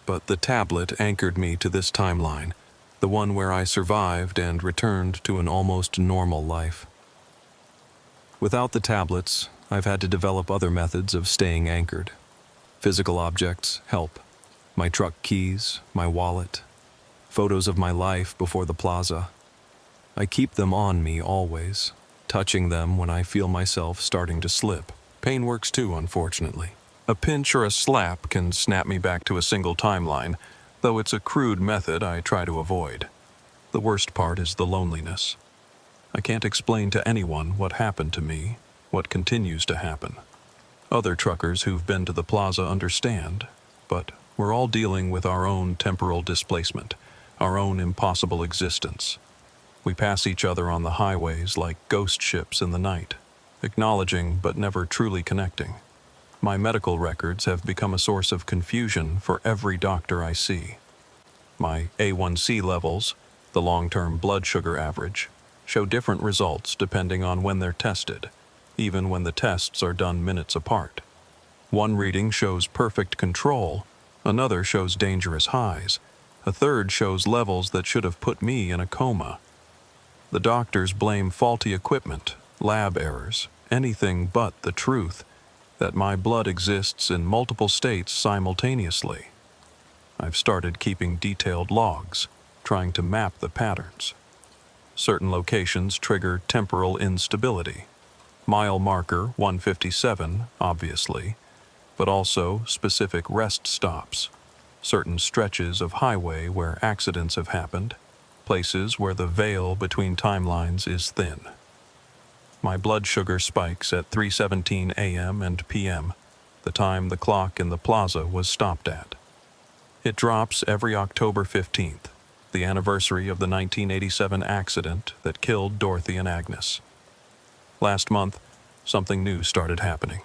But the tablet anchored me to this timeline, the one where I survived and returned to an almost normal life. Without the tablets, I've had to develop other methods of staying anchored. Physical objects help. My truck keys, my wallet, photos of my life before the plaza. I keep them on me always, touching them when I feel myself starting to slip. Pain works too, unfortunately. A pinch or a slap can snap me back to a single timeline, though it's a crude method I try to avoid. The worst part is the loneliness. I can't explain to anyone what happened to me, what continues to happen. Other truckers who've been to the plaza understand, but we're all dealing with our own temporal displacement, our own impossible existence. We pass each other on the highways like ghost ships in the night, acknowledging but never truly connecting. My medical records have become a source of confusion for every doctor I see. My A1C levels, the long-term blood sugar average, show different results depending on when they're tested, even when the tests are done minutes apart. One reading shows perfect control, another shows dangerous highs, a third shows levels that should have put me in a coma. The doctors blame faulty equipment, lab errors, anything but the truth, that my blood exists in multiple states simultaneously. I've started keeping detailed logs, trying to map the patterns. Certain locations trigger temporal instability. Mile marker 157, obviously, but also specific rest stops, certain stretches of highway where accidents have happened, places where the veil between timelines is thin. My blood sugar spikes at 3:17 a.m. and p.m., the time the clock in the plaza was stopped at. It drops every October 15th, the anniversary of the 1987 accident that killed Dorothy and Agnes. Last month, something new started happening.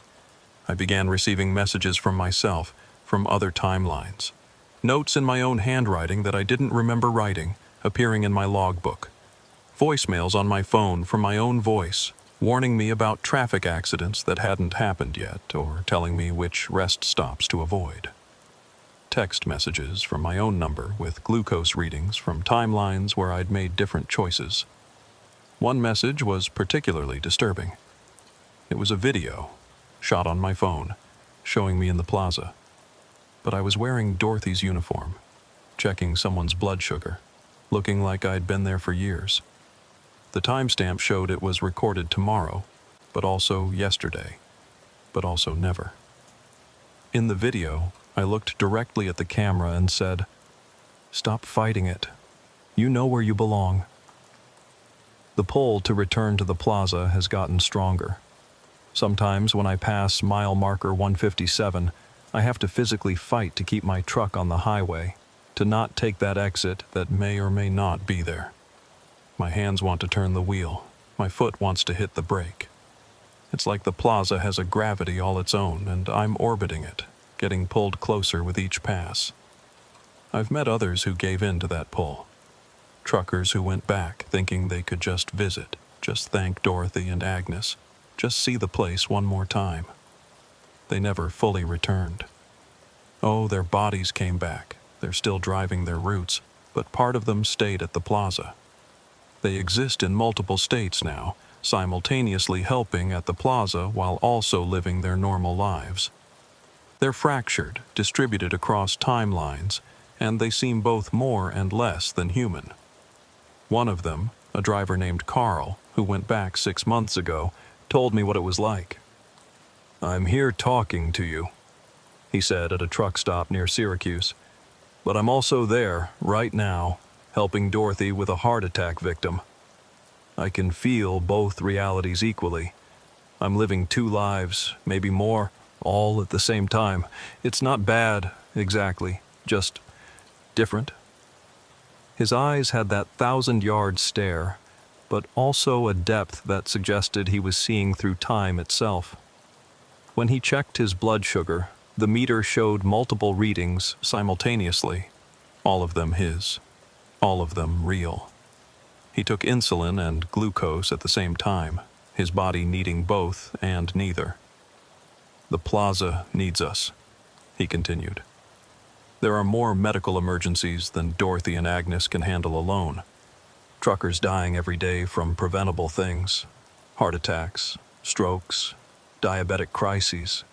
I began receiving messages from myself, from other timelines. Notes in my own handwriting that I didn't remember writing, appearing in my logbook. Voicemails on my phone from my own voice, warning me about traffic accidents that hadn't happened yet, or telling me which rest stops to avoid. Text messages from my own number with glucose readings from timelines where I'd made different choices. One message was particularly disturbing. It was a video, shot on my phone, showing me in the plaza. But I was wearing Dorothy's uniform, checking someone's blood sugar, looking like I'd been there for years. The timestamp showed it was recorded tomorrow, but also yesterday, but also never. In the video, I looked directly at the camera and said, "Stop fighting it. You know where you belong." The pull to return to the plaza has gotten stronger. Sometimes when I pass mile marker 157, I have to physically fight to keep my truck on the highway, to not take that exit that may or may not be there. My hands want to turn the wheel. My foot wants to hit the brake. It's like the plaza has a gravity all its own, and I'm orbiting it, getting pulled closer with each pass. I've met others who gave in to that pull. Truckers who went back thinking they could just visit, just thank Dorothy and Agnes, just see the place one more time. They never fully returned. Oh, their bodies came back. They're still driving their routes, but part of them stayed at the plaza. They exist in multiple states now, simultaneously helping at the plaza while also living their normal lives. They're fractured, distributed across timelines, and they seem both more and less than human. One of them, a driver named Carl, who went back 6 months ago, told me what it was like. "I'm here talking to you," he said at a truck stop near Syracuse. "But I'm also there, right now, helping Dorothy with a heart attack victim. I can feel both realities equally. I'm living 2 lives, maybe more, all at the same time. It's not bad, exactly, just different." His eyes had that 1,000-yard stare, but also a depth that suggested he was seeing through time itself. When he checked his blood sugar, the meter showed multiple readings simultaneously, all of them his, all of them real. He took insulin and glucose at the same time, his body needing both and neither. "The plaza needs us," he continued. "There are more medical emergencies than Dorothy and Agnes can handle alone. Truckers dying every day from preventable things, heart attacks, strokes, diabetic crises.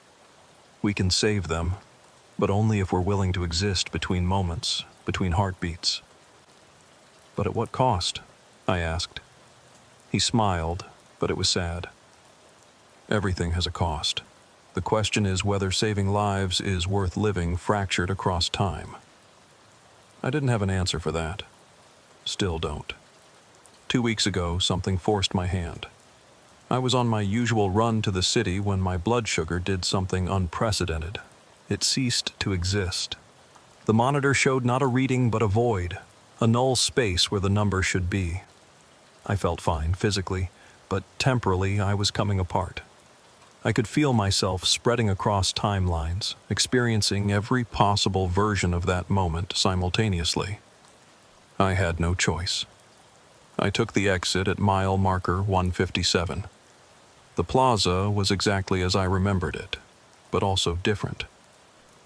We can save them, but only if we're willing to exist between moments, between heartbeats." "But at what cost?" I asked. He smiled, but it was sad. "Everything has a cost. The question is whether saving lives is worth living fractured across time." I didn't have an answer for that. Still don't. 2 weeks ago, something forced my hand. I was on my usual run to the city when my blood sugar did something unprecedented. It ceased to exist. The monitor showed not a reading but a void, a null space where the number should be. I felt fine physically, but temporally I was coming apart. I could feel myself spreading across timelines, experiencing every possible version of that moment simultaneously. I had no choice. I took the exit at mile marker 157. The plaza was exactly as I remembered it, but also different.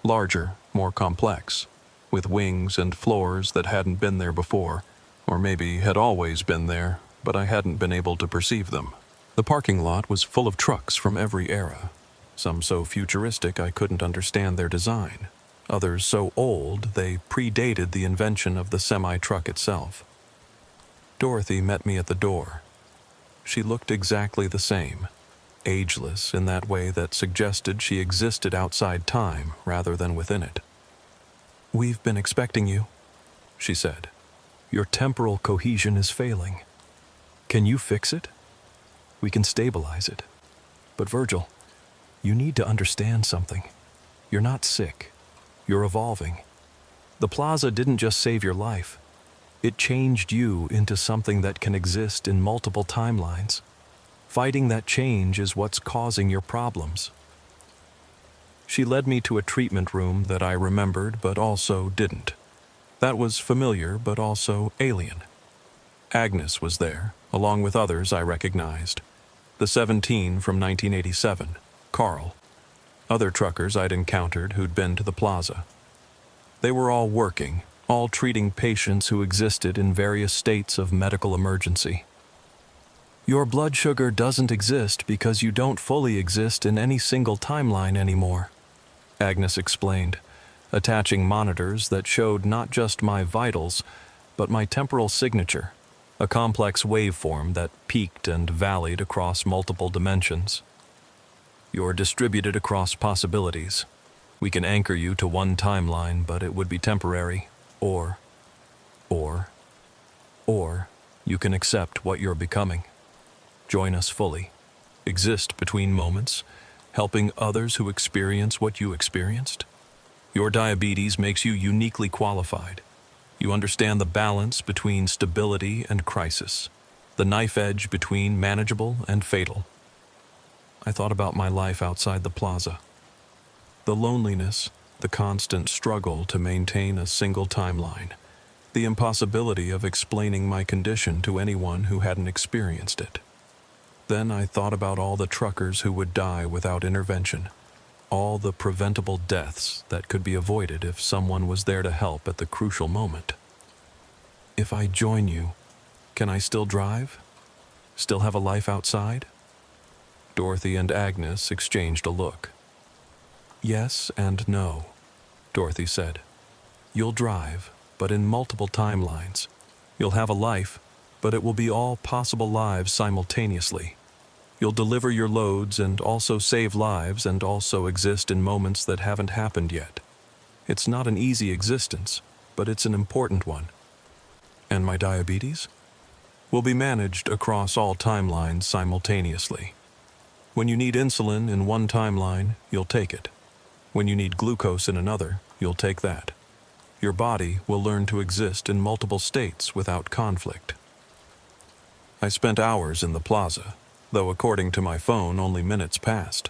Larger, more complex, with wings and floors that hadn't been there before, or maybe had always been there, but I hadn't been able to perceive them. The parking lot was full of trucks from every era, some so futuristic I couldn't understand their design, others so old they predated the invention of the semi-truck itself. Dorothy met me at the door. She looked exactly the same, ageless in that way that suggested she existed outside time rather than within it. "We've been expecting you," she said. "Your temporal cohesion is failing. Can you fix it? We can stabilize it. But Virgil, you need to understand something. You're not sick. You're evolving. The plaza didn't just save your life. It changed you into something that can exist in multiple timelines. Fighting that change is what's causing your problems." She led me to a treatment room that I remembered but also didn't. That was familiar but also alien. Agnes was there, along with others I recognized. The 17 from 1987, Carl. Other truckers I'd encountered who'd been to the plaza. They were all working, all treating patients who existed in various states of medical emergency. Your blood sugar doesn't exist because you don't fully exist in any single timeline anymore, Agnes explained, attaching monitors that showed not just my vitals, but my temporal signature, a complex waveform that peaked and valleyed across multiple dimensions. You're distributed across possibilities. We can anchor you to one timeline, but it would be temporary. Or you can accept what you're becoming. Join us fully. Exist between moments, helping others who experience what you experienced. Your diabetes makes you uniquely qualified. You understand the balance between stability and crisis, the knife edge between manageable and fatal. I thought about my life outside the plaza. The loneliness, the constant struggle to maintain a single timeline, the impossibility of explaining my condition to anyone who hadn't experienced it. Then I thought about all the truckers who would die without intervention, all the preventable deaths that could be avoided if someone was there to help at the crucial moment. If I join you, can I still drive? Still have a life outside? Dorothy and Agnes exchanged a look. Yes and no, Dorothy said. You'll drive, but in multiple timelines. You'll have a life, but it will be all possible lives simultaneously. You'll deliver your loads and also save lives and also exist in moments that haven't happened yet. It's not an easy existence, but it's an important one. And my diabetes? Will be managed across all timelines simultaneously. When you need insulin in one timeline, you'll take it. When you need glucose in another, you'll take that. Your body will learn to exist in multiple states without conflict. I spent hours in the plaza, though according to my phone only minutes passed.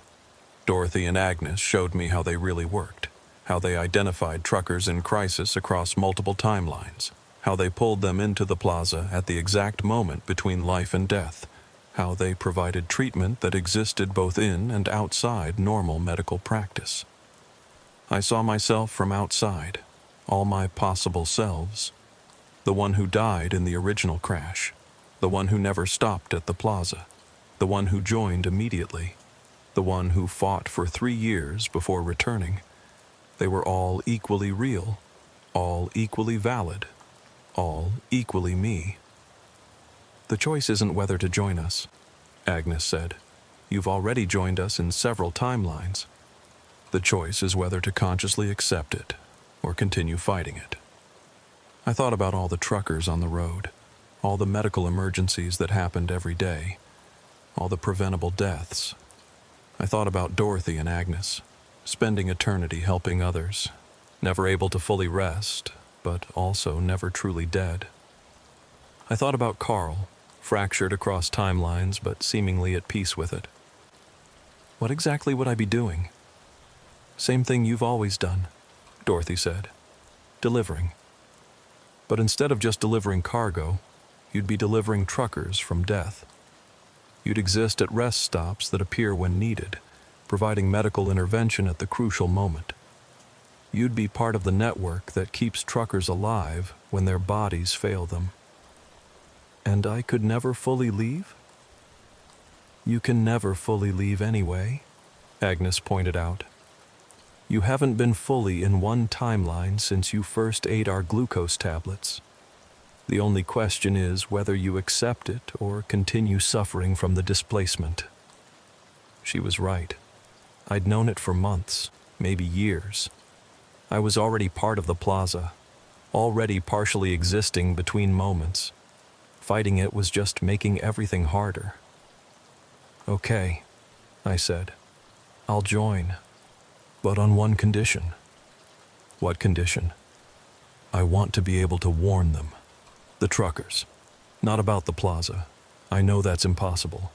Dorothy and Agnes showed me how they really worked, how they identified truckers in crisis across multiple timelines, how they pulled them into the plaza at the exact moment between life and death, how they provided treatment that existed both in and outside normal medical practice. I saw myself from outside, all my possible selves, the one who died in the original crash, the one who never stopped at the plaza, the one who joined immediately, the one who fought for 3 years before returning. They were all equally real, all equally valid, all equally me. The choice isn't whether to join us, Agnes said. You've already joined us in several timelines. The choice is whether to consciously accept it or continue fighting it. I thought about all the truckers on the road, all the medical emergencies that happened every day, all the preventable deaths. I thought about Dorothy and Agnes, spending eternity helping others, never able to fully rest, but also never truly dead. I thought about Carl, fractured across timelines but seemingly at peace with it. What exactly would I be doing? Same thing you've always done, Dorothy said. Delivering. But instead of just delivering cargo, you'd be delivering truckers from death. You'd exist at rest stops that appear when needed, providing medical intervention at the crucial moment. You'd be part of the network that keeps truckers alive when their bodies fail them. And I could never fully leave? You can never fully leave anyway, Agnes pointed out. You haven't been fully in one timeline since you first ate our glucose tablets. The only question is whether you accept it or continue suffering from the displacement. She was right. I'd known it for months, maybe years. I was already part of the plaza, already partially existing between moments. Fighting it was just making everything harder. Okay, I said. I'll join, but on one condition. What condition? I want to be able to warn them. The truckers. Not about the plaza. I know that's impossible.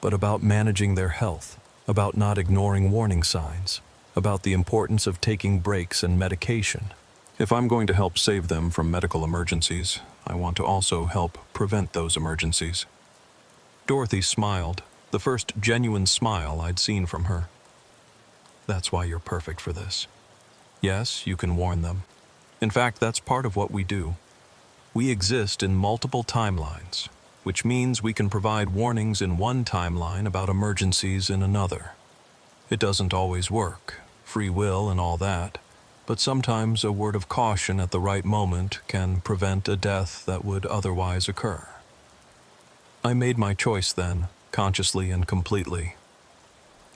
But about managing their health, about not ignoring warning signs, about the importance of taking breaks and medication. If I'm going to help save them from medical emergencies, I want to also help prevent those emergencies. Dorothy smiled, the first genuine smile I'd seen from her. That's why you're perfect for this. Yes, you can warn them. In fact, that's part of what we do. We exist in multiple timelines, which means we can provide warnings in one timeline about emergencies in another. It doesn't always work, free will and all that, but sometimes a word of caution at the right moment can prevent a death that would otherwise occur. I made my choice then, consciously and completely.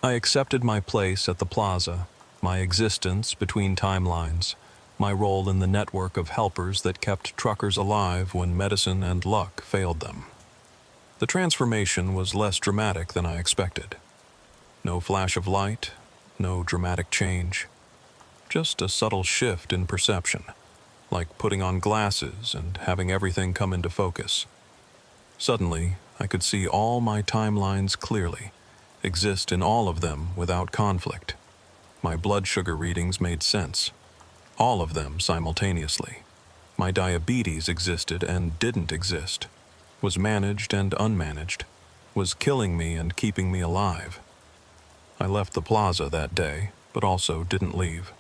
I accepted my place at the plaza, my existence between timelines, my role in the network of helpers that kept truckers alive when medicine and luck failed them. The transformation was less dramatic than I expected. No flash of light, no dramatic change. Just a subtle shift in perception, like putting on glasses and having everything come into focus. Suddenly, I could see all my timelines clearly, exist in all of them without conflict. My blood sugar readings made sense. All of them simultaneously. My diabetes existed and didn't exist, was managed and unmanaged, was killing me and keeping me alive. I left the plaza that day, but also didn't leave.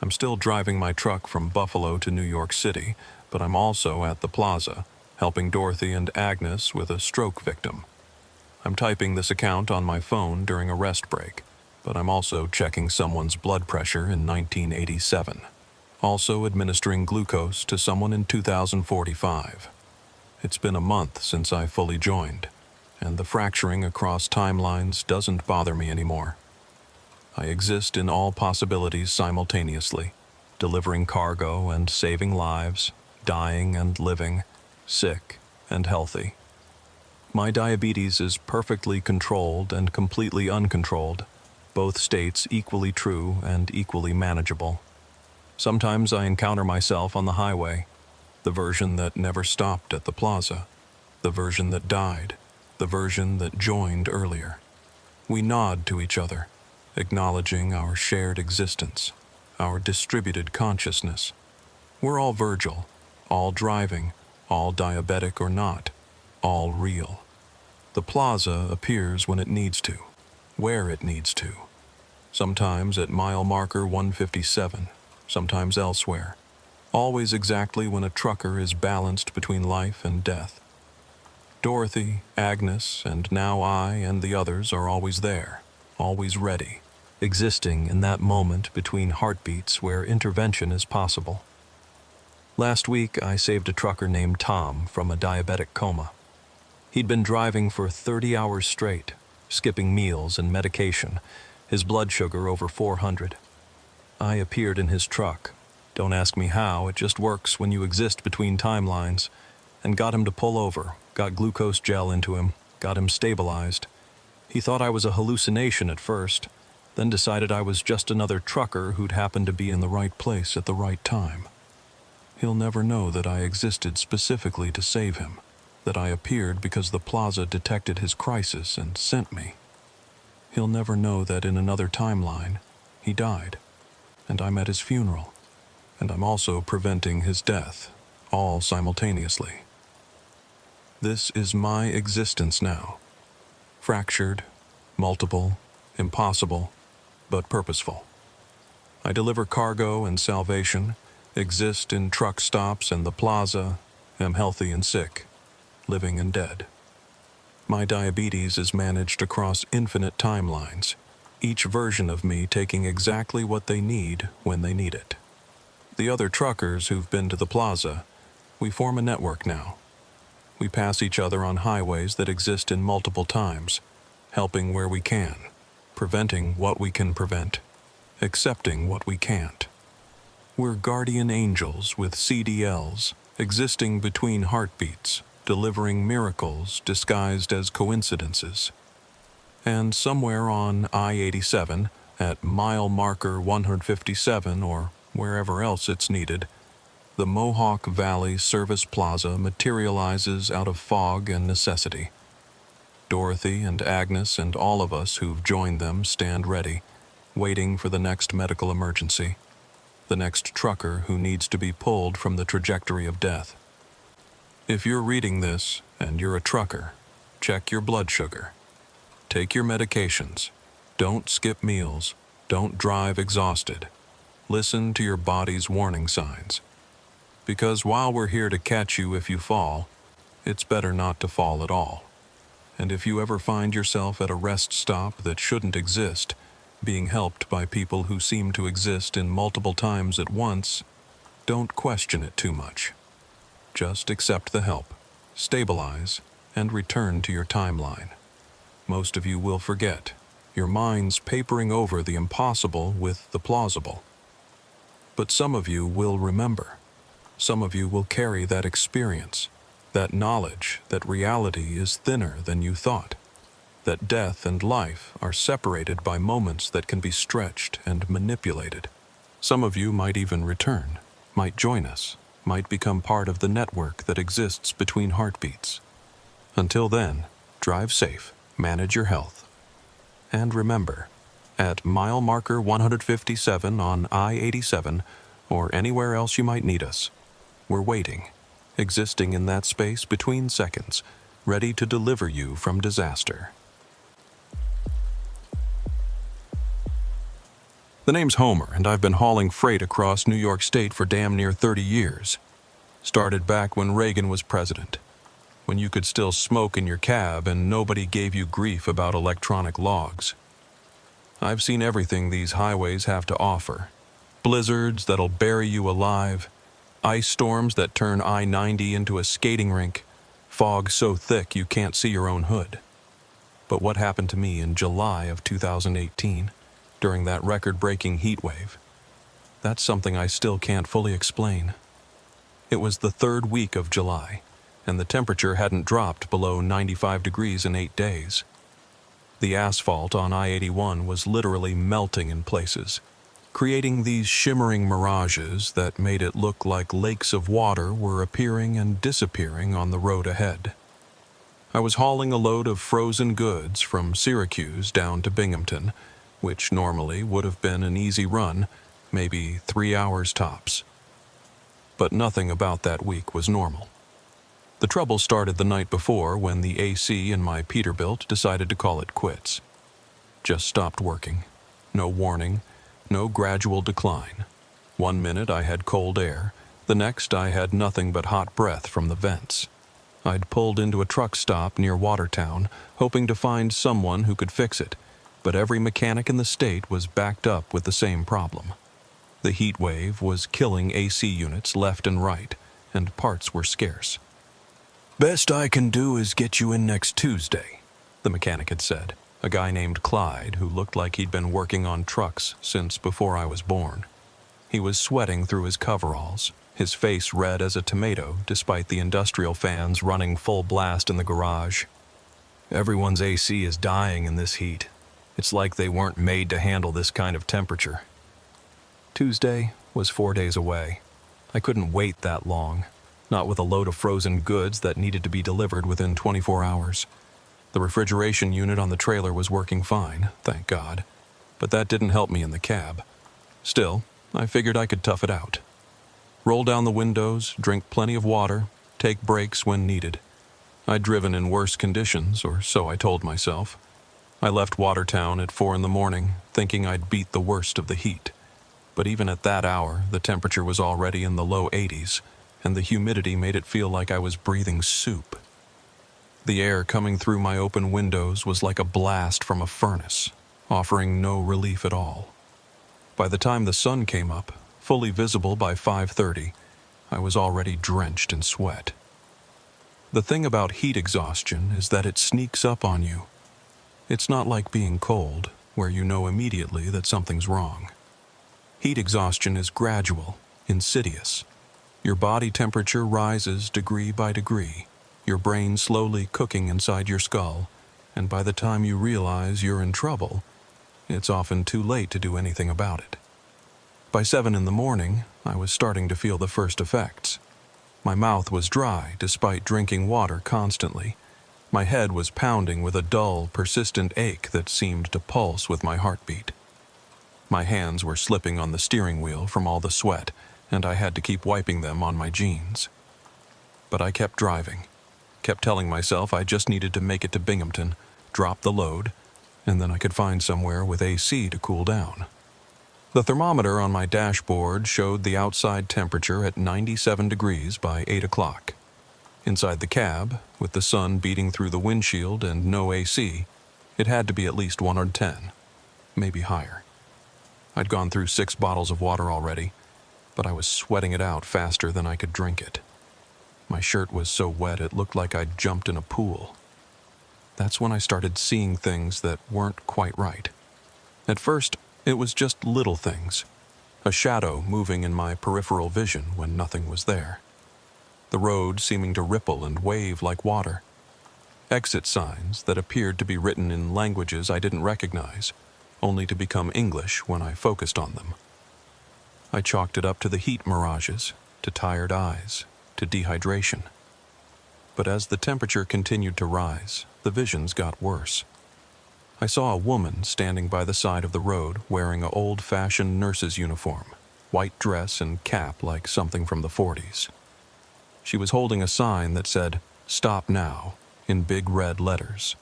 I'm still driving my truck from Buffalo to New York City, but I'm also at the plaza, helping Dorothy and Agnes with a stroke victim. I'm typing this account on my phone during a rest break, but I'm also checking someone's blood pressure in 1987. Also administering glucose to someone in 2045. It's been a month since I fully joined, and the fracturing across timelines doesn't bother me anymore. I exist in all possibilities simultaneously, delivering cargo and saving lives, dying and living, sick and healthy. My diabetes is perfectly controlled and completely uncontrolled, both states equally true and equally manageable. Sometimes I encounter myself on the highway, the version that never stopped at the plaza, the version that died, the version that joined earlier. We nod to each other, acknowledging our shared existence, our distributed consciousness. We're all Virgil, all driving, all diabetic or not, all real. The plaza appears when it needs to, where it needs to. Sometimes at mile marker 157, sometimes elsewhere. Always exactly when a trucker is balanced between life and death. Dorothy, Agnes, and now I and the others are always there, always ready, existing in that moment between heartbeats where intervention is possible. Last week, I saved a trucker named Tom from a diabetic coma. He'd been driving for 30 hours straight, skipping meals and medication, his blood sugar over 400. I appeared in his truck. Don't ask me how, it just works when you exist between timelines, and got him to pull over, got glucose gel into him, got him stabilized. He thought I was a hallucination at first, then decided I was just another trucker who'd happened to be in the right place at the right time. He'll never know that I existed specifically to save him, that I appeared because the plaza detected his crisis and sent me. He'll never know that in another timeline, he died, and I'm at his funeral, and I'm also preventing his death, all simultaneously. This is my existence now. Fractured, multiple, impossible, but purposeful. I deliver cargo and salvation, exist in truck stops and the plaza, am healthy and sick, living and dead. My diabetes is managed across infinite timelines, each version of me taking exactly what they need when they need it. The other truckers who've been to the plaza, we form a network now. We pass each other on highways that exist in multiple times, helping where we can, preventing what we can prevent, accepting what we can't. We're guardian angels with CDLs, existing between heartbeats, delivering miracles disguised as coincidences. And somewhere on I-87, at mile marker 157 or wherever else it's needed, the Mohawk Valley Service Plaza materializes out of fog and necessity. Dorothy and Agnes and all of us who've joined them stand ready, waiting for the next medical emergency, the next trucker who needs to be pulled from the trajectory of death. If you're reading this and you're a trucker, check your blood sugar. Take your medications. Don't skip meals. Don't drive exhausted. Listen to your body's warning signs. Because while we're here to catch you if you fall, it's better not to fall at all. And if you ever find yourself at a rest stop that shouldn't exist, being helped by people who seem to exist in multiple times at once, don't question it too much. Just accept the help, stabilize, and return to your timeline. Most of you will forget, your mind's papering over the impossible with the plausible. But some of you will remember. Some of you will carry that experience, that knowledge that reality is thinner than you thought, that death and life are separated by moments that can be stretched and manipulated. Some of you might even return, might join us, might become part of the network that exists between heartbeats. Until then, drive safe, manage your health. And remember, at mile marker 157 on I-87, or anywhere else you might need us, we're waiting, existing in that space between seconds, ready to deliver you from disaster. The name's Homer, and I've been hauling freight across New York State for damn near 30 years. Started back when Reagan was president, when you could still smoke in your cab and nobody gave you grief about electronic logs. I've seen everything these highways have to offer. Blizzards that'll bury you alive, ice storms that turn I-90 into a skating rink, fog so thick you can't see your own hood. But what happened to me in July of 2018, during that record-breaking heat wave? That's something I still can't fully explain. It was the third week of July, and the temperature hadn't dropped below 95 degrees in 8 days. The asphalt on I-81 was literally melting in places, creating these shimmering mirages that made it look like lakes of water were appearing and disappearing on the road ahead. I was hauling a load of frozen goods from Syracuse down to Binghamton, which normally would have been an easy run, maybe 3 hours tops. But nothing about that week was normal. The trouble started the night before when the AC in my Peterbilt decided to call it quits. Just stopped working. No warning, no gradual decline. 1 minute I had cold air, the next I had nothing but hot breath from the vents. I'd pulled into a truck stop near Watertown, hoping to find someone who could fix it, but every mechanic in the state was backed up with the same problem. The heat wave was killing AC units left and right, and parts were scarce. "Best I can do is get you in next Tuesday," the mechanic had said, a guy named Clyde who looked like he'd been working on trucks since before I was born. He was sweating through his coveralls, his face red as a tomato despite the industrial fans running full blast in the garage. "Everyone's AC is dying in this heat. It's like they weren't made to handle this kind of temperature." Tuesday was 4 days away. I couldn't wait that long, not with a load of frozen goods that needed to be delivered within 24 hours. The refrigeration unit on the trailer was working fine, thank God, but that didn't help me in the cab. Still, I figured I could tough it out. Roll down the windows, drink plenty of water, take breaks when needed. I'd driven in worse conditions, or so I told myself. I left Watertown at 4 in the morning, thinking I'd beat the worst of the heat. But even at that hour, the temperature was already in the low 80s, and the humidity made it feel like I was breathing soup. The air coming through my open windows was like a blast from a furnace, offering no relief at all. By the time the sun came up, fully visible by 5:30, I was already drenched in sweat. The thing about heat exhaustion is that it sneaks up on you. It's not like being cold, where you know immediately that something's wrong. Heat exhaustion is gradual, insidious. Your body temperature rises degree by degree, your brain slowly cooking inside your skull, and by the time you realize you're in trouble, it's often too late to do anything about it. By 7 in the morning, I was starting to feel the first effects. My mouth was dry despite drinking water constantly. My head was pounding with a dull, persistent ache that seemed to pulse with my heartbeat. My hands were slipping on the steering wheel from all the sweat, and I had to keep wiping them on my jeans. But I kept driving, kept telling myself I just needed to make it to Binghamton, drop the load, and then I could find somewhere with AC to cool down. The thermometer on my dashboard showed the outside temperature at 97 degrees by 8 o'clock. Inside the cab, with the sun beating through the windshield and no AC, it had to be at least 110, maybe higher. I'd gone through 6 bottles of water already, but I was sweating it out faster than I could drink it. My shirt was so wet it looked like I'd jumped in a pool. That's when I started seeing things that weren't quite right. At first, it was just little things. A shadow moving in my peripheral vision when nothing was there. The road seeming to ripple and wave like water. Exit signs that appeared to be written in languages I didn't recognize, only to become English when I focused on them. I chalked it up to the heat mirages, to tired eyes, to dehydration. But as the temperature continued to rise, the visions got worse. I saw a woman standing by the side of the road wearing an old-fashioned nurse's uniform, white dress and cap like something from the 40s. She was holding a sign that said, "Stop now," in big red letters.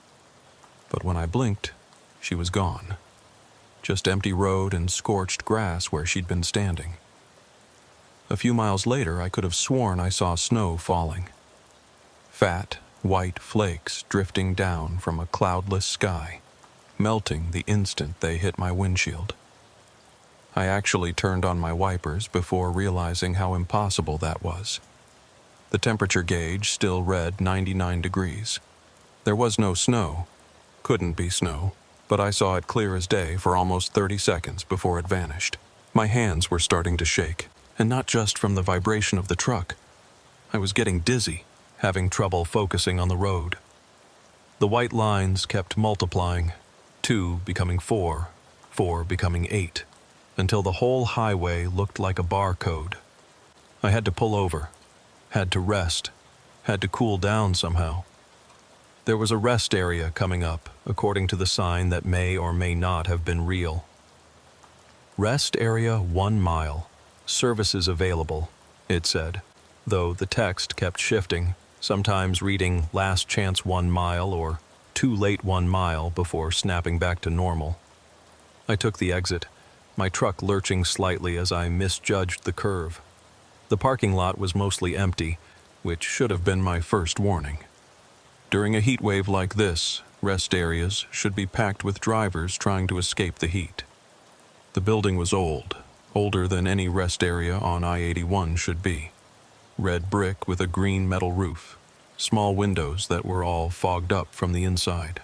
But when I blinked, she was gone. Just empty road and scorched grass where she'd been standing. A few miles later, I could have sworn I saw snow falling. Fat, white flakes drifting down from a cloudless sky, melting the instant they hit my windshield. I actually turned on my wipers before realizing how impossible that was. The temperature gauge still read 99 degrees. There was no snow. Couldn't be snow, but I saw it clear as day for almost 30 seconds before it vanished. My hands were starting to shake, and not just from the vibration of the truck. I was getting dizzy, having trouble focusing on the road. The white lines kept multiplying, 2 becoming 4, 4 becoming 8, until the whole highway looked like a barcode. I had to pull over, had to rest, had to cool down somehow. There was a rest area coming up, according to the sign that may or may not have been real. Rest area 1 mile. Services available, it said, though the text kept shifting, sometimes reading last chance 1 mile or too late 1 mile before snapping back to normal. I took the exit, my truck lurching slightly as I misjudged the curve. The parking lot was mostly empty, which should have been my first warning. During a heat wave like this, rest areas should be packed with drivers trying to escape the heat. The building was old, older than any rest area on I-81 should be. Red brick with a green metal roof, small windows that were all fogged up from the inside.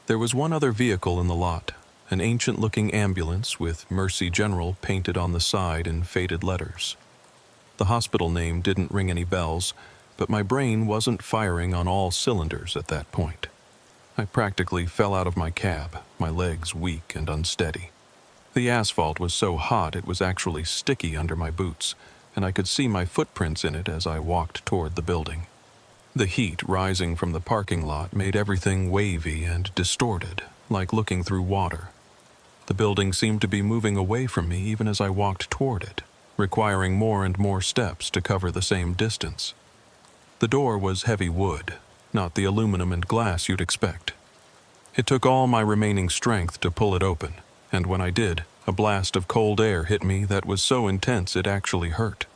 There was one other vehicle in the lot, an ancient-looking ambulance with Mercy General painted on the side in faded letters. The hospital name didn't ring any bells, but my brain wasn't firing on all cylinders at that point. I practically fell out of my cab, my legs weak and unsteady. The asphalt was so hot it was actually sticky under my boots, and I could see my footprints in it as I walked toward the building. The heat rising from the parking lot made everything wavy and distorted, like looking through water. The building seemed to be moving away from me even as I walked toward it, requiring more and more steps to cover the same distance. The door was heavy wood, not the aluminum and glass you'd expect. It took all my remaining strength to pull it open, and when I did, a blast of cold air hit me that was so intense it actually hurt.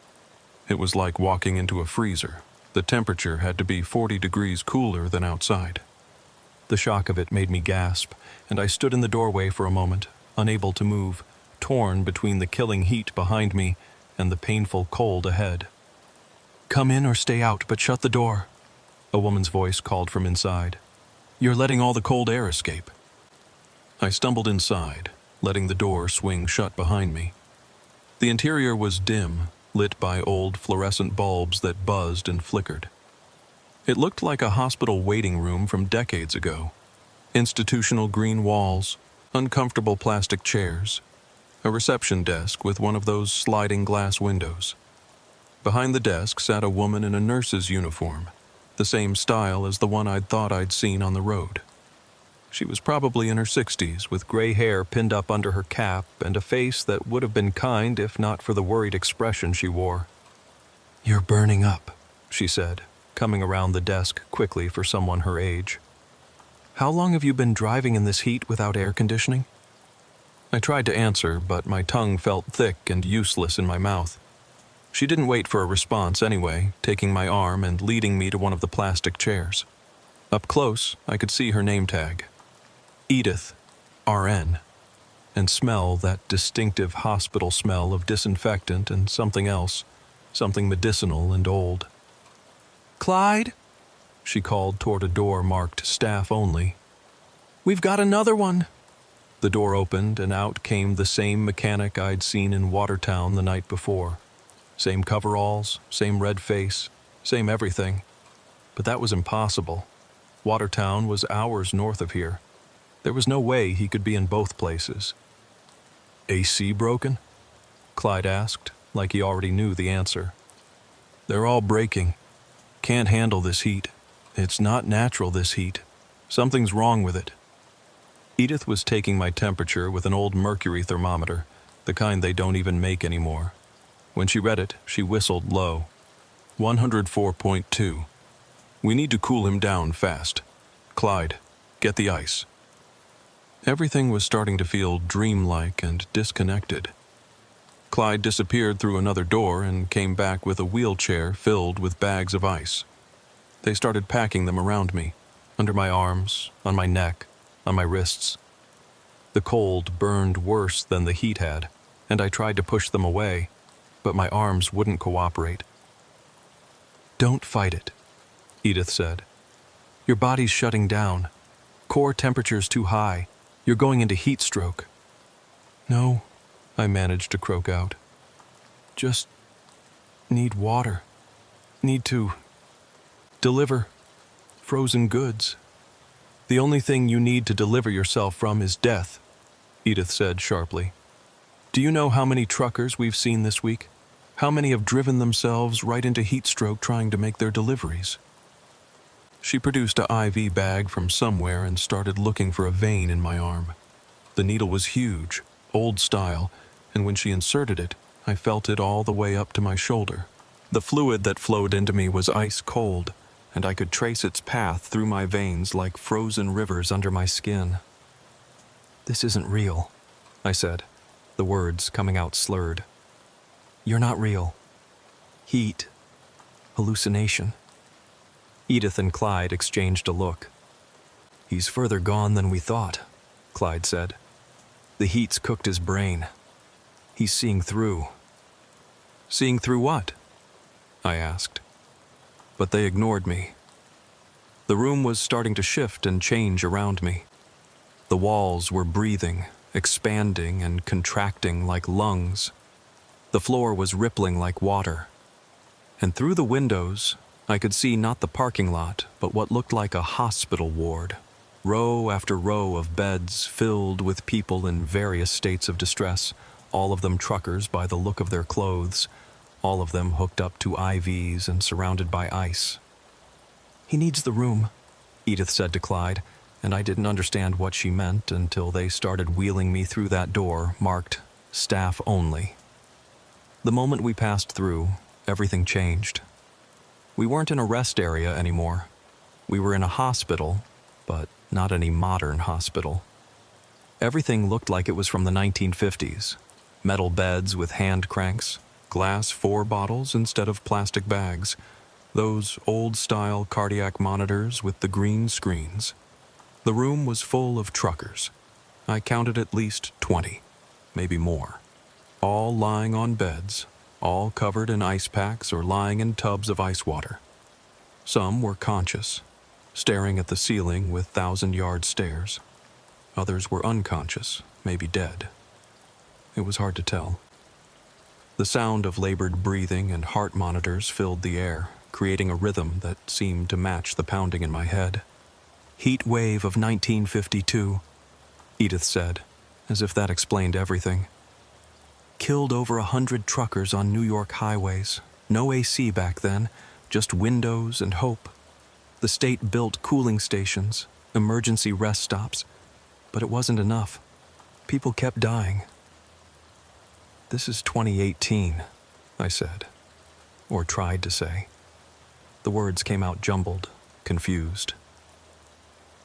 It was like walking into a freezer. The temperature had to be 40 degrees cooler than outside. The shock of it made me gasp, and I stood in the doorway for a moment, unable to move, torn between the killing heat behind me and the painful cold ahead. "Come in or stay out, but shut the door," a woman's voice called from inside. "You're letting all the cold air escape." I stumbled inside, letting the door swing shut behind me. The interior was dim, lit by old fluorescent bulbs that buzzed and flickered. It looked like a hospital waiting room from decades ago. Institutional green walls, uncomfortable plastic chairs, a reception desk with one of those sliding glass windows. Behind the desk sat a woman in a nurse's uniform, the same style as the one I'd thought I'd seen on the road. She was probably in her 60s, with gray hair pinned up under her cap and a face that would have been kind if not for the worried expression she wore. "You're burning up," she said, coming around the desk quickly for someone her age. "How long have you been driving in this heat without air conditioning?" I tried to answer, but my tongue felt thick and useless in my mouth. She didn't wait for a response anyway, taking my arm and leading me to one of the plastic chairs. Up close, I could see her name tag. Edith, RN, and smell that distinctive hospital smell of disinfectant and something else, something medicinal and old. "Clyde?" she called toward a door marked staff only. "We've got another one." The door opened and out came the same mechanic I'd seen in Watertown the night before. Same coveralls, same red face, same everything. But that was impossible. Watertown was hours north of here. There was no way he could be in both places. "AC broken?" Clyde asked, like he already knew the answer. "They're all breaking. Can't handle this heat. It's not natural, this heat. Something's wrong with it." Edith was taking my temperature with an old mercury thermometer, the kind they don't even make anymore. When she read it, she whistled low. 104.2. "We need to cool him down fast. Clyde, get the ice." Everything was starting to feel dreamlike and disconnected. Clyde disappeared through another door and came back with a wheelchair filled with bags of ice. They started packing them around me, under my arms, on my neck, on my wrists. The cold burned worse than the heat had, and I tried to push them away, but my arms wouldn't cooperate. "Don't fight it," Edith said. "Your body's shutting down. Core temperature's too high. You're going into heat stroke." "No," I managed to croak out. "Just need water. Need to deliver frozen goods." "The only thing you need to deliver yourself from is death," Edith said sharply. "Do you know how many truckers we've seen this week? How many have driven themselves right into heat stroke trying to make their deliveries?" She produced a IV bag from somewhere and started looking for a vein in my arm. The needle was huge, old style, and when she inserted it, I felt it all the way up to my shoulder. The fluid that flowed into me was ice cold, and I could trace its path through my veins like frozen rivers under my skin. "This isn't real," I said, the words coming out slurred. "You're not real. Heat. Hallucination." Edith and Clyde exchanged a look. "He's further gone than we thought," Clyde said. "The heat's cooked his brain. He's seeing through." "Seeing through what?" I asked. But they ignored me. The room was starting to shift and change around me. The walls were breathing, expanding and contracting like lungs. The floor was rippling like water. And through the windows, I could see not the parking lot, but what looked like a hospital ward. Row after row of beds filled with people in various states of distress, all of them truckers by the look of their clothes, all of them hooked up to IVs and surrounded by ice. "He needs the room," Edith said to Clyde, and I didn't understand what she meant until they started wheeling me through that door marked "Staff Only." The moment we passed through, everything changed. We weren't in a rest area anymore. We were in a hospital, but not any modern hospital. Everything looked like it was from the 1950s. Metal beds with hand cranks, glass 4 bottles instead of plastic bags, those old-style cardiac monitors with the green screens. The room was full of truckers. I counted at least 20, maybe more, all lying on beds, all covered in ice packs or lying in tubs of ice water. Some were conscious, staring at the ceiling with 1,000-yard stares. Others were unconscious, maybe dead. It was hard to tell. The sound of labored breathing and heart monitors filled the air, creating a rhythm that seemed to match the pounding in my head. "Heat wave of 1952, Edith said, as if that explained everything. "Killed over 100 truckers on New York highways. No AC back then, just windows and hope. The state built cooling stations, emergency rest stops, but it wasn't enough. People kept dying. "This is 2018, I said, or tried to say. The words came out jumbled, confused.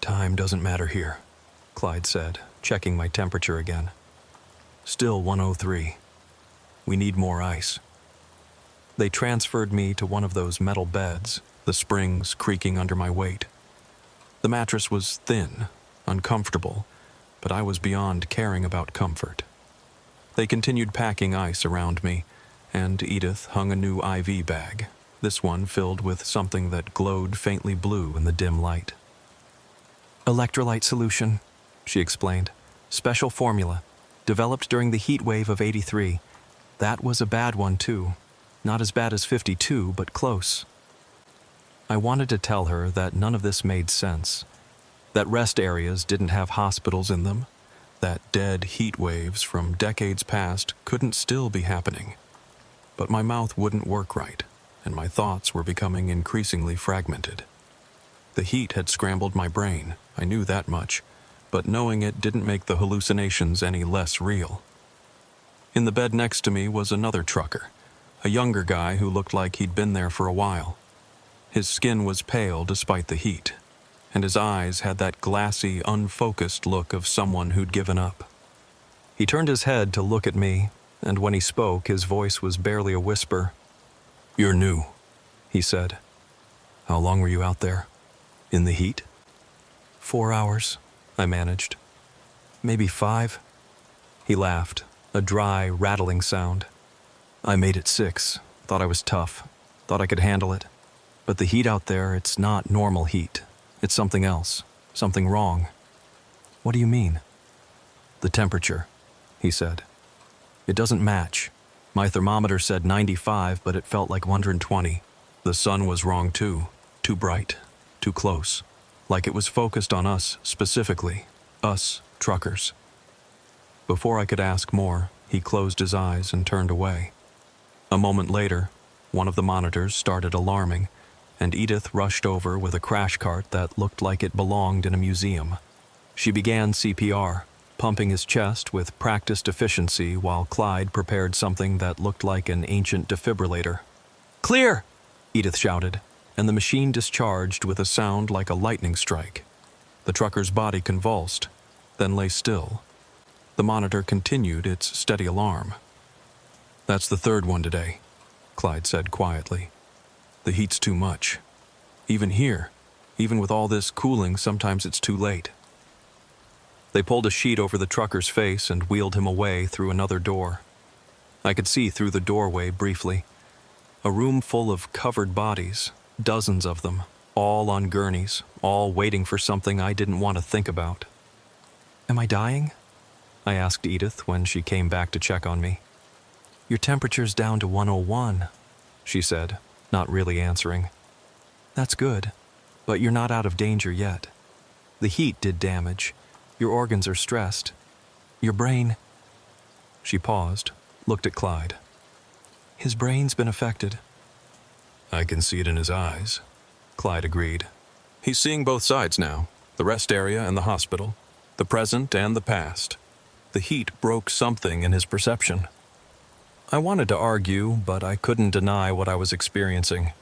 "Time doesn't matter here," Clyde said, checking my temperature again. "Still 103. We need more ice." They transferred me to one of those metal beds, the springs creaking under my weight. The mattress was thin, uncomfortable, but I was beyond caring about comfort. They continued packing ice around me, and Edith hung a new IV bag, this one filled with something that glowed faintly blue in the dim light. "Electrolyte solution," she explained. "Special formula, developed during the heat wave of '83. That was a bad one, too. Not as bad as '52, but close." I wanted to tell her that none of this made sense, that rest areas didn't have hospitals in them, that dead heat waves from decades past couldn't still be happening. But my mouth wouldn't work right, and my thoughts were becoming increasingly fragmented. The heat had scrambled my brain, I knew that much, but knowing it didn't make the hallucinations any less real. In the bed next to me was another trucker, a younger guy who looked like he'd been there for a while. His skin was pale despite the heat, and his eyes had that glassy, unfocused look of someone who'd given up. He turned his head to look at me, and when he spoke, his voice was barely a whisper. "You're new," he said. "How long were you out there? In the heat?" 4 hours, I managed. "Maybe 5. He laughed, a dry, rattling sound. "I made it 6, thought I was tough, thought I could handle it. But the heat out there, it's not normal heat. It's something else, something wrong." "What do you mean?" "The temperature," he said. "It doesn't match. My thermometer said 95, but it felt like 120. The sun was wrong too bright, too close, like it was focused on us specifically, us truckers." Before I could ask more, he closed his eyes and turned away. A moment later, one of the monitors started alarming, and Edith rushed over with a crash cart that looked like it belonged in a museum. She began CPR, pumping his chest with practiced efficiency while Clyde prepared something that looked like an ancient defibrillator. "Clear!" Edith shouted, and the machine discharged with a sound like a lightning strike. The trucker's body convulsed, then lay still. The monitor continued its steady alarm. "That's the 3rd one today," Clyde said quietly. "The heat's too much. Even here, even with all this cooling, sometimes it's too late." They pulled a sheet over the trucker's face and wheeled him away through another door. I could see through the doorway briefly. A room full of covered bodies, dozens of them, all on gurneys, all waiting for something I didn't want to think about. "Am I dying?" I asked Edith when she came back to check on me. "Your temperature's down to 101, she said, not really answering. "That's good, but you're not out of danger yet. The heat did damage. Your organs are stressed. Your brain—" She paused, looked at Clyde. "His brain's been affected." "I can see it in his eyes," Clyde agreed. "He's seeing both sides now, the rest area and the hospital, the present and the past. The heat broke something in his perception." I wanted to argue, but I couldn't deny what I was experiencing.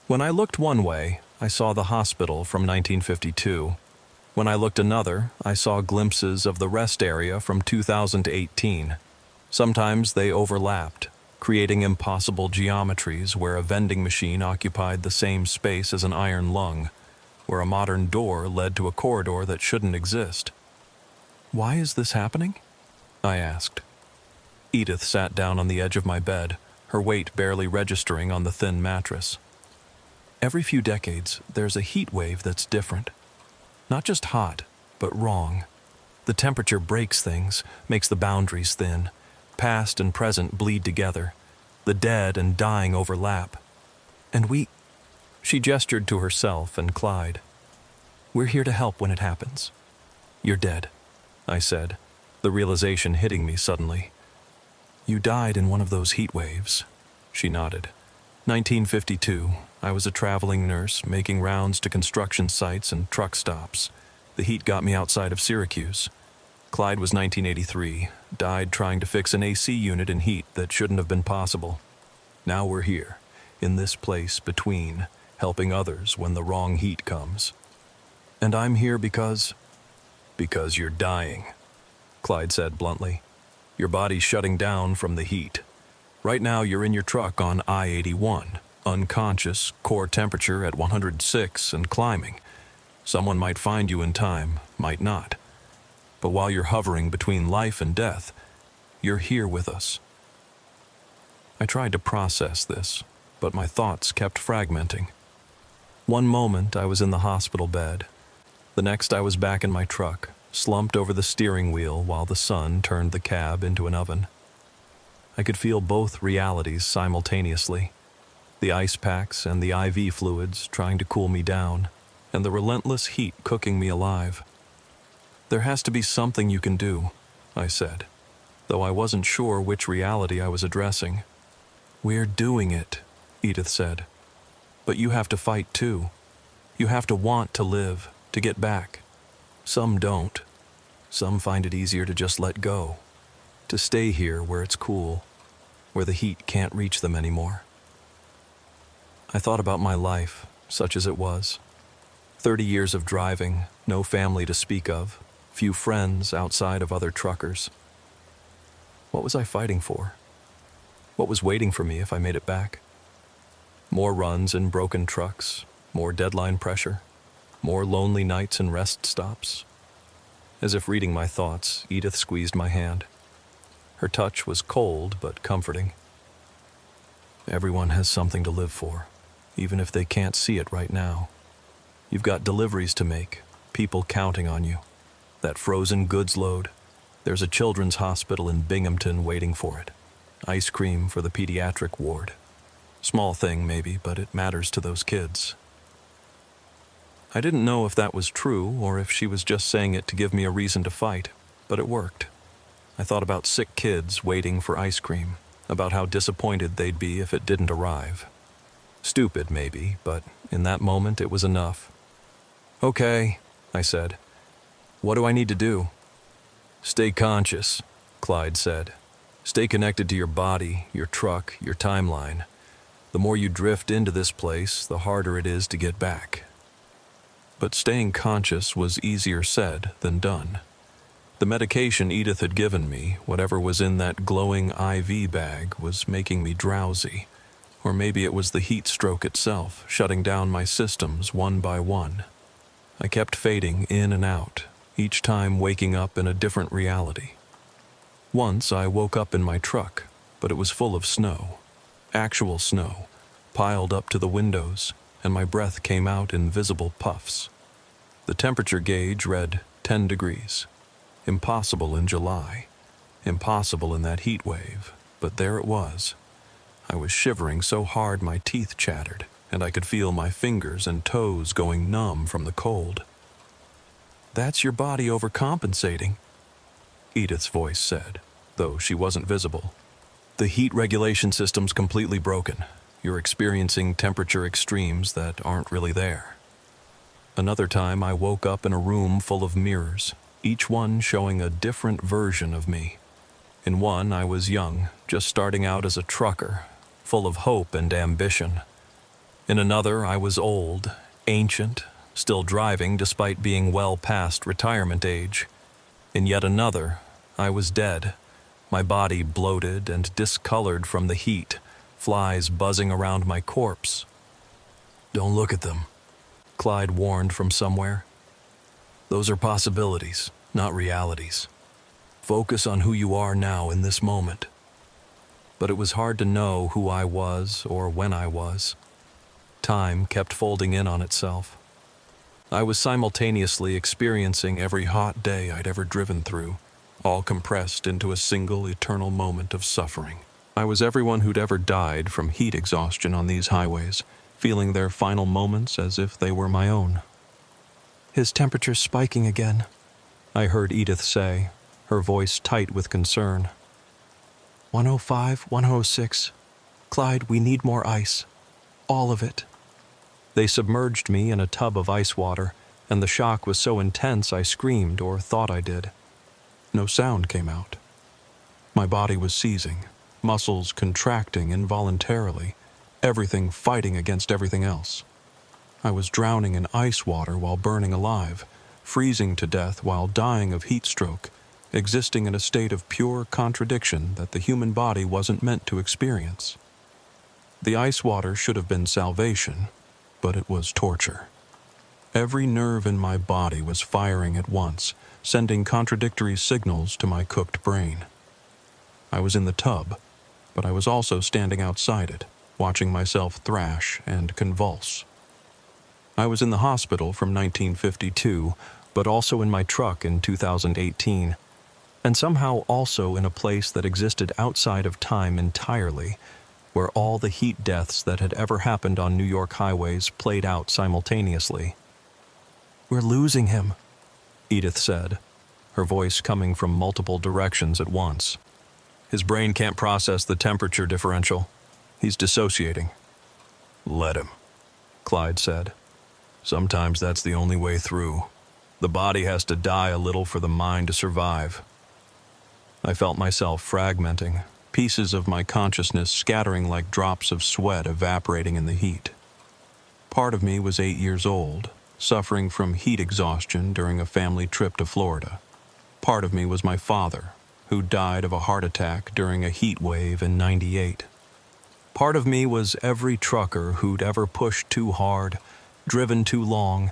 When I looked one way, I saw the hospital from 1952. When I looked another, I saw glimpses of the rest area from 2018. Sometimes they overlapped, creating impossible geometries where a vending machine occupied the same space as an iron lung, where a modern door led to a corridor that shouldn't exist. "Why is this happening?" I asked. Edith sat down on the edge of my bed, her weight barely registering on the thin mattress. "Every few decades, there's a heat wave that's different. Not just hot, but wrong. The temperature breaks things, makes the boundaries thin. Past and present bleed together. The dead and dying overlap. And we—" She gestured to herself and Clyde. "We're here to help when it happens." "You're dead," I said, the realization hitting me suddenly. "You died in one of those heat waves," she nodded. 1952, I was a traveling nurse making rounds to construction sites and truck stops. The heat got me outside of Syracuse. Clyde was 1983, died trying to fix an AC unit in heat that shouldn't have been possible. Now we're here, in this place between, helping others when the wrong heat comes. And I'm here because you're dying, Clyde said bluntly. Your body's shutting down from the heat. Right now you're in your truck on I-81, unconscious, core temperature at 106 and climbing. Someone might find you in time, might not. But while you're hovering between life and death, you're here with us. I tried to process this, but my thoughts kept fragmenting. One moment I was in the hospital bed. The next I was back in my truck, slumped over the steering wheel while the sun turned the cab into an oven. I could feel both realities simultaneously. The ice packs and the IV fluids trying to cool me down, and the relentless heat cooking me alive. There has to be something you can do, I said, though I wasn't sure which reality I was addressing. We're doing it, Edith said. But you have to fight too. You have to want to live, to get back. Some don't. Some find it easier to just let go, to stay here where it's cool, where the heat can't reach them anymore. I thought about my life, such as it was. 30 years of driving, no family to speak of, few friends outside of other truckers. What was I fighting for? What was waiting for me if I made it back? More runs in broken trucks, more deadline pressure, more lonely nights and rest stops. As if reading my thoughts, Edith squeezed my hand. Her touch was cold but comforting. Everyone has something to live for, even if they can't see it right now. You've got deliveries to make, people counting on you. That frozen goods load. There's a children's hospital in Binghamton waiting for it. Ice cream for the pediatric ward. Small thing maybe, but it matters to those kids. I didn't know if that was true or if she was just saying it to give me a reason to fight, but it worked. I thought about sick kids waiting for ice cream, about how disappointed they'd be if it didn't arrive. Stupid maybe, but in that moment it was enough. Okay, I said. What do I need to do? Stay conscious, Clyde said. Stay connected to your body, your truck, your timeline. The more you drift into this place, the harder it is to get back. But staying conscious was easier said than done. The medication Edith had given me, whatever was in that glowing IV bag, was making me drowsy. Or maybe it was the heat stroke itself, shutting down my systems one by one. I kept fading in and out, each time waking up in a different reality. Once I woke up in my truck, but it was full of snow. Actual snow, piled up to the windows, and my breath came out in visible puffs. The temperature gauge read 10 degrees. Impossible in July. Impossible in that heat wave, but there it was. I was shivering so hard my teeth chattered, and I could feel my fingers and toes going numb from the cold. That's your body overcompensating, Edith's voice said, though she wasn't visible. The heat regulation system's completely broken. You're experiencing temperature extremes that aren't really there. Another time I woke up in a room full of mirrors, each one showing a different version of me. In one I was young, just starting out as a trucker, full of hope and ambition. In another I was old, ancient, still driving despite being well past retirement age. In yet another, I was dead, my body bloated and discolored from the heat, flies buzzing around my corpse. Don't look at them, Clyde warned from somewhere. Those are possibilities, not realities. Focus on who you are now in this moment. But it was hard to know who I was or when I was. Time kept folding in on itself. I was simultaneously experiencing every hot day I'd ever driven through, all compressed into a single eternal moment of suffering. I was everyone who'd ever died from heat exhaustion on these highways, feeling their final moments as if they were my own. His temperature's spiking again, I heard Edith say, her voice tight with concern. 105, 106. Clyde, we need more ice. All of it. They submerged me in a tub of ice water, and the shock was so intense I screamed or thought I did. No sound came out. My body was seizing, muscles contracting involuntarily, everything fighting against everything else. I was drowning in ice water while burning alive, freezing to death while dying of heat stroke, existing in a state of pure contradiction that the human body wasn't meant to experience. The ice water should have been salvation, but it was torture. Every nerve in my body was firing at once, sending contradictory signals to my cooked brain. I was in the tub, but I was also standing outside it, watching myself thrash and convulse. I was in the hospital from 1952, but also in my truck in 2018, and somehow also in a place that existed outside of time entirely, where all the heat deaths that had ever happened on New York highways played out simultaneously. "We're losing him," Edith said, her voice coming from multiple directions at once. "His brain can't process the temperature differential. He's dissociating." "Let him," Clyde said. "Sometimes that's the only way through. The body has to die a little for the mind to survive." I felt myself fragmenting, pieces of my consciousness scattering like drops of sweat evaporating in the heat. Part of me was 8 years old, suffering from heat exhaustion during a family trip to Florida. Part of me was my father, who died of a heart attack during a heat wave in '98. Part of me was every trucker who'd ever pushed too hard, driven too long,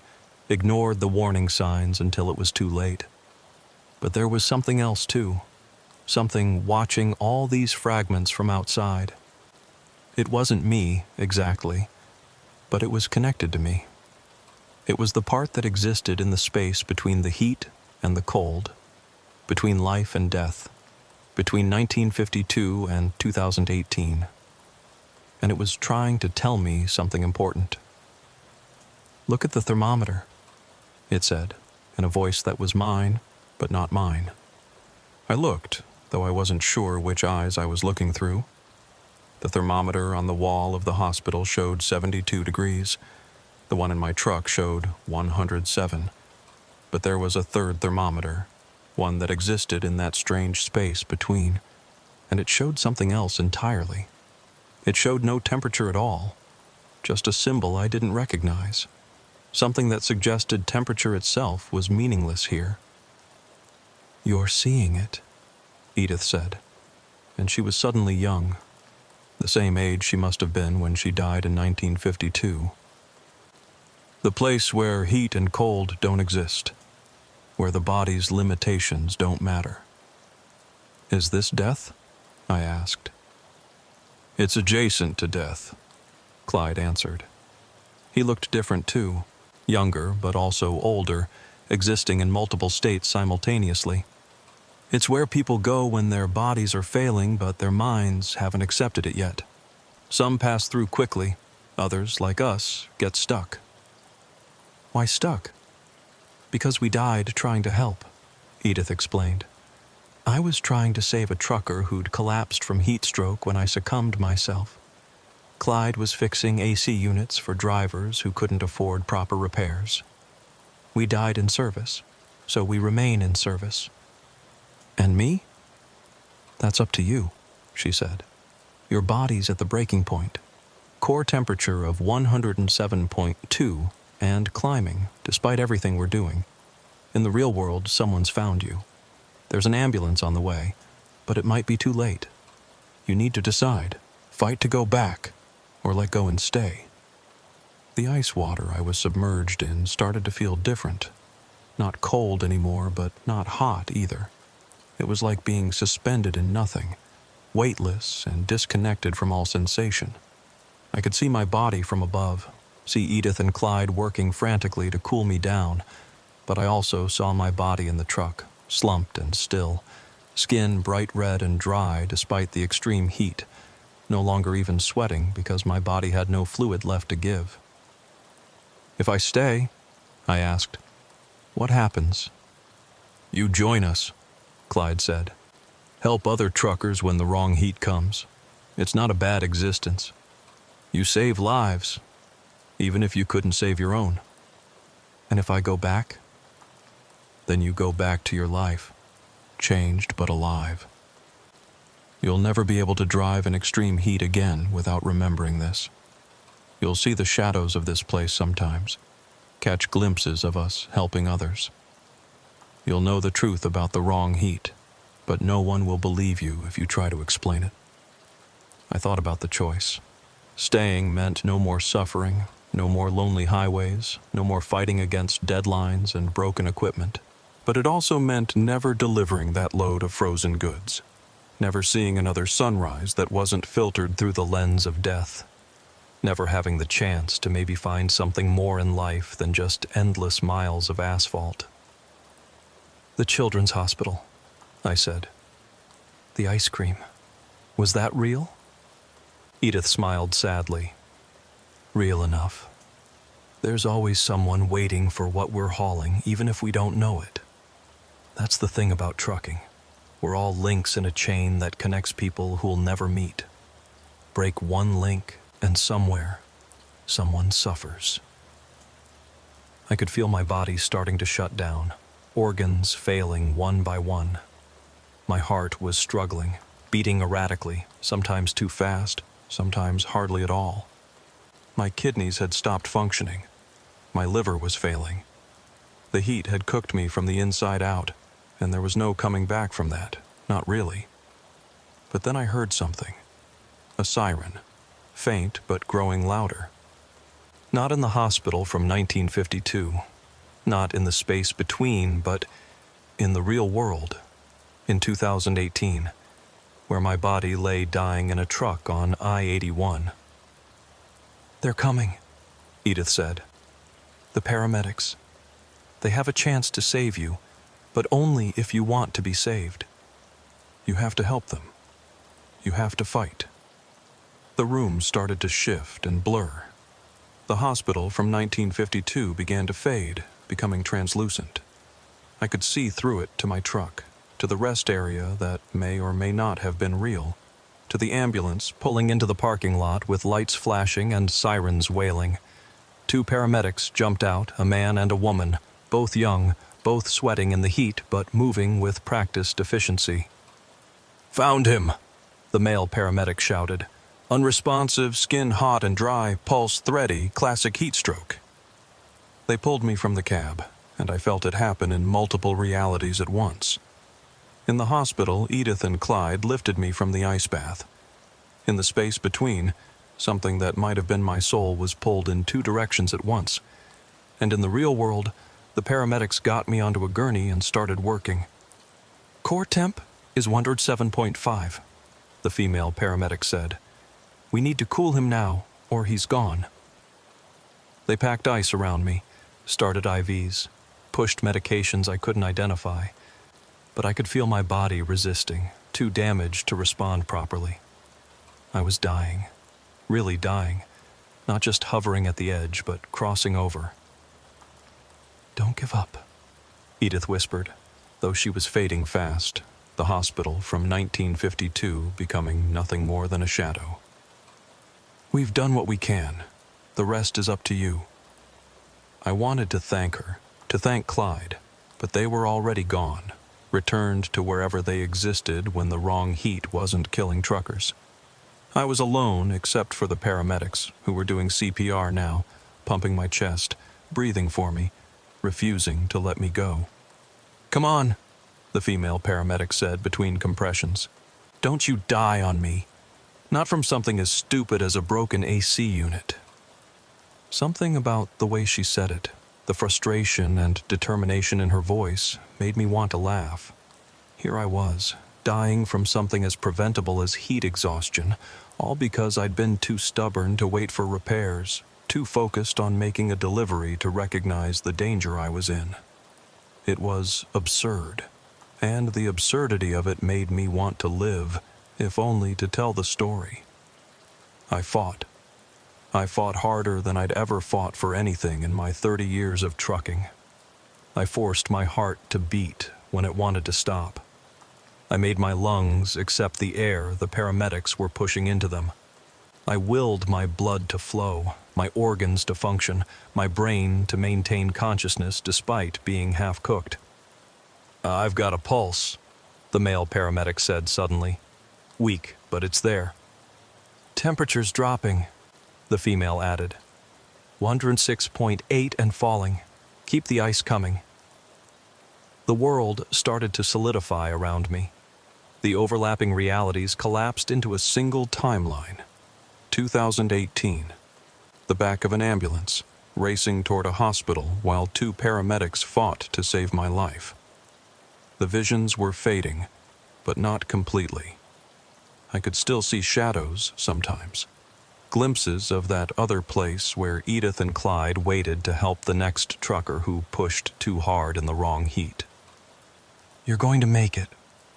ignored the warning signs until it was too late. But there was something else too. Something watching all these fragments from outside. It wasn't me, exactly, but it was connected to me. It was the part that existed in the space between the heat and the cold, between life and death, between 1952 and 2018. And it was trying to tell me something important. "Look at the thermometer," it said, in a voice that was mine, but not mine. I looked, though I wasn't sure which eyes I was looking through. The thermometer on the wall of the hospital showed 72 degrees. The one in my truck showed 107. But there was a third thermometer, one that existed in that strange space between, and it showed something else entirely. It showed no temperature at all, just a symbol I didn't recognize, something that suggested temperature itself was meaningless here. "You're seeing it," Edith said, and she was suddenly young, the same age she must have been when she died in 1952. "The place where heat and cold don't exist, where the body's limitations don't matter." "Is this death?" I asked. "It's adjacent to death," Clyde answered. He looked different too, younger but also older, existing in multiple states simultaneously. "It's where people go when their bodies are failing but their minds haven't accepted it yet. Some pass through quickly, others, like us, get stuck." "Why stuck?" "Because we died trying to help," Edith explained. "I was trying to save a trucker who'd collapsed from heat stroke when I succumbed myself. Clyde was fixing AC units for drivers who couldn't afford proper repairs. We died in service, so we remain in service." "And me?" "That's up to you," she said. "Your body's at the breaking point. Core temperature of 107.2 and climbing, despite everything we're doing. In the real world, someone's found you. There's an ambulance on the way, but it might be too late. You need to decide, fight to go back, or let go and stay." The ice water I was submerged in started to feel different. Not cold anymore, but not hot either. It was like being suspended in nothing, weightless and disconnected from all sensation. I could see my body from above, see Edith and Clyde working frantically to cool me down, but I also saw my body in the truck, slumped and still, skin bright red and dry despite the extreme heat, no longer even sweating because my body had no fluid left to give. "If I stay," I asked, "what happens?" "You join us," Clyde said. "Help other truckers when the wrong heat comes. It's not a bad existence. You save lives, even if you couldn't save your own." And if I go back, then you go back to your life, changed but alive. You'll never be able to drive in extreme heat again without remembering this. You'll see the shadows of this place sometimes, catch glimpses of us helping others. You'll know the truth about the wrong heat, but no one will believe you if you try to explain it. I thought about the choice. Staying meant no more suffering, no more lonely highways, no more fighting against deadlines and broken equipment. But it also meant never delivering that load of frozen goods, never seeing another sunrise that wasn't filtered through the lens of death, never having the chance to maybe find something more in life than just endless miles of asphalt. The children's hospital, I said. The ice cream. Was that real? Edith smiled sadly. Real enough. There's always someone waiting for what we're hauling, even if we don't know it. That's the thing about trucking. We're all links in a chain that connects people who'll never meet. Break one link, and somewhere, someone suffers. I could feel my body starting to shut down, organs failing one by one. My heart was struggling, beating erratically, sometimes too fast, sometimes hardly at all. My kidneys had stopped functioning. My liver was failing. The heat had cooked me from the inside out, and there was no coming back from that, not really. But then I heard something. A siren, faint but growing louder. Not in the hospital from 1952, not in the space between, but in the real world, in 2018, where my body lay dying in a truck on I-81. They're coming, Edith said. The paramedics. They have a chance to save you, but only if you want to be saved. You have to help them. You have to fight. The room started to shift and blur. The hospital from 1952 began to fade, becoming translucent. I could see through it to my truck, to the rest area that may or may not have been real, to the ambulance pulling into the parking lot with lights flashing and sirens wailing. 2 paramedics jumped out, a man and a woman, both young, both sweating in the heat but moving with practiced efficiency. Found him, the male paramedic shouted. Unresponsive, skin hot and dry, pulse thready, classic heat stroke. They pulled me from the cab, and I felt it happen in multiple realities at once. In the hospital, Edith and Clyde lifted me from the ice bath. In the space between, something that might have been my soul was pulled in 2 directions at once. And in the real world, the paramedics got me onto a gurney and started working. Core temp is 107.5, the female paramedic said. We need to cool him now, or he's gone. They packed ice around me, started IVs, pushed medications I couldn't identify, but I could feel my body resisting, too damaged to respond properly. I was dying, really dying, not just hovering at the edge, but crossing over. Don't give up, Edith whispered, though she was fading fast, the hospital from 1952 becoming nothing more than a shadow. We've done what we can. The rest is up to you. I wanted to thank her, to thank Clyde, but they were already gone, returned to wherever they existed when the wrong heat wasn't killing truckers. I was alone except for the paramedics, who were doing CPR now, pumping my chest, breathing for me, refusing to let me go. Come on, the female paramedic said between compressions. Don't you die on me. Not from something as stupid as a broken AC unit. Something about the way she said it, the frustration and determination in her voice, made me want to laugh. Here I was, dying from something as preventable as heat exhaustion, all because I'd been too stubborn to wait for repairs, too focused on making a delivery to recognize the danger I was in. It was absurd, and the absurdity of it made me want to live, if only to tell the story. I fought. I fought harder than I'd ever fought for anything in my 30 years of trucking. I forced my heart to beat when it wanted to stop. I made my lungs accept the air the paramedics were pushing into them. I willed my blood to flow, my organs to function, my brain to maintain consciousness despite being half-cooked. "I've got a pulse," the male paramedic said suddenly. "Weak, but it's there." "Temperature's dropping," the female added. 106.8 and falling. Keep the ice coming." The world started to solidify around me. The overlapping realities collapsed into a single timeline. 2018. The back of an ambulance, racing toward a hospital while two paramedics fought to save my life. The visions were fading, but not completely. I could still see shadows sometimes. Glimpses of that other place where Edith and Clyde waited to help the next trucker who pushed too hard in the wrong heat. "You're going to make it,"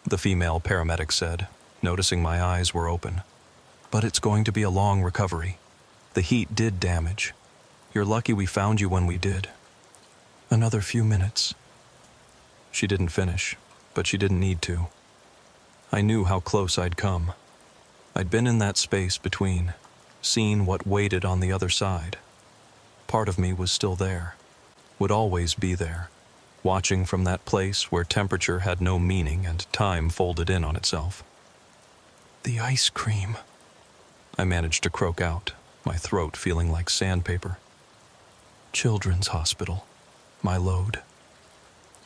the female paramedic said, noticing my eyes were open. "But it's going to be a long recovery. The heat did damage. You're lucky we found you when we did. Another few minutes." She didn't finish, but she didn't need to. I knew how close I'd come. I'd been in that space between, seen what waited on the other side. Part of me was still there, would always be there, watching from that place where temperature had no meaning and time folded in on itself. "The ice cream," I managed to croak out, my throat feeling like sandpaper. "Children's hospital, my load."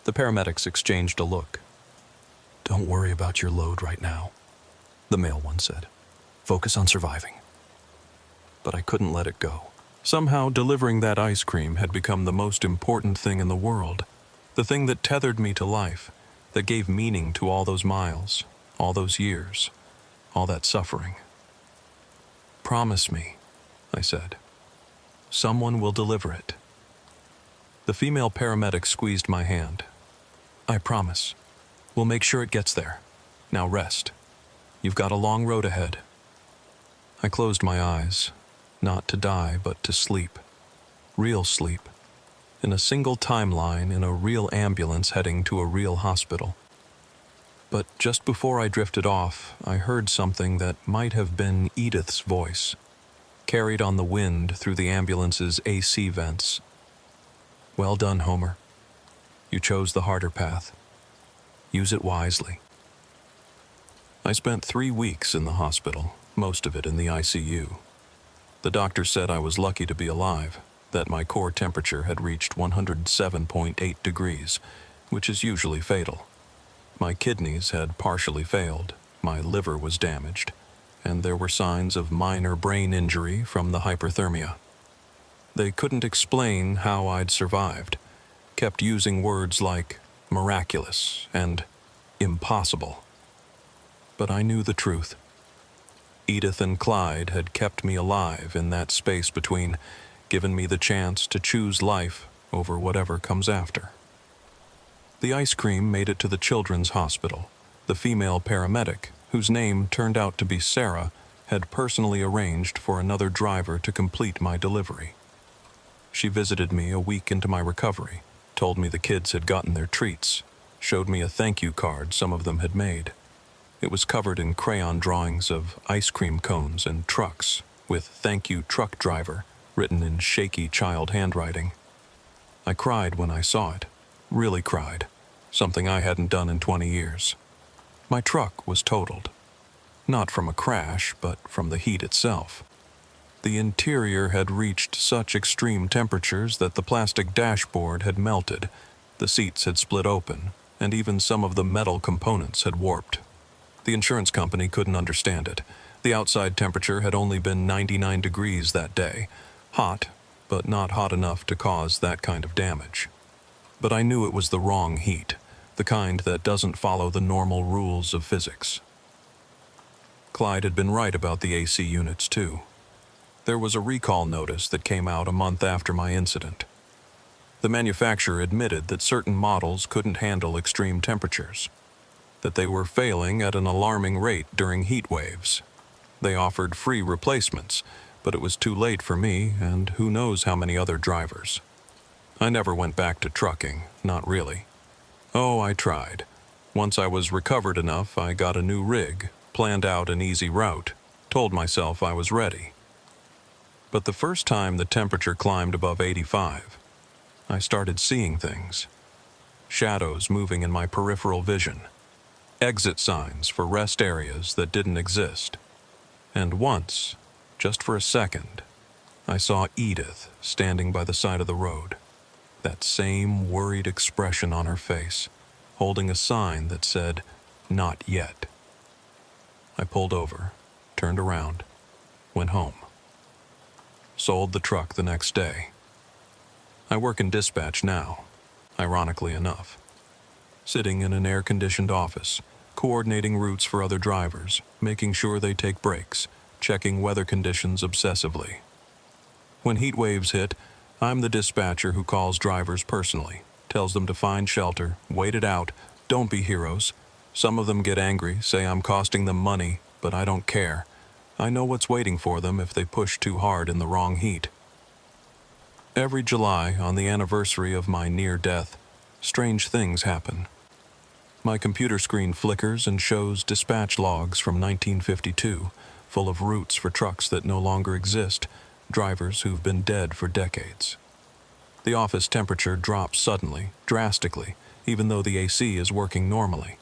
The paramedics exchanged a look. "Don't worry about your load right now," the male one said. "Focus on surviving." But I couldn't let it go. Somehow delivering that ice cream had become the most important thing in the world, the thing that tethered me to life, that gave meaning to all those miles, all those years, all that suffering. "Promise me," I said. "Someone will deliver it." The female paramedic squeezed my hand. "I promise. We'll make sure it gets there. Now rest. You've got a long road ahead." I closed my eyes, not to die, but to sleep. Real sleep. In a single timeline in a real ambulance heading to a real hospital. But just before I drifted off, I heard something that might have been Edith's voice, carried on the wind through the ambulance's AC vents. "Well done, Homer. You chose the harder path. Use it wisely." I spent 3 weeks in the hospital, most of it in the ICU. The doctor said I was lucky to be alive, that my core temperature had reached 107.8 degrees, which is usually fatal. My kidneys had partially failed, my liver was damaged, and there were signs of minor brain injury from the hyperthermia. They couldn't explain how I'd survived, kept using words like miraculous and impossible. But I knew the truth. Edith and Clyde had kept me alive in that space between, given me the chance to choose life over whatever comes after. The ice cream made it to the children's hospital. The female paramedic, whose name turned out to be Sarah, had personally arranged for another driver to complete my delivery. She visited me a week into my recovery, told me the kids had gotten their treats, showed me a thank you card some of them had made. It was covered in crayon drawings of ice cream cones and trucks, with "Thank you, truck driver," written in shaky child handwriting. I cried when I saw it, really cried, something I hadn't done in 20 years. My truck was totaled. Not from a crash, but from the heat itself. The interior had reached such extreme temperatures that the plastic dashboard had melted, the seats had split open, and even some of the metal components had warped. The insurance company couldn't understand it. The outside temperature had only been 99 degrees that day. Hot, but not hot enough to cause that kind of damage. But I knew it was the wrong heat, the kind that doesn't follow the normal rules of physics. Clyde had been right about the AC units, too. There was a recall notice that came out a month after my incident. The manufacturer admitted that certain models couldn't handle extreme temperatures, that they were failing at an alarming rate during heat waves. They offered free replacements, but it was too late for me and who knows how many other drivers. I never went back to trucking, not really. Oh, I tried. Once I was recovered enough, I got a new rig, planned out an easy route. told myself I was ready. But the first time the temperature climbed above 85, I started seeing things. Shadows moving in my peripheral vision. Exit signs for rest areas that didn't exist. And once, just for a second, I saw Edith standing by the side of the road. That same worried expression on her face, holding a sign that said, "Not yet." I pulled over, turned around, went home. Sold the truck the next day. I work in dispatch now, ironically enough. Sitting in an air-conditioned office, coordinating routes for other drivers, making sure they take breaks, checking weather conditions obsessively. When heat waves hit, I'm the dispatcher who calls drivers personally, tells them to find shelter, wait it out, don't be heroes. Some of them get angry, say I'm costing them money, but I don't care. I know what's waiting for them if they push too hard in the wrong heat. Every July, on the anniversary of my near death, strange things happen. My computer screen flickers and shows dispatch logs from 1952, full of routes for trucks that no longer exist, drivers who've been dead for decades. The office temperature drops suddenly, drastically, even though the AC is working normally.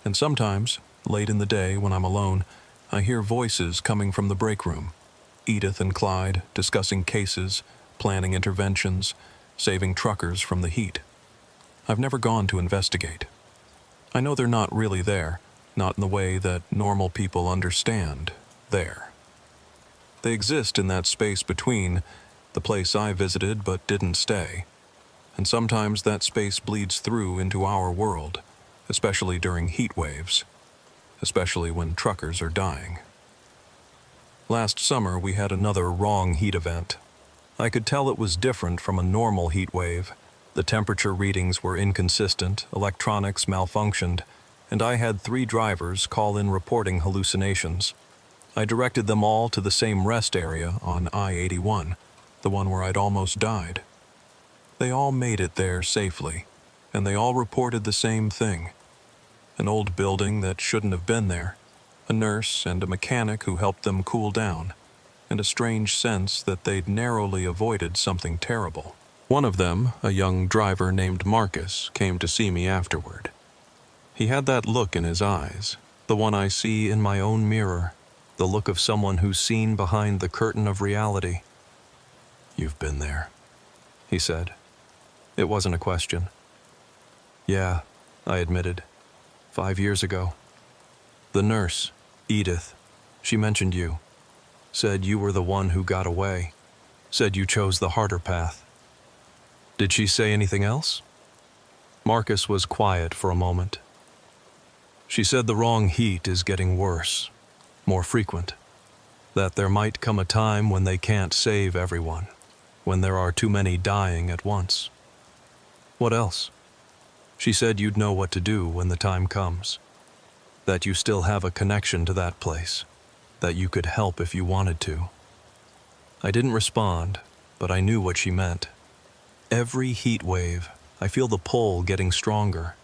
And sometimes, late in the day when I'm alone, I hear voices coming from the break room. Edith and Clyde discussing cases, planning interventions, saving truckers from the heat. I've never gone to investigate. I know they're not really there, not in the way that normal people understand there. They exist in that space between the place I visited but didn't stay, and sometimes that space bleeds through into our world, especially during heat waves, especially when truckers are dying. Last summer we had another wrong heat event. I could tell it was different from a normal heat wave. The temperature readings were inconsistent, electronics malfunctioned, and I had 3 drivers call in reporting hallucinations. I directed them all to the same rest area on I-81, the one where I'd almost died. They all made it there safely, and they all reported the same thing. An old building that shouldn't have been there, a nurse and a mechanic who helped them cool down, and a strange sense that they'd narrowly avoided something terrible. One of them, a young driver named Marcus, came to see me afterward. He had that look in his eyes, the one I see in my own mirror, the look of someone who's seen behind the curtain of reality. "You've been there," he said. It wasn't a question. "Yeah," I admitted. 5 years ago. The nurse, Edith, she mentioned you. Said you were the one who got away. Said you chose the harder path. Did she say anything else?" Marcus was quiet for a moment. "She said the wrong heat is getting worse, more frequent. That there might come a time when they can't save everyone, when there are too many dying at once." "What else?" "She said you'd know what to do when the time comes. That you still have a connection to that place. That you could help if you wanted to." I didn't respond, but I knew what she meant. Every heat wave, I feel the pull getting stronger,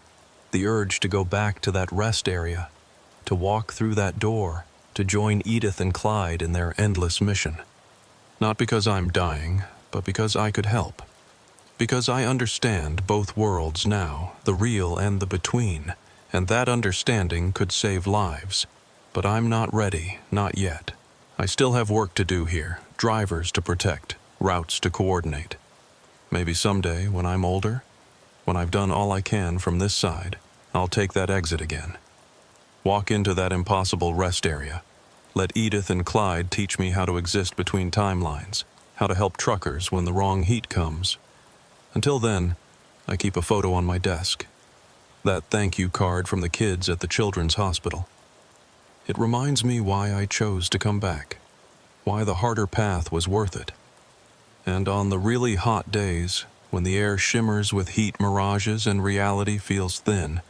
the urge to go back to that rest area, to walk through that door, to join Edith and Clyde in their endless mission. Not because I'm dying, but because I could help. Because I understand both worlds now, the real and the between, and that understanding could save lives. But I'm not ready, not yet. I still have work to do here, drivers to protect, routes to coordinate. Maybe someday, when I'm older, when I've done all I can from this side, I'll take that exit again. Walk into that impossible rest area. Let Edith and Clyde teach me how to exist between timelines, how to help truckers when the wrong heat comes. Until then, I keep a photo on my desk. That thank you card from the kids at the children's hospital. It reminds me why I chose to come back, why the harder path was worth it. And on the really hot days, when the air shimmers with heat mirages and reality feels thin,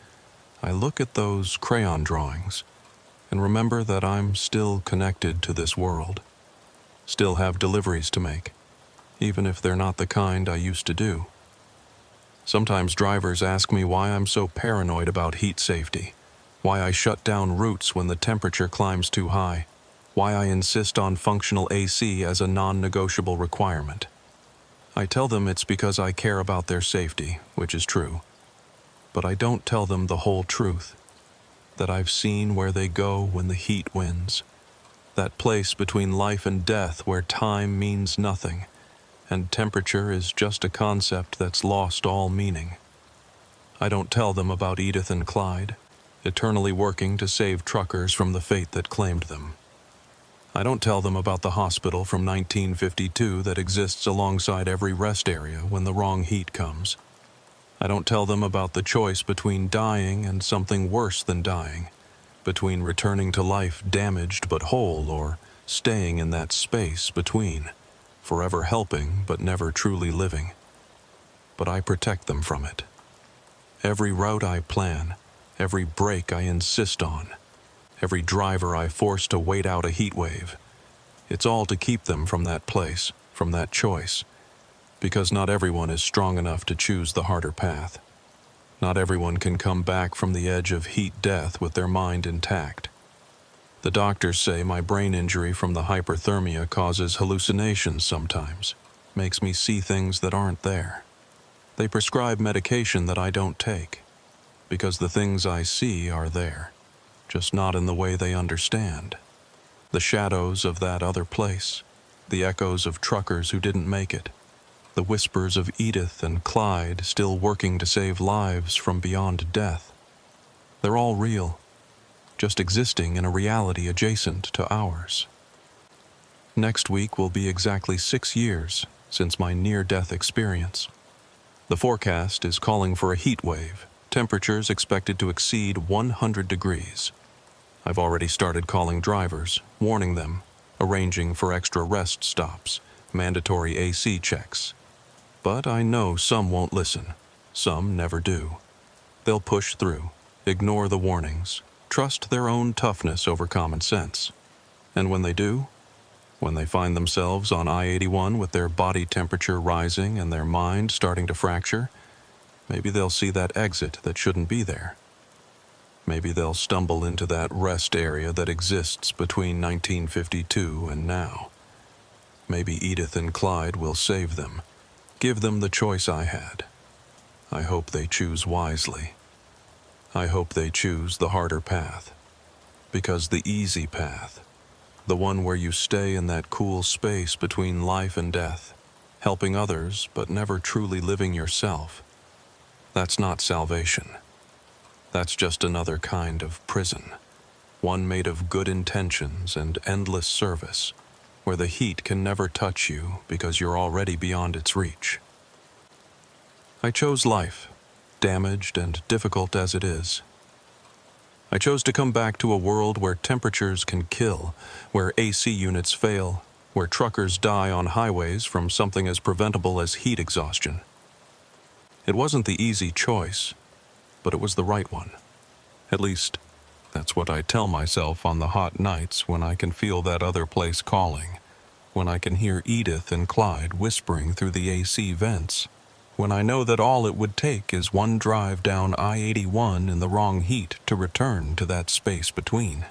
I look at those crayon drawings and remember that I'm still connected to this world, still have deliveries to make, even if they're not the kind I used to do. Sometimes drivers ask me why I'm so paranoid about heat safety, why I shut down routes when the temperature climbs too high. why I insist on functional AC as a non-negotiable requirement. I tell them it's because I care about their safety, which is true. But I don't tell them the whole truth, that I've seen where they go when the heat wins, that place between life and death where time means nothing, and temperature is just a concept that's lost all meaning. I don't tell them about Edith and Clyde, eternally working to save truckers from the fate that claimed them. I don't tell them about the hospital from 1952 that exists alongside every rest area when the wrong heat comes. I don't tell them about the choice between dying and something worse than dying, between returning to life damaged but whole or staying in that space between, forever helping but never truly living. But I protect them from it. Every route I plan, every break I insist on, every driver I force to wait out a heat wave, it's all to keep them from that place, from that choice, because not everyone is strong enough to choose the harder path. Not everyone can come back from the edge of heat death with their mind intact. The doctors say my brain injury from the hyperthermia causes hallucinations sometimes, makes me see things that aren't there. They prescribe medication that I don't take, because the things I see are there, just not in the way they understand. The shadows of that other place, the echoes of truckers who didn't make it, the whispers of Edith and Clyde still working to save lives from beyond death. They're all real, just existing in a reality adjacent to ours. Next week will be exactly 6 years since my near-death experience. The forecast is calling for a heat wave, temperatures expected to exceed 100 degrees. I've already started calling drivers, warning them, arranging for extra rest stops, mandatory AC checks. But I know some won't listen. Some never do. They'll push through, ignore the warnings, trust their own toughness over common sense. And when they do, when they find themselves on I-81 with their body temperature rising and their mind starting to fracture, maybe they'll see that exit that shouldn't be there. Maybe they'll stumble into that rest area that exists between 1952 and now. Maybe Edith and Clyde will save them, give them the choice I had. I hope they choose wisely. I hope they choose the harder path, because the easy path, the one where you stay in that cool space between life and death, helping others but never truly living yourself, that's not salvation. That's just another kind of prison, one made of good intentions and endless service, where the heat can never touch you because you're already beyond its reach. I chose life, damaged and difficult as it is. I chose to come back to a world where temperatures can kill, where AC units fail, where truckers die on highways from something as preventable as heat exhaustion. It wasn't the easy choice, but it was the right one. At least, that's what I tell myself on the hot nights when I can feel that other place calling, when I can hear Edith and Clyde whispering through the AC vents, when I know that all it would take is one drive down I-81 in the wrong heat to return to that space between.